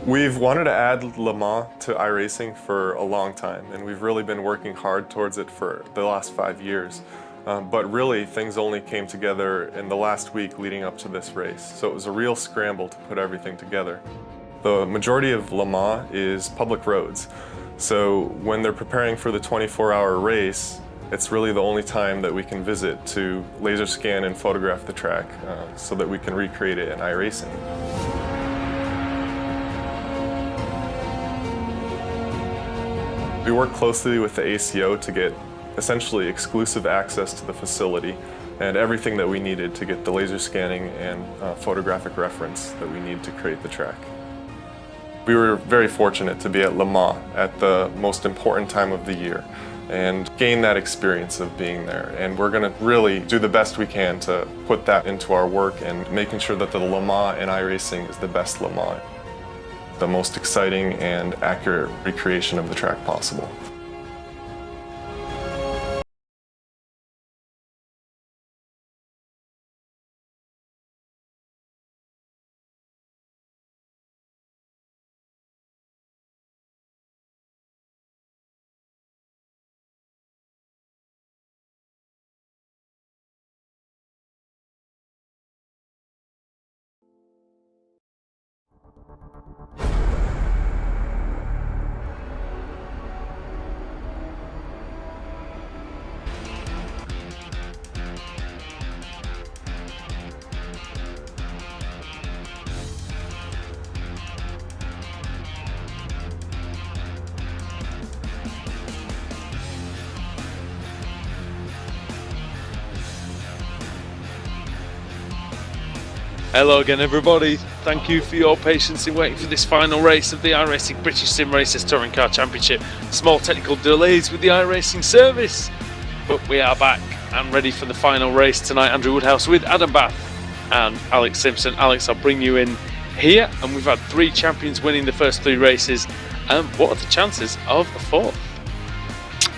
We've wanted to add Le Mans to iRacing for a long time, and we've really been working hard towards it for the last 5 years. But really, things only came together in the last week leading up to this race, so it was a real scramble to put everything together. The majority of Le Mans is public roads, so when they're preparing for the 24-hour race, it's really the only time that we can visit to laser scan and photograph the track so that we can recreate it in iRacing. We work closely with the ACO to get essentially exclusive access to the facility and everything that we needed to get the laser scanning and photographic reference that we need to create the track. We were very fortunate to be at Le Mans at the most important time of the year and gain that experience of being there. And we're going to really do the best we can to put that into our work and making sure that the Le Mans in iRacing is the best Le Mans, the most exciting and accurate recreation of the track possible. Hello again everybody, thank you for your patience in waiting for this final race of the iRacing British Sim Racers Touring Car Championship. Small technical delays with the iRacing service, but we are back and ready for the final race tonight. Andrew Woodhouse with Adam Bath and Alex Simpson. Alex, I'll bring you in here, and we've had 3 champions winning the first 3 races. What are the chances of a 4th?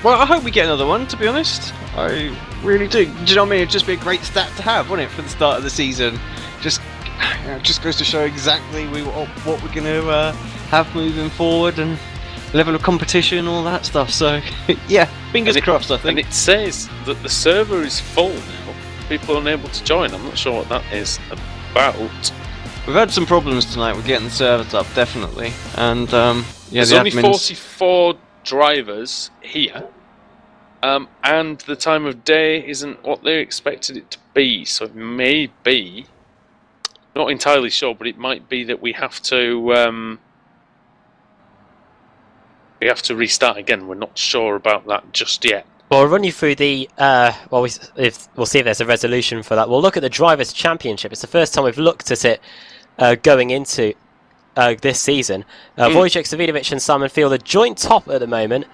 Well, I hope we get another one, to be honest. I really do. Do you know what I mean? It'd just be a great stat to have, wouldn't it, for the start of the season? Just goes to show exactly what we're going to have moving forward, and level of competition, all that stuff. So, yeah, fingers crossed, I think. And it says that the server is full now. People are unable to join. I'm not sure what that is about. We've had some problems tonight with getting the servers up, definitely. And, there's only 44 drivers here. And the time of day isn't what they expected it to be. So it may be, not entirely sure, but it might be that we have to restart again. We're not sure about that just yet. Well, I'll run you through the. We'll see if there's a resolution for that. We'll look at the Drivers' Championship. It's the first time we've looked at it going into this season. Wojciech Savinovic and Simon Field are joint top at the moment.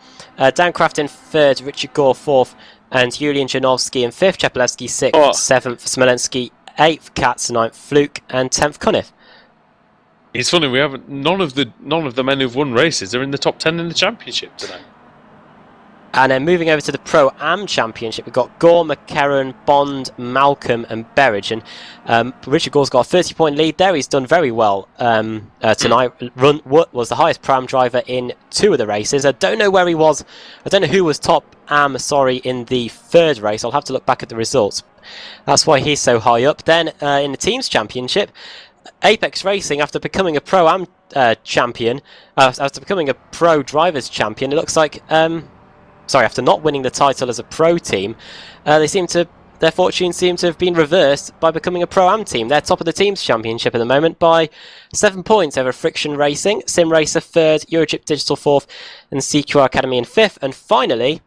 Dan Kraft in 3rd, Richard Gore 4th, and Julian Janowski in 5th, Chapelewski 6th, 7th, Smolenski 8th, Katz 9th, Fluke, and 10th, Cunniff. It's funny, we haven't. None of the men who've won races are in the top 10 in the championship today. And then moving over to the Pro-Am Championship, we've got Gore, McCarron, Bond, Malcolm and Berridge. And Richard Gore's got a 30-point lead there. He's done very well tonight. Was the highest Pro-Am driver in 2 of the races. I don't know where he was. I don't know who was top Am, in the 3rd race. I'll have to look back at the results. That's why he's so high up. Then in the Teams Championship, Apex Racing, after becoming a Pro-Am champion, after becoming a Pro Drivers champion, it looks like... after not winning the title as a pro team, their fortunes seem to have been reversed by becoming a Pro-Am team. They're top of the Teams Championship at the moment by 7 points over Friction Racing, Sim Racer 3rd, Eurochip Digital 4th, and CQR Academy in 5th. And finally,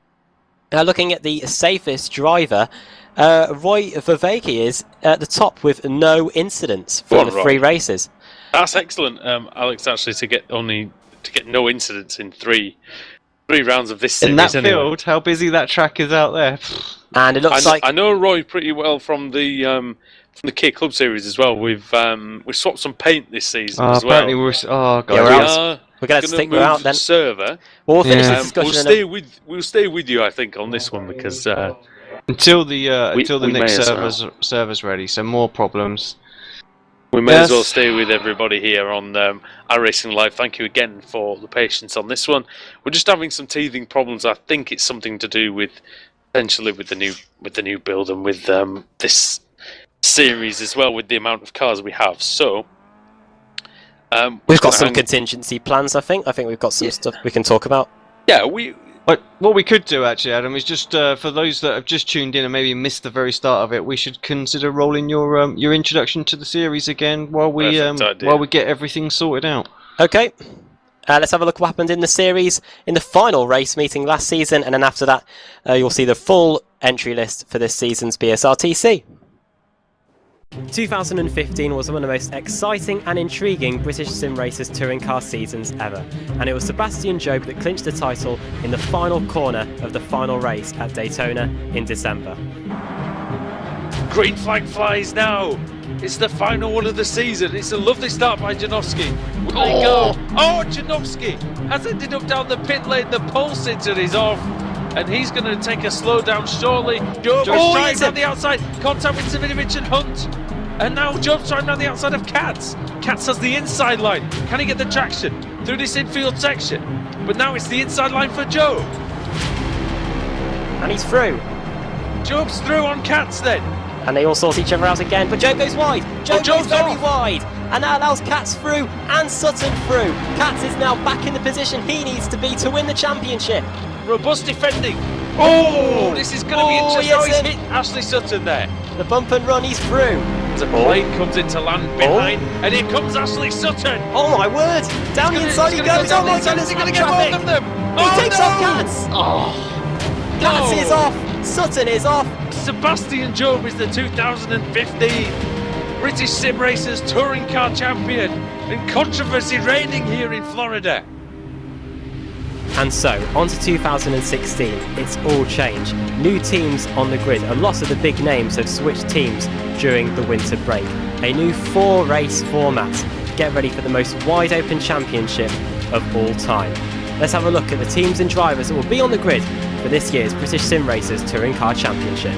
looking at the safest driver, Roy Vervaeke is at the top with no incidents for the 3 races. That's excellent, Alex, actually, to get no incidents in 3 rounds of this series. In that field, how busy that track is out there. And it looks like I know Roy pretty well from the K Club series as well. We've swapped some paint this season as well. Apparently we're going to stick move out then. Server. We'll finish this discussion. We'll stay with you, I think, on this one because until the next server's ready. So more problems. We may as well stay with everybody here on iRacing Live. Thank you again for the patience on this one. We're just having some teething problems. I think it's something to do with potentially with the new build and with this series as well, with the amount of cars we have. So we've got some contingency plans. I think we've got some stuff we can talk about. Yeah, what we could do actually, Adam, is just for those that have just tuned in and maybe missed the very start of it, we should consider rolling your introduction to the series again while we get everything sorted out. Okay. Let's have a look what happened in the series in the final race meeting last season, and then after that you'll see the full entry list for this season's BSRTC. 2015 was one of the most exciting and intriguing British sim racers touring car seasons ever, and it was Sebastian Job that clinched the title in the final corner of the final race at Daytona in December. Green flag flies now. It's the final one of the season. It's a lovely start by Janowski. Will they go? Oh, Janowski has ended up down the pit lane. The pole sitter is off, and he's going to take a slowdown shortly. Job trying down the outside. Contact with Savinovic and Hunt. And now Job's trying down the outside of Katz. Katz has the inside line. Can he get the traction through this infield section? But now it's the inside line for Job. And he's through. Job's through on Katz then. And they all sort each other out again, but Job goes wide. Job goes very wide, and that allows Katz through and Sutton through. Katz is now back in the position he needs to be to win the championship. Robust defending. Oh, this is going to be interesting. Yes, he's hit Ashley Sutton there. The bump and run, he's through. As a plane comes into land behind, and here comes Ashley Sutton. Oh my word! Down the inside he goes. Oh my goodness! He's going to get both of them. He takes off Katz. Katz is off. Sutton is off. Sebastian Job is the 2015 British Sim Racers Touring Car Champion, and controversy reigning here in Florida. And so, on to 2016, it's all changed. New teams on the grid. A lot of the big names have switched teams during the winter break. A new 4-race format get ready for the most wide-open championship of all time. Let's have a look at the teams and drivers that will be on the grid for this year's British Sim Racers Touring Car Championship.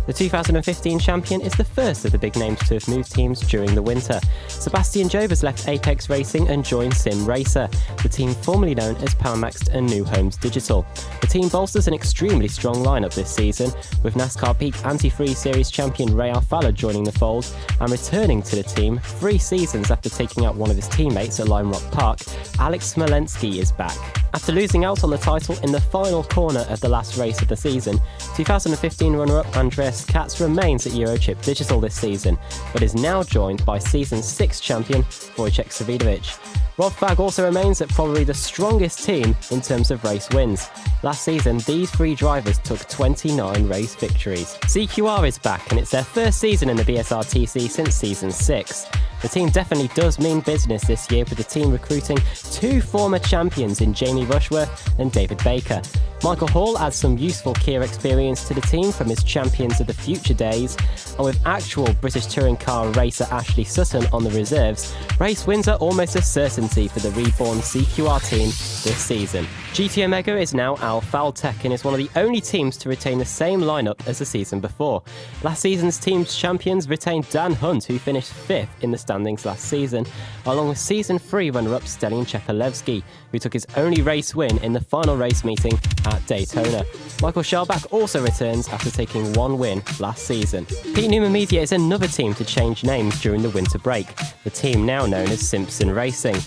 The 2015 champion is the first of the big names to have moved teams during the winter. Sebastian Job has left Apex Racing and joined Sim Racer, the team formerly known as Powermaxed and New Homes Digital. The team bolsters an extremely strong lineup this season, with NASCAR Peak Anti-Free Series champion Ray Alfala joining the fold and returning to the team 3 seasons after taking out one of his teammates at Lime Rock Park. Alex Smolensky is back. After losing out on the title in the final corner of the last race of the season, 2015 runner-up Andreas Katz remains at Eurochip Digital this season, but is now joined by Season 6 champion Wojciech Savidovic. Rob Fagg also remains at probably the strongest team in terms of race wins. Last season, these 3 drivers took 29 race victories. CQR is back, and it's their first season in the BSR TC since Season 6. The team definitely does mean business this year, with the team recruiting 2 former champions in Jamie Rushworth and David Baker. Michael Hall adds some useful Kia experience to the team from his Champions of the Future days, and with actual British touring car racer Ashley Sutton on the reserves, race wins are almost a certainty for the reborn CQR team this season. GT Omega is now Al Faltech and is one of the only teams to retain the same lineup as the season before. Last season's team's champions retained Dan Hunt, who finished 5th in the standings last season, along with Season 3 runner-up Stelian Chepalevsky, who took his only race win in the final race meeting at Daytona. Michael Schellbach also returns after taking 1 win last season. Pete Newman Media is another team to change names during the winter break, the team now known as Simpson Racing.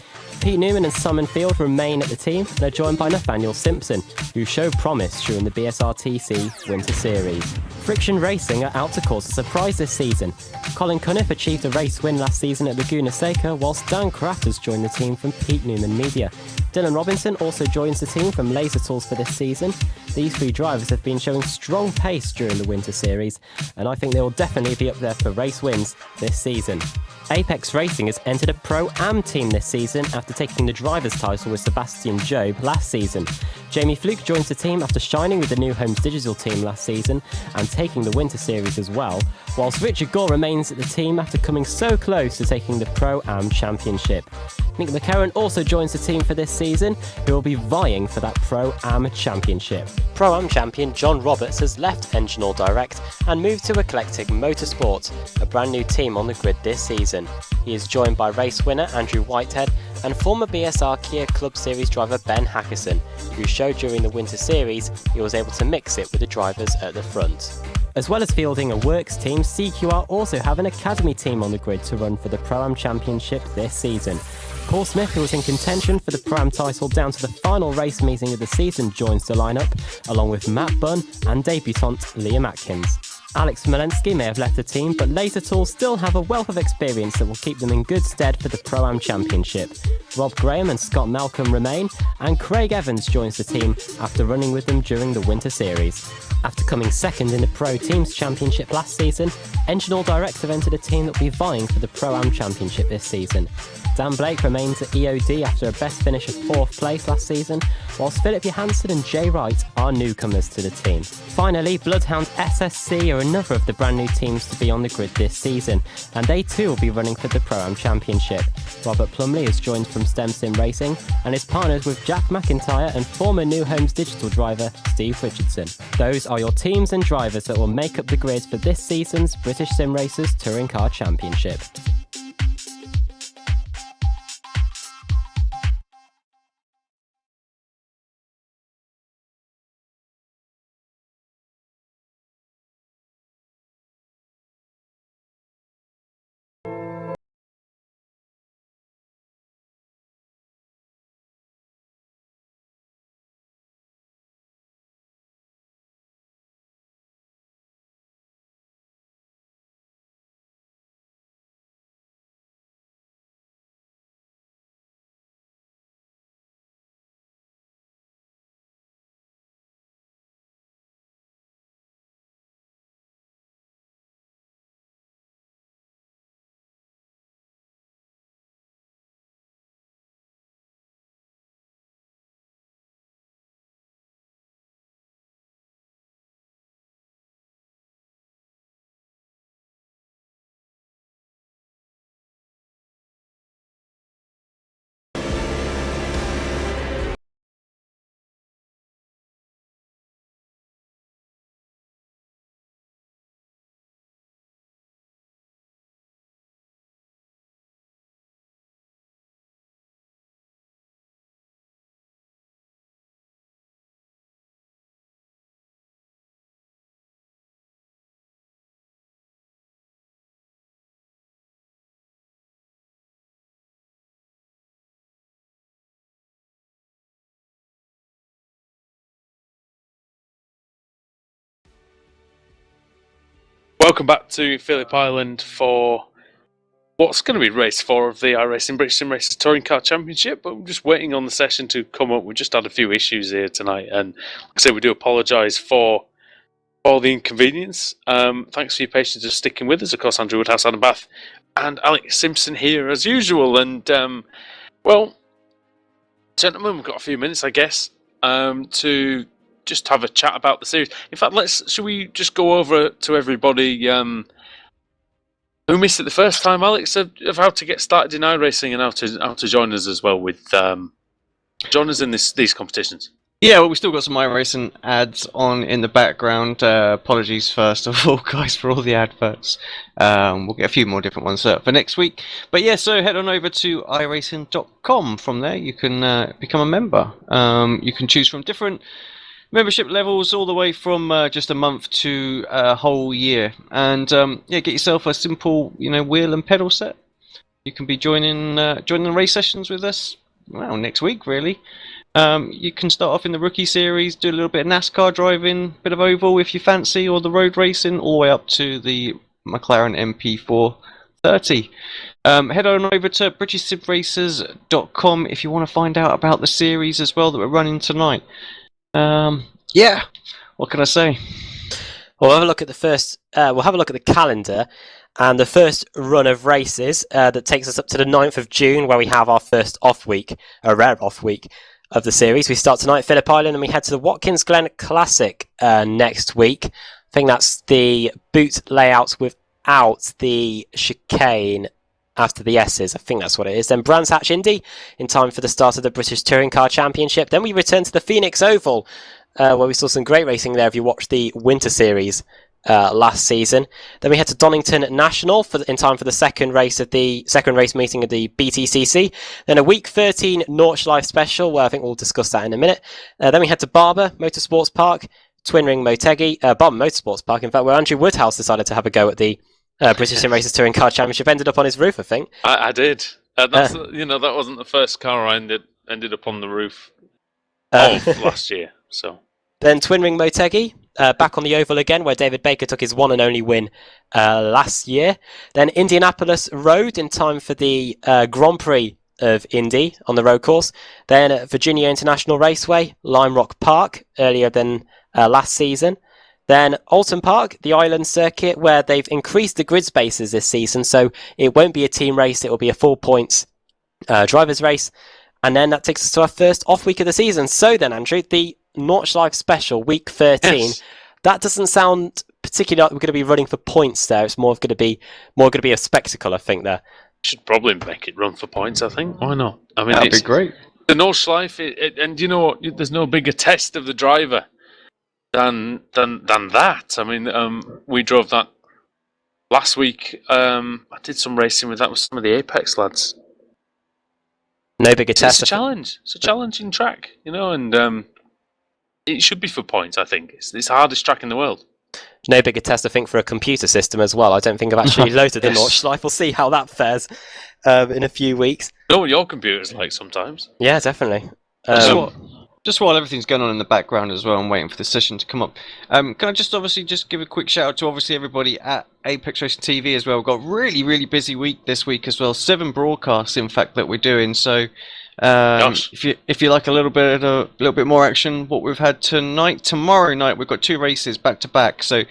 Pete Newman and Simon Field remain at the team and are joined by Nathaniel Simpson, who showed promise during the BSR TC Winter Series. Friction Racing are out to cause a surprise this season. Colin Cunniff achieved a race win last season at Laguna Seca, whilst Dan Kraft has joined the team from Pete Newman Media. Dylan Robinson also joins the team from Laser Tools for this season. These 3 drivers have been showing strong pace during the Winter Series, and I think they will definitely be up there for race wins this season. Apex Racing has entered a Pro-Am team this season after taking the driver's title with Sebastian Job last season. Jamie Fluke joins the team after shining with the New Homes Digital team last season and taking the Winter Series as well, whilst Richard Gore remains at the team after coming so close to taking the Pro-Am Championship. Nick McCarron also joins the team for this season, who will be vying for that Pro-Am Championship. Pro-Am champion John Roberts has left Engine All Direct and moved to Eclectic Motorsport, a brand new team on the grid this season. He is joined by race winner Andrew Whitehead and former BSR Kia Club Series driver Ben Hackerson, who showed during the Winter Series he was able to mix it with the drivers at the front. As well as fielding a works team, CQR also have an academy team on the grid to run for the Pro-Am Championship this season. Paul Smith, who was in contention for the Pro-Am title down to the final race meeting of the season, joins the lineup, along with Matt Bunn and debutant Liam Atkins. Alex Smolensky may have left the team, but Laser Tools still have a wealth of experience that will keep them in good stead for the Pro-Am Championship. Rob Graham and Scott Malcolm remain, and Craig Evans joins the team after running with them during the Winter Series. After coming second in the Pro Teams Championship last season, Engine All Direct have entered a team that will be vying for the Pro-Am Championship this season. Dan Blake remains at EOD after a best finish of 4th place last season, whilst Philip Johansson and Jay Wright are newcomers to the team. Finally, Bloodhound SSC are another of the brand new teams to be on the grid this season, and they too will be running for the Pro-Am Championship. Robert Plumley is joined from STEM Sim Racing and is partnered with Jack McIntyre and former New Homes Digital driver Steve Richardson. Those are your teams and drivers that will make up the grid for this season's British Sim Racers Touring Car Championship. Welcome back to Phillip Island for what's going to be race 4 of the iRacing British Sim Racers Touring Car Championship, but we're just waiting on the session to come up. We just had a few issues here tonight, and like I say, we do apologise for all the inconvenience. Thanks for your patience of sticking with us. Of course, Andrew Woodhouse, Adam Bath, and Alex Simpson here as usual. And well, gentlemen, we've got a few minutes, I guess, to just have a chat about the series. In fact, should we just go over to everybody who missed it the first time, Alex, of how to get started in iRacing and how to join us as well with join us in these competitions? Yeah, well, we still got some iRacing ads on in the background. Apologies first of all, guys, for all the adverts. We'll get a few more different ones for next week. But yeah, so head on over to iRacing.com. From there, you can become a member. You can choose from different membership levels, all the way from just a month to a whole year. And yeah, get yourself a simple, wheel and pedal set. You can be joining the race sessions with us. Well, next week, really. You can start off in the rookie series, do a little bit of NASCAR driving, bit of oval if you fancy, or the road racing, all the way up to the McLaren MP430. Head on over to BritishSimRacers.com if you want to find out about the series as well that we're running tonight. Yeah, what can I say? We'll have a look at the first. We'll have a look at the calendar and the first run of races that takes us up to the 9th of June, where we have our first off week, a rare off week of the series. We start tonight at Phillip Island and we head to the Watkins Glen Classic next week. I think that's the boot layout without the chicane after the S's. I think that's what it is. Then Brands Hatch Indy in time for the start of the British Touring Car Championship. Then we return to the Phoenix Oval, where we saw some great racing there if you watched the Winter Series last season. Then we head to Donington National in time for the second race meeting of the BTCC. Then a week 13 Nordschleife special, where I think we'll discuss that in a minute. Then we head to Barber Motorsports Park, Twin Ring Motegi, Barber Motorsports Park, in fact, where Andrew Woodhouse decided to have a go at the British Sim Racers Touring Car Championship. Ended up on his roof, I think. I did. That's that wasn't the first car I ended up on the roof of last year. So then Twin Ring Motegi, back on the oval again, where David Baker took his one and only win last year. Then Indianapolis Road in time for the Grand Prix of Indy on the road course. Then Virginia International Raceway, Lime Rock Park, earlier than last season. Then Alton Park, the island circuit, where they've increased the grid spaces this season, so it won't be a team race, it will be a 4 points drivers race. And then that takes us to our first off week of the season. So then, Andrew, the Nordschleife special, week 13, yes. That doesn't sound particularly like we're going to be running for points there. It's more going to be a spectacle, I think, there. Should probably make it run for points, I think. Why not? I mean, that'd be great. The Nordschleife, and you know what? There's no bigger test of the driver than that. I mean, we drove that last week. I did some racing with that with some of the Apex lads. No bigger test. It's a challenge. It's a challenging track, and it should be for points, I think. It's the hardest track in the world. No bigger test, I think, for a computer system as well. I don't think I've actually loaded the Nordschleife. We'll see how that fares in a few weeks. Know what your computer's like sometimes. Yeah, definitely. Just while everything's going on in the background as well, I'm waiting for the session to come up. Can I just give a quick shout out to everybody at Apex Racing TV as well. We've got a really, really busy week this week as well. 7 broadcasts, in fact, that we're doing. So if you like a little bit more action, what we've had tomorrow night, we've got 2 races back to back. So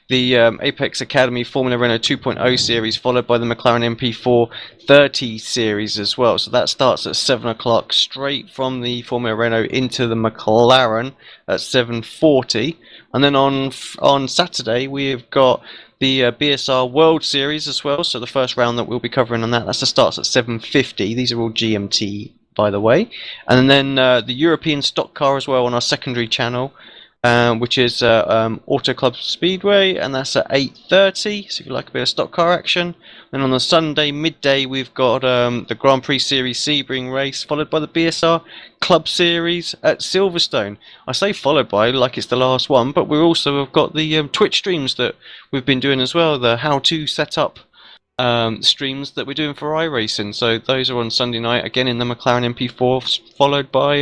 the Apex Academy Formula Renault 2.0 series, followed by the McLaren MP430 series as well. So that starts at 7 o'clock, straight from the Formula Renault into the McLaren at 7:40. And then on Saturday, we've got the BSR World Series as well. So the first round that we'll be covering on that starts at 7:50. These are all GMT, by the way. And then the European Stock Car as well on our secondary channel, which is Auto Club Speedway, and that's at 8:30. So if you like a bit of stock car action. Then on the Sunday midday, we've got the Grand Prix Series Sebring race, followed by the BSR Club Series at Silverstone. I say followed by like it's the last one, but we also have got the Twitch streams that we've been doing as well, the how-to setup streams that we're doing for iRacing. So those are on Sunday night, again in the McLaren MP4, followed by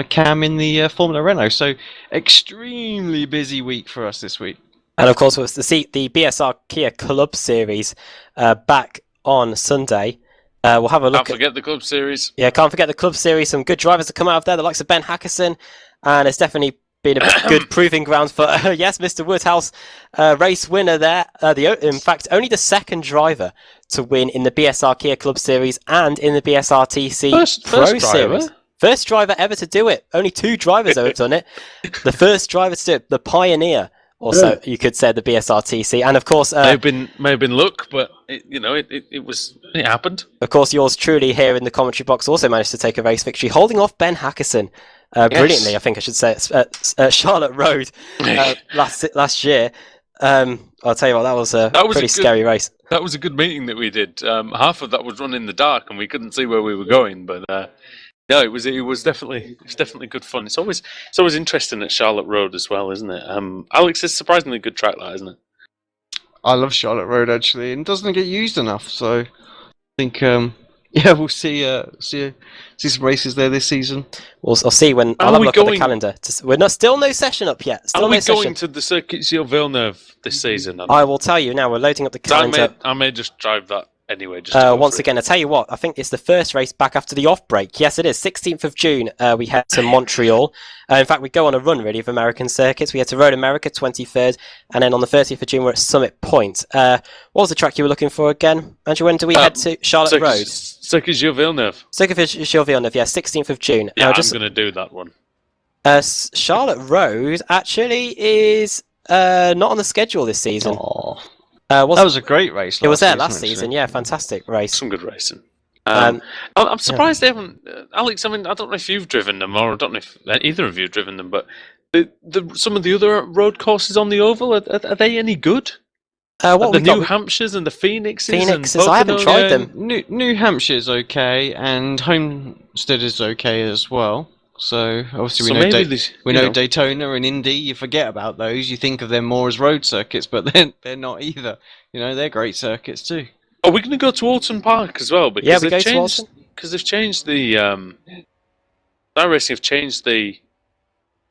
Cam in the Formula Renault. So extremely busy week for us this week. And of course, it was the BSR Kia Club Series back on Sunday. We'll have a look. Can't forget the Club Series. Yeah, can't forget the Club Series. Some good drivers have come out of there, the likes of Ben Hackerson, and it's definitely been a good proving ground for yes, Mr. Woodhouse, race winner there. In fact, only the second driver to win in the BSR Kia Club Series and in the BSR TC Pro Series. First driver ever to do it. Only 2 drivers have done it. The first driver to do it, the pioneer. Also, you could say the BSR TC, and of course, may have been luck, but it happened. Of course, yours truly here in the commentary box also managed to take a race victory, holding off Ben Hackerson brilliantly. I think I should say at Charlotte Road last year. I'll tell you what, that was a pretty scary race. That was a good meeting that we did. Half of that was run in the dark, and we couldn't see where we were going, but. No, it was definitely good fun. It's always interesting at Charlotte Road as well, isn't it? Alex, it's surprisingly good track, that, isn't it? I love Charlotte Road actually, and doesn't get used enough. So I think we'll see some races there this season. I'll see when I'll have a look at the calendar. We're still no session up yet. Are we going to the Circuit Villeneuve this season? I will tell you now. We're loading up the calendar. I may just drive that. Anyway, once again, I tell you what, I think it's the first race back after the off break. Yes, it is. 16th of June, we head to Montreal. In fact, we go on a run, really, of American circuits. We head to Road America, 23rd, and then on the 30th of June, we're at Summit Point. What was the track you were looking for again? Andrew, when do we head to Charlotte Road? Circuit Villeneuve. Circuit Villeneuve, yeah, 16th of June. Yeah, I'm going to do that one. Charlotte Road actually is not on the schedule this season. Aww. That was a great race. It was there last season, yeah, fantastic race. Some good racing. I'm surprised they haven't, Alex. I mean, I don't know if you've driven them, or I don't know if either of you have driven them, but some of the other road courses on the oval are they any good? The New Hampshires and the Phoenixes. I haven't tried them. New Hampshire's okay, and Homestead is okay as well. So obviously we know Daytona and Indy. You forget about those. You think of them more as road circuits, but they're not either. They're great circuits too. Are we going to go to Alton Park as well? Because they've changed the iRacing have changed the.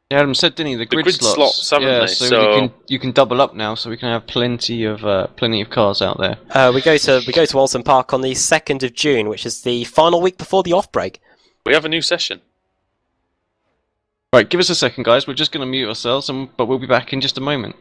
Yeah, Adam said, didn't he? The grid slots, haven't they? So you can double up now, so we can have plenty of cars out there. We go to Alton Park on the 2nd of June, which is the final week before the off break. We have a new session. Right, give us a second, guys. We're just going to mute ourselves, but we'll be back in just a moment.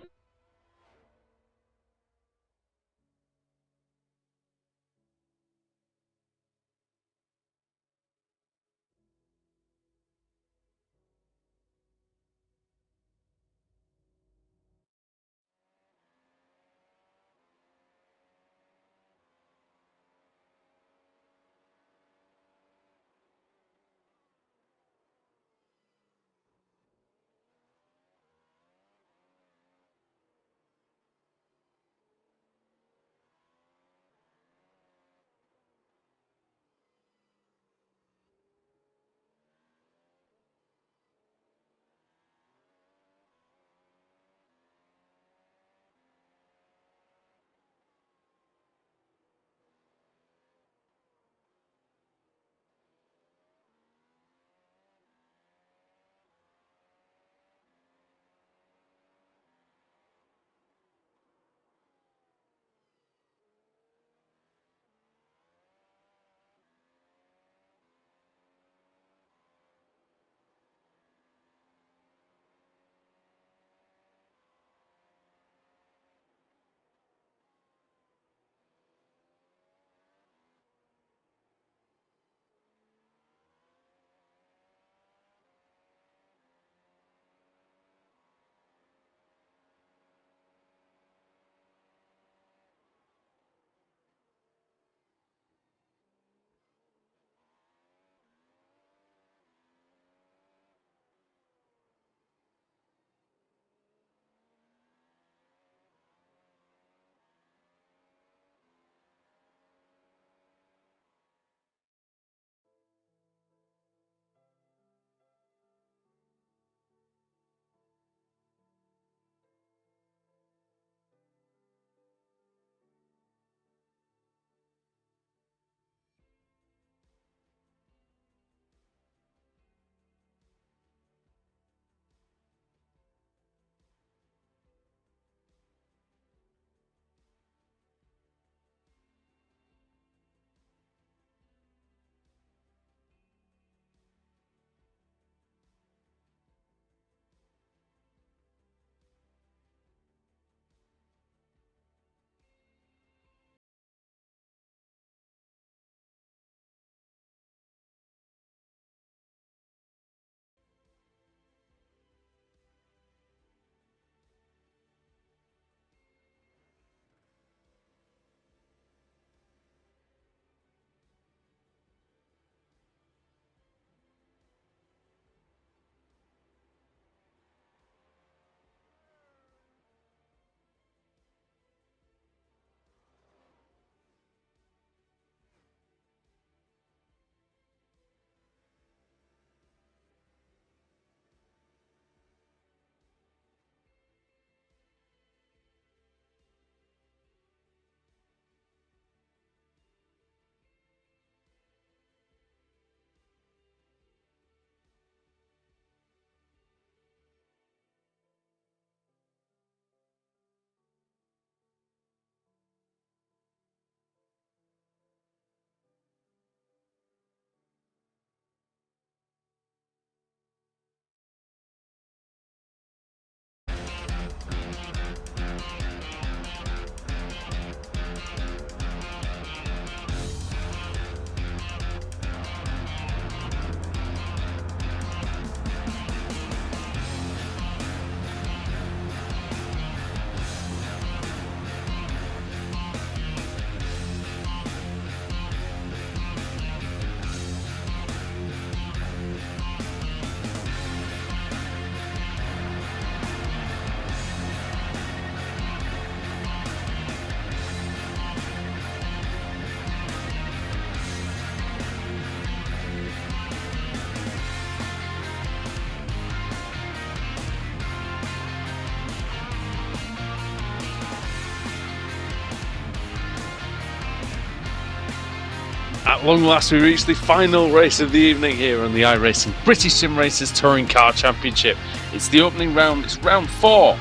At long last, we reached the final race of the evening here on the iRacing British Sim Racers Touring Car Championship. It's the opening round, it's round 4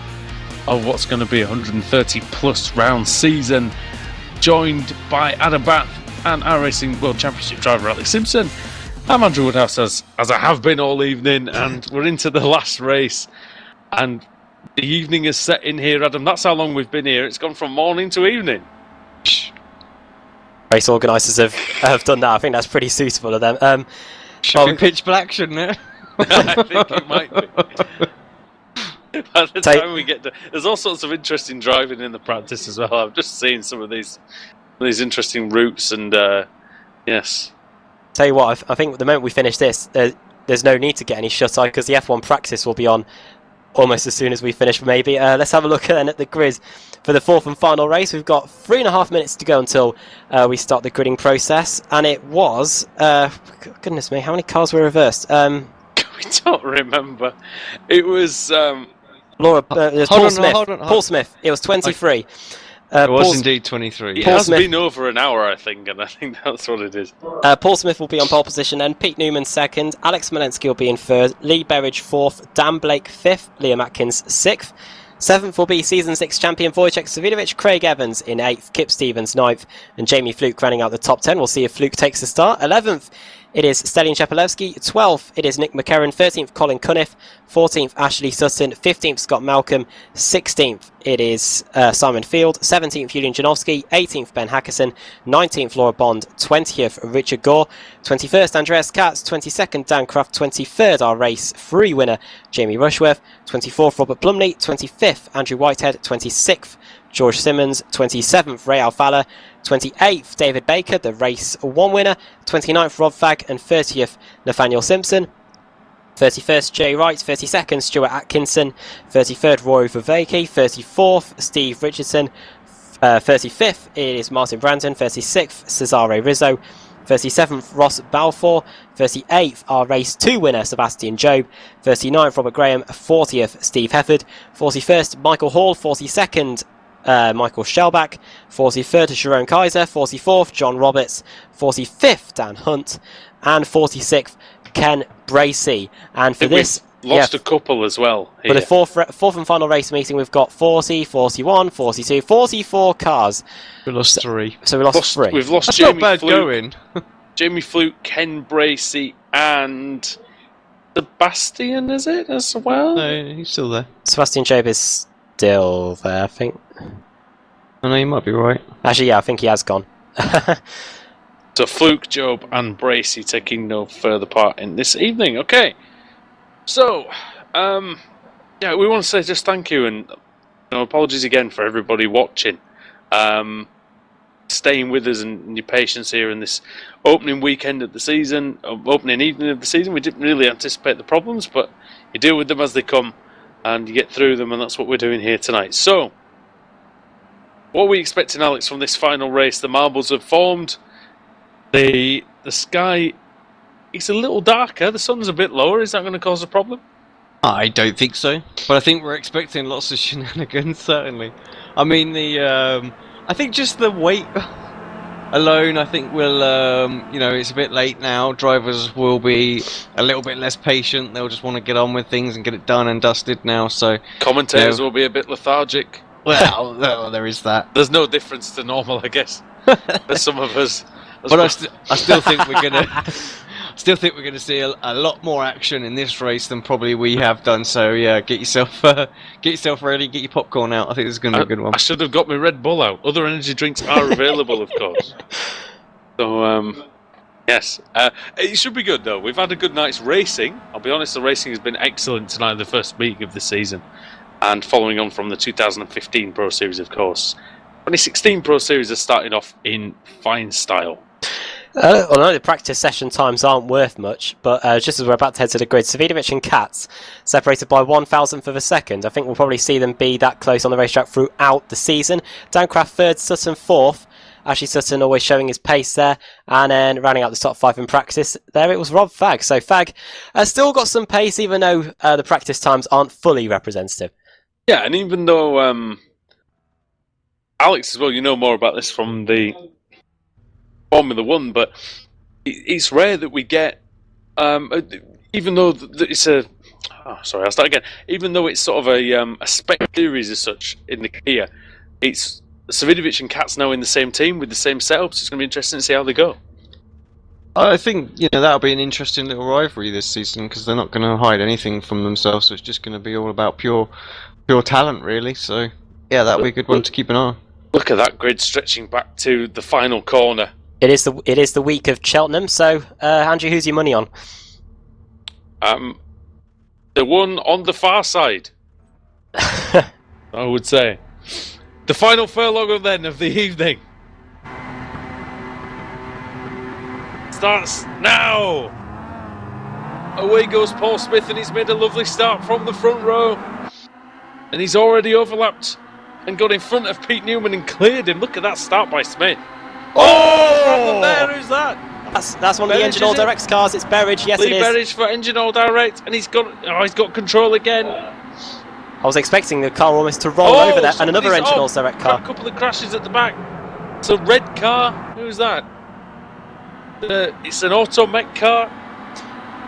of what's going to be a 130 plus round season, joined by Adam Bath and iRacing World Championship driver Alex Simpson. I'm Andrew Woodhouse, as I have been all evening, and we're into the last race, and the evening is set in here, Adam. That's how long we've been here. It's gone from morning to evening. Race organisers have done that. I think that's pretty suitable of them. Should be pitch black, shouldn't it? I think it might be. By the time we get to, there's all sorts of interesting driving in the practice as well. I've just seen some of these interesting routes, and yes. Tell you what, I think the moment we finish this, there's no need to get any shut-eye because the F1 practice will be on almost as soon as we finish, maybe. Let's have a look then at the grid for the 4th and final race. We've got 3.5 minutes to go until we start the gridding process, and it was goodness me, how many cars were reversed? We don't remember. It was Paul Smith. It was 23. It was indeed 23. It has been over an hour, I think, and I think that's what it is. Paul Smith will be on pole position, and Pete Newman 2nd, Alex Smolensky will be in 3rd, Lee Berridge 4th, Dan Blake 5th, Liam Atkins 6th. 7th will be Season 6 champion Wojciech Savinovic, Craig Evans in 8th, Kip Stevens 9th, and Jamie Fluke running out the top 10. We'll see if Fluke takes the start. 11th, it is Stelian Shepelewski. 12th, it is Nick McCarron. 13th, Colin Cunniff. 14th, Ashley Sutton. 15th, Scott Malcolm. 16th, it is Simon Field. 17th, Julian Janowski. 18th, Ben Hackerson. 19th, Laura Bond. 20th, Richard Gore. 21st, Andreas Katz. 22nd, Dan Craft. 23rd, our race 3 winner, Jamie Rushworth. 24th, Robert Plumley. 25th, Andrew Whitehead. 26th, George Simmons. 27th, Ray Alfala. 28th, David Baker, the race 1 winner. 29th, Rob Fagg, and 30th, Nathaniel Simpson. 31st, Jay Wright. 32nd, Stuart Atkinson. 33rd, Rory Viveki. 34th, Steve Richardson. 35th, it is Martin Brandon. 36th, Cesare Rizzo. 37th, Ross Balfour. 38th, our race 2 winner, Sebastian Jobe. 39th, Robert Graham. 40th, Steve Hefford. 41st, Michael Hall. 42nd, Michael Shellback. 43rd, Sharon Kaiser. 44th, John Roberts. 45th, Dan Hunt. And 46th, Ken Bracey. And for this, lost a couple as well here. For the fourth and final race meeting, we've got 40, 41, 42, 44 cars. We lost 3. So we lost 3. We've lost That's Jamie not bad Fluke, going. Jamie Fluke, Ken Bracey, and Sebastian, is it, as well? No, he's still there. Sebastian Jobe is still there, I think. I know, you might be right. Actually, yeah, I think he has gone. So Fluke, Jobe, and Bracey taking no further part in this evening. Okay, so yeah, we want to say just thank you and apologies again for everybody watching, staying with us and your patience here in this opening weekend of the season, opening evening of the season. We didn't really anticipate the problems, but you deal with them as they come and you get through them, and that's what we're doing here tonight. So, what are we expecting, Alex, from this final race? The marbles have formed. The sky is a little darker. The sun's a bit lower. Is that going to cause a problem? I don't think so, but I think we're expecting lots of shenanigans. Certainly, I mean I think just the weight alone. I think will it's a bit late now. Drivers will be a little bit less patient. They'll just want to get on with things and get it done and dusted now. So commentators will be a bit lethargic. Well, there is that. There's no difference to normal, I guess. There's some of us. But I still think we're gonna see a lot more action in this race than probably we have done. So yeah, get yourself ready, get your popcorn out. I think this is gonna be a good one. I should have got my Red Bull out. Other energy drinks are available, of course. So yes, it should be good though. We've had a good night's racing. I'll be honest, the racing has been excellent tonight, the first week of the season, and following on from the 2015 Pro Series, of course. 2016 Pro Series is starting off in fine style. Although the practice session times aren't worth much, but just as we're about to head to the grid, Savinovic and Katz separated by 1,000th of a second. I think we'll probably see them be that close on the racetrack throughout the season. Dan Craft 3rd, Sutton 4th. Ashley Sutton always showing his pace there. And then rounding out the top 5 in practice, there it was Rob Fagg. So Fagg has still got some pace, even though the practice times aren't fully representative. Yeah, and even though Alex as well, you know more about this from the Formula 1, but it's rare that we get, even though it's a. Oh, sorry, I'll start again. Even though it's sort of a spec series as such in the Kia, it's Savidovic and Katz now in the same team with the same setup. So it's going to be interesting to see how they go. I think that'll be an interesting little rivalry this season because they're not going to hide anything from themselves. So it's just going to be all about pure talent, really. So yeah, that'll be a good one to keep an eye on. Look at that grid stretching back to the final corner. It is the week of Cheltenham. So Andrew, who's your money on? The one on the far side, I would say. The final furlong then of the evening starts now. Away goes Paul Smith, and he's made a lovely start from the front row. And he's already overlapped and got in front of Pete Newman and cleared him. Look at that start by Smith. Oh! There, who's that? That's one of the Engine All Direct's cars. It's Berridge. Yes, Lee it is. Berridge for Engine All Direct, and he's got control again. I was expecting the car almost to roll over there, and another Engine All Direct car. A couple of crashes at the back. It's a red car. Who's that? It's an Automech car.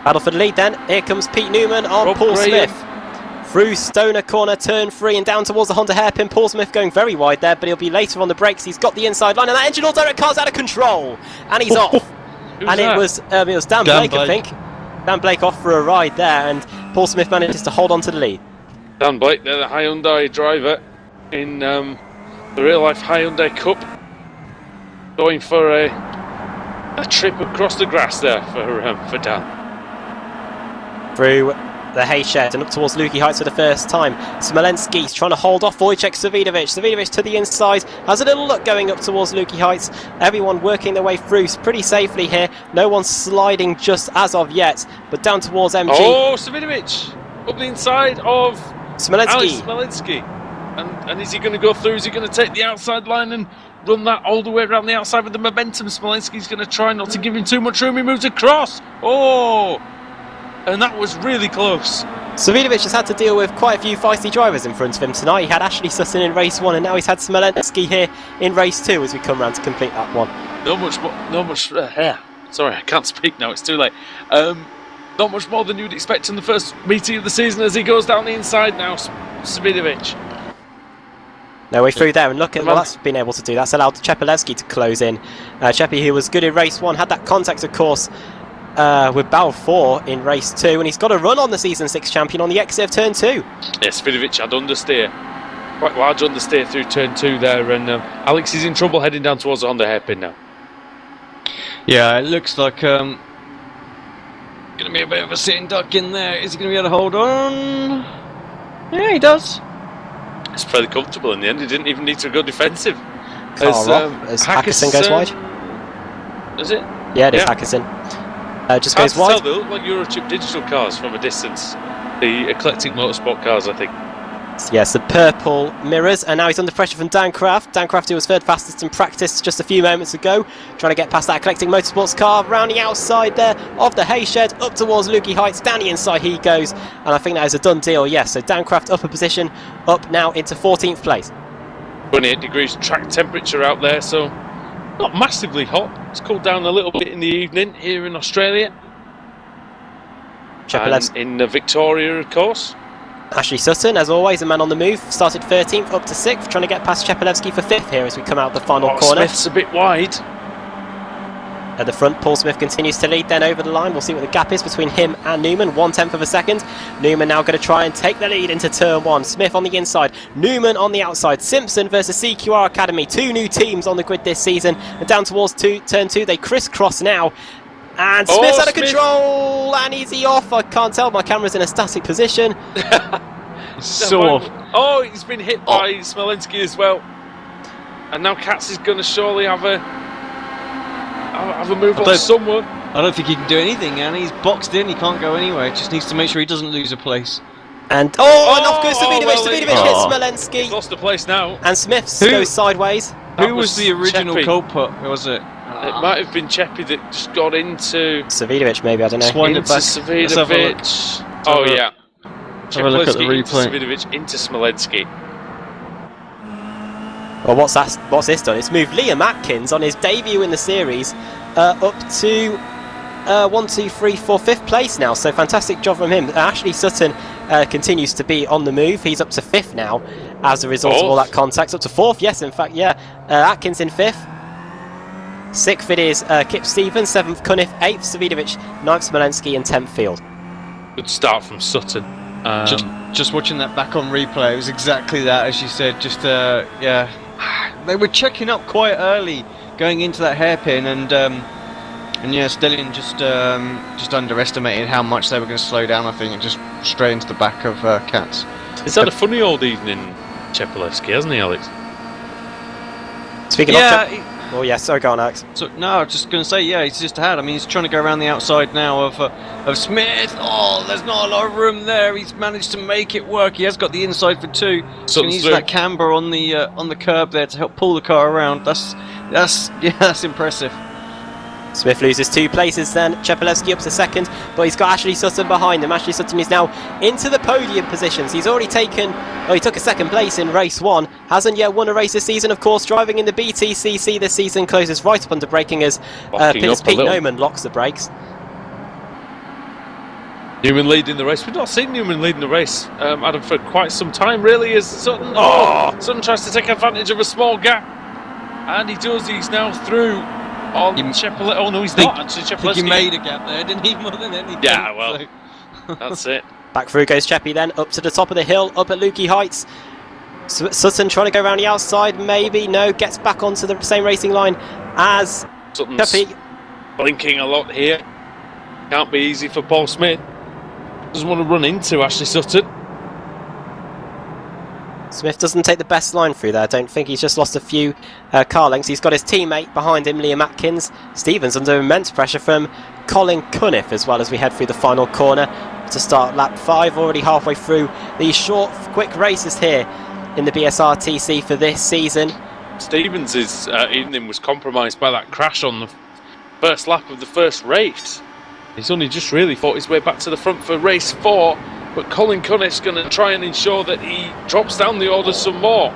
Battle for the lead then. Here comes Pete Newman on Rob Paul Graham. Smith. Through Stoner corner, turn 3 and down towards the Honda hairpin. Paul Smith going very wide there, but he'll be later on the brakes. He's got the inside line, and that Engine All Direct car's out of control, and he's off. And that? it was Dan Blake, I think. Dan Blake off for a ride there, and Paul Smith manages to hold on to the lead. Dan Blake, they're the Hyundai driver in the real life Hyundai Cup, going for a trip across the grass there for Dan. Through the hay shed and up towards Lukey Heights for the first time. Smolenski's trying to hold off Wojciech Savidovic. Savidovic to the inside, has a little look going up towards Lukey Heights. Everyone working their way through pretty safely here. No one's sliding just as of yet, but down towards MG. Oh, Savidovic up the inside of Smolenski. Smolenski. And is he going to go through? Is he going to take the outside line and run that all the way around the outside with the momentum? Smolenski's going to try not to give him too much room. He moves across. Oh! And that was really close. Savidovic has had to deal with quite a few feisty drivers in front of him tonight. He had Ashley Sutton in race 1, and now he's had Smolenski here in race 2 as we come round to complete that one. Sorry, I can't speak now, it's too late. Not much more than you'd expect in the first meeting of the season as he goes down the inside now, Savidovic. No way through there, and look at what that's been able to do. That's allowed Chepelevsky to close in. Cheppy, who was good in race 1, had that contact, of course, with Bal 4 in race 2, and he's got a run on the season 6 champion on the exit of turn 2. Yes, Savidovic had understeer, quite large understeer through turn 2 there, and Alex is in trouble heading down towards the Honda hairpin now. Yeah, it looks like going to be a bit of a sitting duck in there. Is he going to be able to hold on? Yeah, he does. It's fairly comfortable in the end. He didn't even need to go defensive. As Hackerson goes wide. Is it? Yeah, it is Hackerson. Just goes wide. Tell, they look like Eurochip digital cars from a distance. The eclectic motorsport cars, I think. Yes, the purple mirrors, and now he's under pressure from Dan Kraft. Dan Kraft, who was third fastest in practice just a few moments ago, trying to get past that eclectic motorsports car, round the outside there of the hay shed, up towards Lukey Heights. Down the inside he goes, and I think that is a done deal, yes. So Dan Kraft up a position, up now into 14th place. 28 degrees track temperature out there, so not massively hot. It's cooled down a little bit in the evening here in Australia. And in Victoria, of course. Ashley Sutton, as always, a man on the move, started 13th up to 6th, trying to get past Chepelevsky for 5th here as we come out the final corner. Smith's a bit wide. At the front, Paul Smith continues to lead then over the line. We'll see what the gap is between him and Newman, 1/10 of a second. Newman now going to try and take the lead into turn 1. Smith on the inside, Newman on the outside. Simpson versus CQR Academy, 2 new teams on the grid this season. And down towards turn 2, they crisscross now. And Smith's out of control, and is he off? I can't tell, my camera's in a static position. Sort of. Oh, he's been hit by Smolenski as well. And now Katz is going to surely have a move on someone. I don't think he can do anything, and he's boxed in, he can't go anywhere. Just needs to make sure he doesn't lose a place. And and off goes Savidovic. Savidovic hits Smolenski. He's lost a place now. And Smith goes sideways. Who was the original culprit? Who was it? It might have been Cheppy that just got into Savidovic, maybe, I don't know. Into Savidovic. Oh yeah. Have a look at the replay. Savidovic into Smolenski. Well, what's this done? It's moved Liam Atkins on his debut in the series up to 5th place now. So fantastic job from him. Ashley Sutton continues to be on the move. He's up to 5th now as a result of all that contact. Up to 4th, yes, in fact, yeah. Atkins in 5th. 6th it is Kip Stevens, 7th Cunniff, 8th Savidovic, 9th Smolenski and 10th Field. Good start from Sutton. Just watching that back on replay, it was exactly that, as you said. Just yeah, they were checking up quite early going into that hairpin, and yeah, Stellion just underestimated how much they were going to slow down. I think, and just straight into the back of Katz. He's had a funny old evening, Chepelewski, hasn't he, Alex? Speaking of... Oh yeah, sorry, go on, Alex. So no, I was just going to say, yeah, he's just had. I mean, he's trying to go around the outside now of Smith. Oh, there's not a lot of room there. He's managed to make it work. He has got the inside for 2. So he's that camber on the curb there to help pull the car around. That's impressive. Smith loses 2 places then. Chepelewski up to 2nd, but he's got Ashley Sutton behind him. Ashley Sutton is now into the podium positions. He's already he took a 2nd place in race 1. Hasn't yet won a race this season, of course. Driving in the BTCC this season, closes right up under braking as Pete Neumann locks the brakes. Newman leading the race. We've not seen Newman leading the race, Adam, for quite some time, really, as Sutton. Sutton tries to take advantage of a small gap, and he does. He's now through on Chepelewski. Oh no, he's not actually. Chepelewski. He made a gap there, didn't he? More than anything. Yeah, well, that's it. Back through goes Cheppy then, up to the top of the hill, up at Lukey Heights. Sutton trying to go around the outside, maybe, no, gets back onto the same racing line as Sutton's Cheppy. Blinking a lot here. Can't be easy for Paul Smith. Doesn't want to run into Ashley Sutton. Smith doesn't take the best line through there, I don't think. He's just lost a few car lengths. He's got his teammate behind him, Liam Atkins. Stevens under immense pressure from Colin Cunniff as well as we head through the final corner to start lap 5. Already halfway through these short, quick races here in the BSR TC for this season. Stevens' evening was compromised by that crash on the first lap of the first race. He's only just really fought his way back to the front for race 4. But Colin Cunniff's going to try and ensure that he drops down the order some more.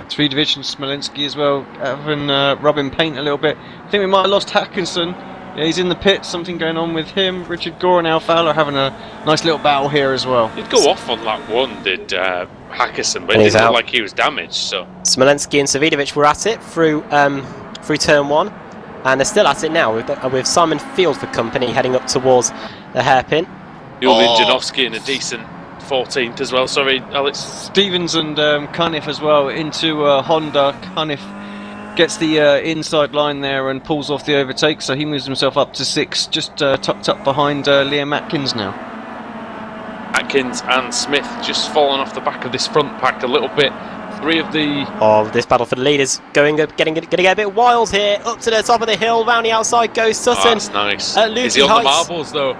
Savidovic and Smolenski as well, having rubbing paint a little bit. I think we might have lost Hackinson. Yeah, he's in the pit, something going on with him. Richard Gore and Al Fowler having a nice little battle here as well. He'd go off on lap 1, did Hackinson, but it didn't look like he was damaged. So Smolenski and Savidovic were at it through turn 1, and they're still at it now with Simon Field for company heading up towards the hairpin. Julian Janowski in a decent 14th as well. Sorry, Alex. Stevens and Cunniff as well into Honda. Cunniff gets the inside line there and pulls off the overtake, so he moves himself up to 6, just tucked up behind Liam Atkins now. Atkins and Smith just falling off the back of this front pack a little bit. 3 of the... Oh, this battle for the lead is going to get a bit wild here. Up to the top of the hill, round the outside goes Sutton. Oh, that's nice. Is he on the marbles though?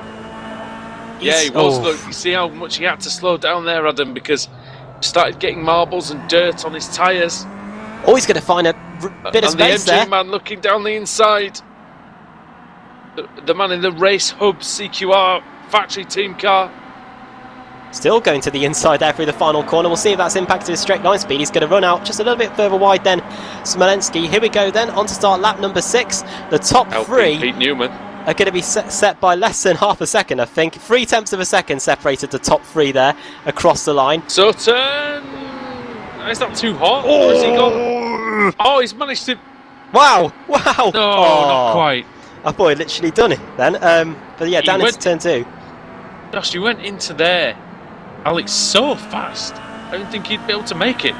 Yeah, he was. Look, you see how much he had to slow down there, Adam, because he started getting marbles and dirt on his tyres. Oh, he's going to find a bit of space there. And the MG man looking down the inside. The man in the Race Hub CQR factory team car. Still going to the inside there through the final corner. We'll see if that's impacted his straight line speed. He's going to run out just a little bit further wide than Smolenski. Here we go then, on to start lap number 6. The top 3 Pete Newman are going to be set by less than half a second, I think. 0.3 of a second separated the top 3 there across the line. Sutton! It's not too hot. Or has he gone? Oh, he's managed to... Wow! No, not quite. I thought he'd literally done it then. But yeah, down into turn 2. Gosh, he went into there, Alex, so fast. I didn't think he'd be able to make it.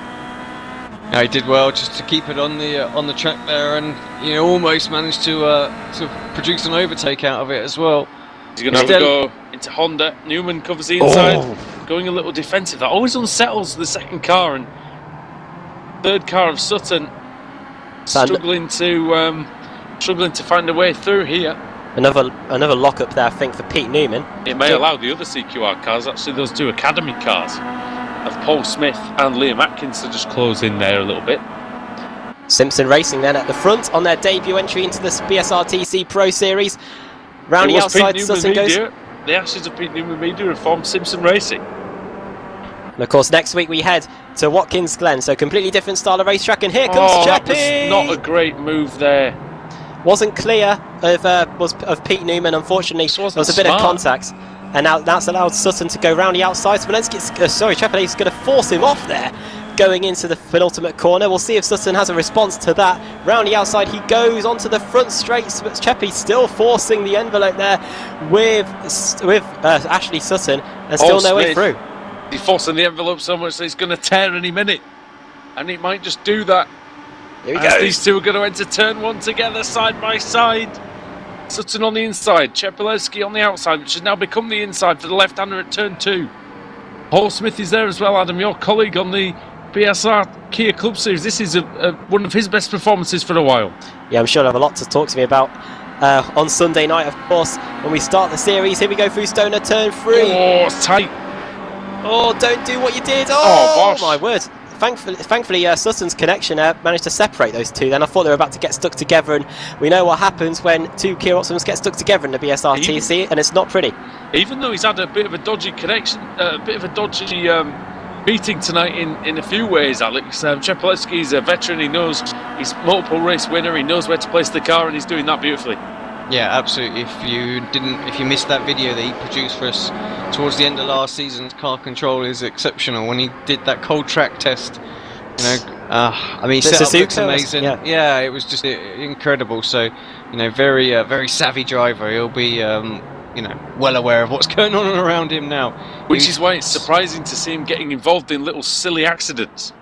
No, he did well just to keep it on the track there, and almost managed to produce an overtake out of it as well. He's going to have a go into Honda. Newman covers the inside, going a little defensive. That always unsettles the second car, and third car of Sutton struggling to find a way through here. Another lock up there, I think, for Pete Newman. It may allow the other CQR cars, actually those 2 academy cars of Paul Smith and Liam Atkins, to just close in there a little bit. Simpson Racing then at the front on their debut entry into the BSR TC Pro Series. Round the outside, Sutton goes. The ashes of Pete Newman Media have formed Simpson Racing. And of course, next week we head to Watkins Glen, so completely different style of racetrack. And here comes that Cheppy. was not a great move there. Wasn't clear of Pete Newman, unfortunately. There was a bit of contact. And now that's allowed Sutton to go round the outside. Cheppy is going to force him off there, going into the penultimate corner. We'll see if Sutton has a response to that. Round the outside he goes onto the front straight, but Cheppy still forcing the envelope there with Ashley Sutton, and still no way through. He's forcing the envelope so much that he's going to tear any minute, and he might just do that. Here we go. These two are going to enter turn 1 together, side by side. Sutton on the inside, Chepelewski on the outside, which has now become the inside for the left-hander at turn 2. Paul Smith is there as well, Adam, your colleague on the BSR Kia Club Series. This is one of his best performances for a while. Yeah, I'm sure he'll have a lot to talk to me about on Sunday night, of course, when we start the series. Here we go through Stoner, turn 3. Oh, it's tight. Oh, don't do what you did. Oh my word. Thankfully, Sutton's connection managed to separate those two. Then I thought they were about to get stuck together, and we know what happens when two Kia Optimums get stuck together in the BSR TC, and it's not pretty. Even though he's had a bit of a dodgy connection, a bit of a dodgy meeting tonight in a few ways, Alex. Chepelewski is a veteran. He knows he's multiple race winner. He knows where to place the car, and he's doing that beautifully. Yeah, absolutely. If you missed that video that he produced for us towards the end of last season's car control is exceptional. When he did that cold track test, I mean, setup looks amazing. Yeah, it was just incredible. So, very savvy driver. He'll be, well aware of what's going on around him now. Which is why it's surprising to see him getting involved in little silly accidents.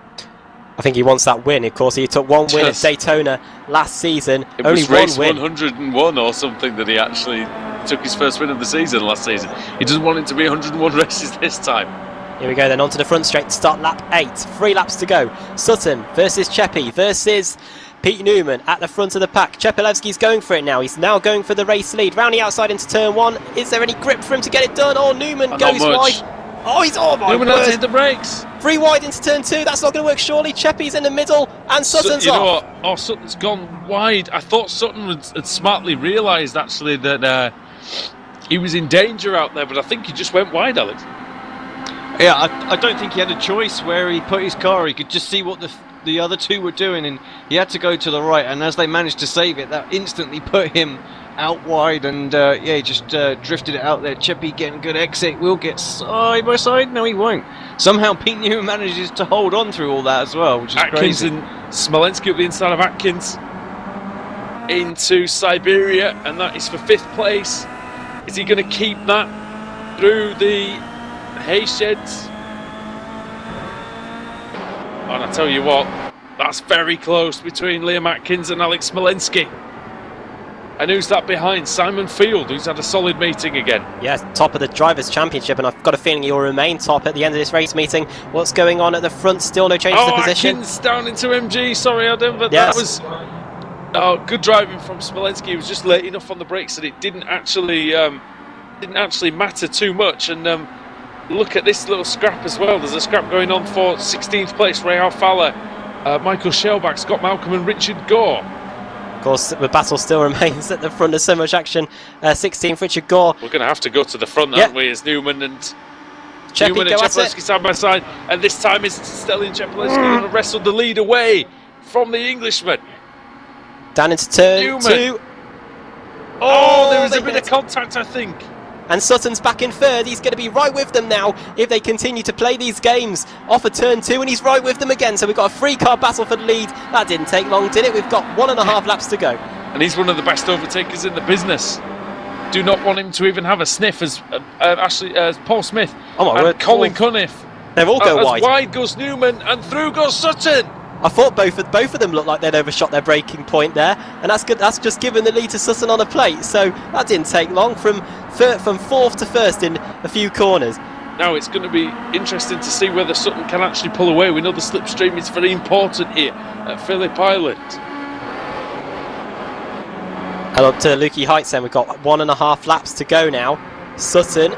I think he wants that win. Of course, he took one win at Daytona last season. It Only was race one win. 101 or something that he actually took his first win of the season last season. He doesn't want it to be 101 races this time. Here we go then, onto the front straight to start lap 8. 3 laps to go. Sutton versus Cheppy versus Pete Newman at the front of the pack. Chepelewski's going for it now. He's now going for the race lead. Round the outside into turn 1. Is there any grip for him to get it done? Oh, Newman goes wide. Oh my Newman word. has to hit the brakes. 3 wide into turn 2. That's not going to work surely. Cheppy's in the middle and Sutton's you know off. what? Oh, Sutton's gone wide. I thought Sutton had smartly realised actually that he was in danger out there, but I think he just went wide, Alex. Yeah, I don't think he had a choice where he put his car. He could just see what the other two were doing, and he had to go to the right. And as they managed to save it, that instantly put him out wide, and he just drifted it out there. Cheppy getting good exit. We'll get side by side. No, he won't. Somehow Pete Newman manages to hold on through all that as well, which is Atkins crazy. and Smolenski up the inside of Atkins into Siberia, and that is for 5th place. Is he going to keep that through the hay sheds? And I tell you what, that's very close between Liam Atkins and Alex Smolenski. And who's that behind? Simon Field, who's had a solid meeting again. Yes, top of the Drivers' Championship, and I've got a feeling he'll remain top at the end of this race meeting. What's going on at the front? Still no change to the position. Atkins down into MG. Sorry, Adam, but yes. That was good driving from Smolenski. He was just late enough on the brakes that it didn't actually matter too much. And look at this little scrap as well. There's a scrap going on for 16th place. Ray Alfala, Michael Shellback, Scott Malcolm, and Richard Gore. Of course, the battle still remains at the front. There's so much action. 16th, Richard Gore. We're going to have to go to the front, aren't we, as Newman and Chepelewski side by side. And this time it's Stellan Chepelewski going to wrestle the lead away from the Englishman. Down into turn Newman. 2. There was a bit of contact, I think. And Sutton's back in 3rd. He's going to be right with them now if they continue to play these games. Off of turn 2, and he's right with them again. So we've got a 3-car battle for the lead. That didn't take long, did it? We've got 1.5 laps to go. And he's one of the best overtakers in the business. Do not want him to even have a sniff as Paul Smith and Colin Cunliffe. They all go wide. Wide goes Newman and through goes Sutton. I thought both of them looked like they'd overshot their braking point there, and that's good. That's just given the lead to Sutton on a plate. So that didn't take long from 4th to 1st in a few corners. Now it's going to be interesting to see whether Sutton can actually pull away. We know the slipstream is very important here at Phillip Island. And up to Lukey Heights then, we've got 1.5 laps to go now. Sutton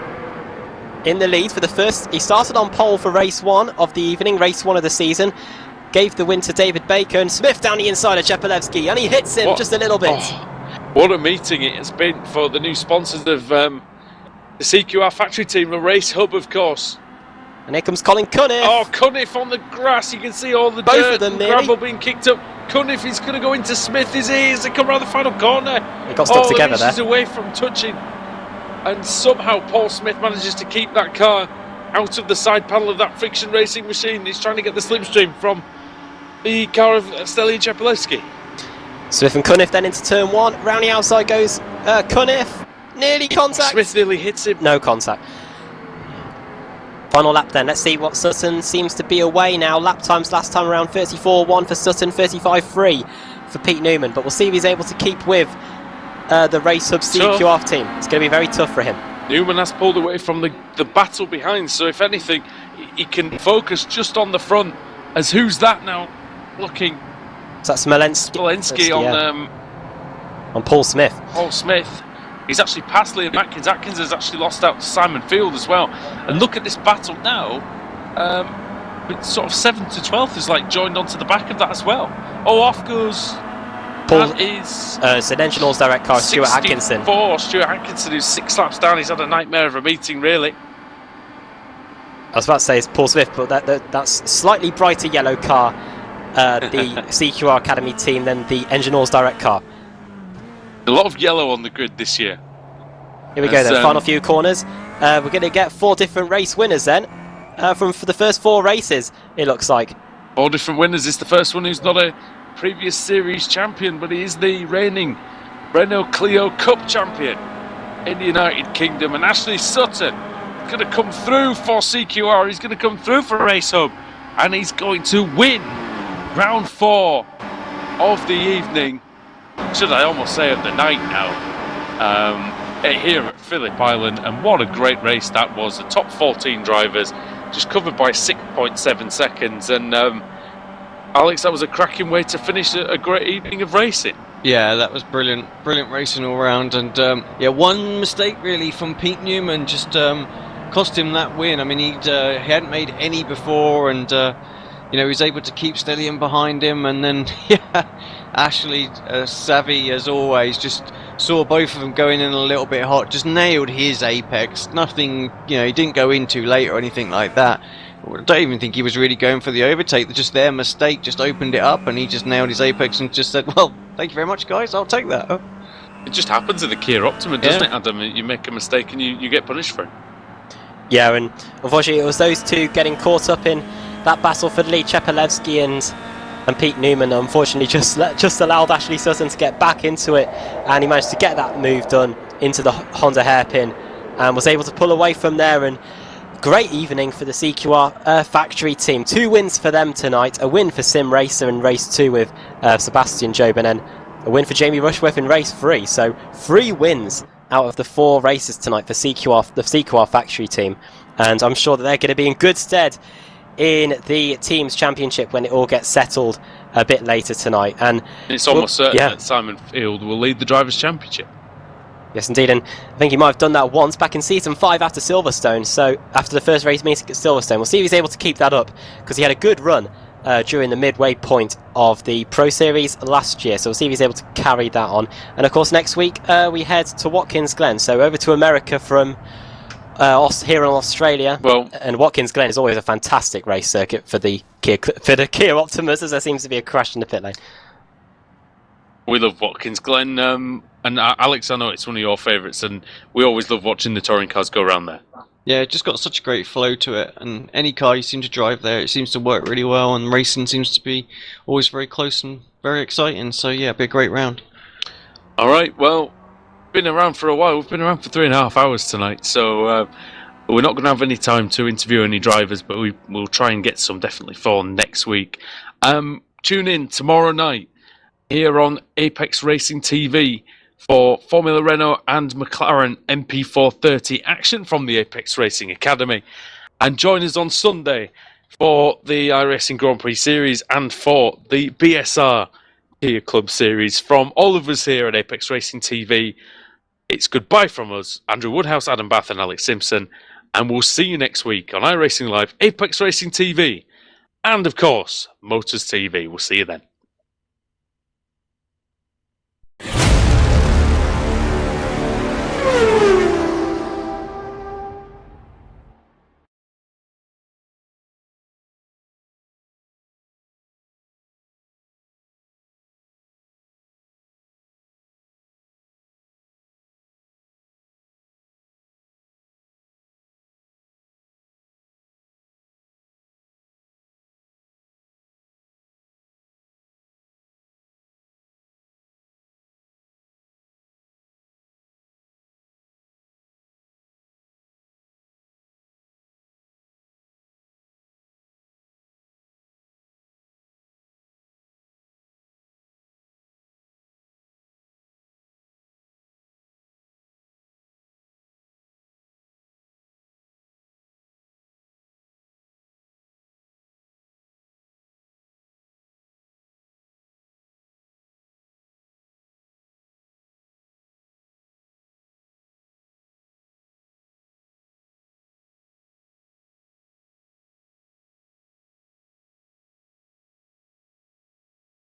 in the lead for the first. He started on pole for race 1 of the evening, race 1 of the season. Gave the win to David Baker, and Smith down the inside of Chepelewski, and he hits him just a little bit. What a meeting it has been for the new sponsors of the CQR factory team, the Race Hub, of course. And here comes Colin Cunniff. Oh, Cunniff on the grass. You can see all the Both dirt of them and nearly. gravel being kicked up. Cunniff is going to go into Smith, is he? As they come around the final corner. They got stuck together there. Inches away from touching. And somehow Paul Smith manages to keep that car out of the side panel of that friction racing machine. He's trying to get the slipstream from the car of Stelian Chepelevsky. Smith and Cunniff then into turn 1. Round the outside goes Cunniff. Nearly contact. Smith nearly hits him. No contact. Final lap then. Let's see what Sutton seems to be away now. Lap times last time around 34.1 for Sutton, 35.3 for Pete Newman. But we'll see if he's able to keep with the Race Hub CQR team. It's going to be very tough for him. Newman has pulled away from the battle behind, so if anything, he can focus just on the front. As who's that now? Looking. So that's Smolensky on Paul Smith. Paul Smith. He's actually passed Liam Atkins. Atkins has actually lost out to Simon Field as well. And look at this battle now. It's sort of 7th to 12th is like joined onto the back of that as well. Oh, off goes. Paul That is it's an Engine All's direct car, Stuart Atkinson. Stuart Atkinson, who's 6 laps down. He's had a nightmare of a meeting, really. I was about to say it's Paul Smith, but that's slightly brighter yellow car, the CQR Academy team, than the Engine All's direct car. A lot of yellow on the grid this year. Here we go then, final few corners. We're going to get 4 different race winners then, for the first 4 races, it looks like. 4 different winners. It's the first one who's not a previous series champion, but he is the reigning Renault Clio Cup champion in the United Kingdom. And Ashley Sutton is going to come through for CQR. He's going to come through for Race Hub, and he's going to win round 4 of the evening. Should I almost say of the night now, here at Phillip Island. And what a great race that was. The top 14 drivers just covered by 6.7 seconds. And Alex, that was a cracking way to finish a great evening of racing. Yeah, that was brilliant racing all round. And one mistake really from Pete Newman just cost him that win. I mean, he hadn't made any before, and he was able to keep Stellian behind him. And then Ashley, savvy as always, just saw both of them going in a little bit hot, just nailed his apex. Nothing, he didn't go in too late or anything like that. I don't even think he was really going for the overtake. Just their mistake just opened it up, and he just nailed his apex and just said, well, thank you very much, guys, I'll take that. It just happens in the Kia Optima, doesn't it, Adam? You make a mistake and you get punished for it. Yeah, and unfortunately it was those two getting caught up in that battle for the lead, Chepelevsky and Pete Newman, unfortunately just allowed Ashley Sutton to get back into it, and he managed to get that move done into the Honda hairpin and was able to pull away from there. And great evening for the CQR factory team. 2 wins for them tonight, a win for Sim Racer in race 2 with Sebastian Job, and then a win for Jamie Rushworth in race 3. So 3 wins out of the 4 races tonight for the CQR factory team, and I'm sure that they're going to be in good stead in the team's championship when it all gets settled a bit later tonight. And it's almost certain that Simon Field will lead the Drivers' Championship. Yes, indeed, and I think he might have done that once back in season 5 after Silverstone. So after the first race meeting at Silverstone, we'll see if he's able to keep that up, because he had a good run during the midway point of the Pro Series last year. So we'll see if he's able to carry that on. And of course, next week we head to Watkins Glen, so over to America from here in Australia. Well, and Watkins Glen is always a fantastic race circuit for the Kia Optimas, as there seems to be a crash in the pit lane. We love Watkins Glen, and Alex, I know it's one of your favourites, and we always love watching the touring cars go around there. Yeah, it just got such a great flow to it, and any car you seem to drive there, it seems to work really well, and racing seems to be always very close and very exciting. So yeah, it'll be a great round. All right, well, been around for a while. We've been around for 3.5 hours tonight, so we're not going to have any time to interview any drivers, but we'll try and get some definitely for next week. Tune in tomorrow night here on Apex Racing TV for Formula Renault and McLaren MP430 action from the Apex Racing Academy. And join us on Sunday for the iRacing Grand Prix Series and for the BSR Kia Club Series. From all of us here at Apex Racing TV, it's goodbye from us, Andrew Woodhouse, Adam Bath and Alex Simpson, and we'll see you next week on iRacing Live, Apex Racing TV, and of course, Motors TV. We'll see you then.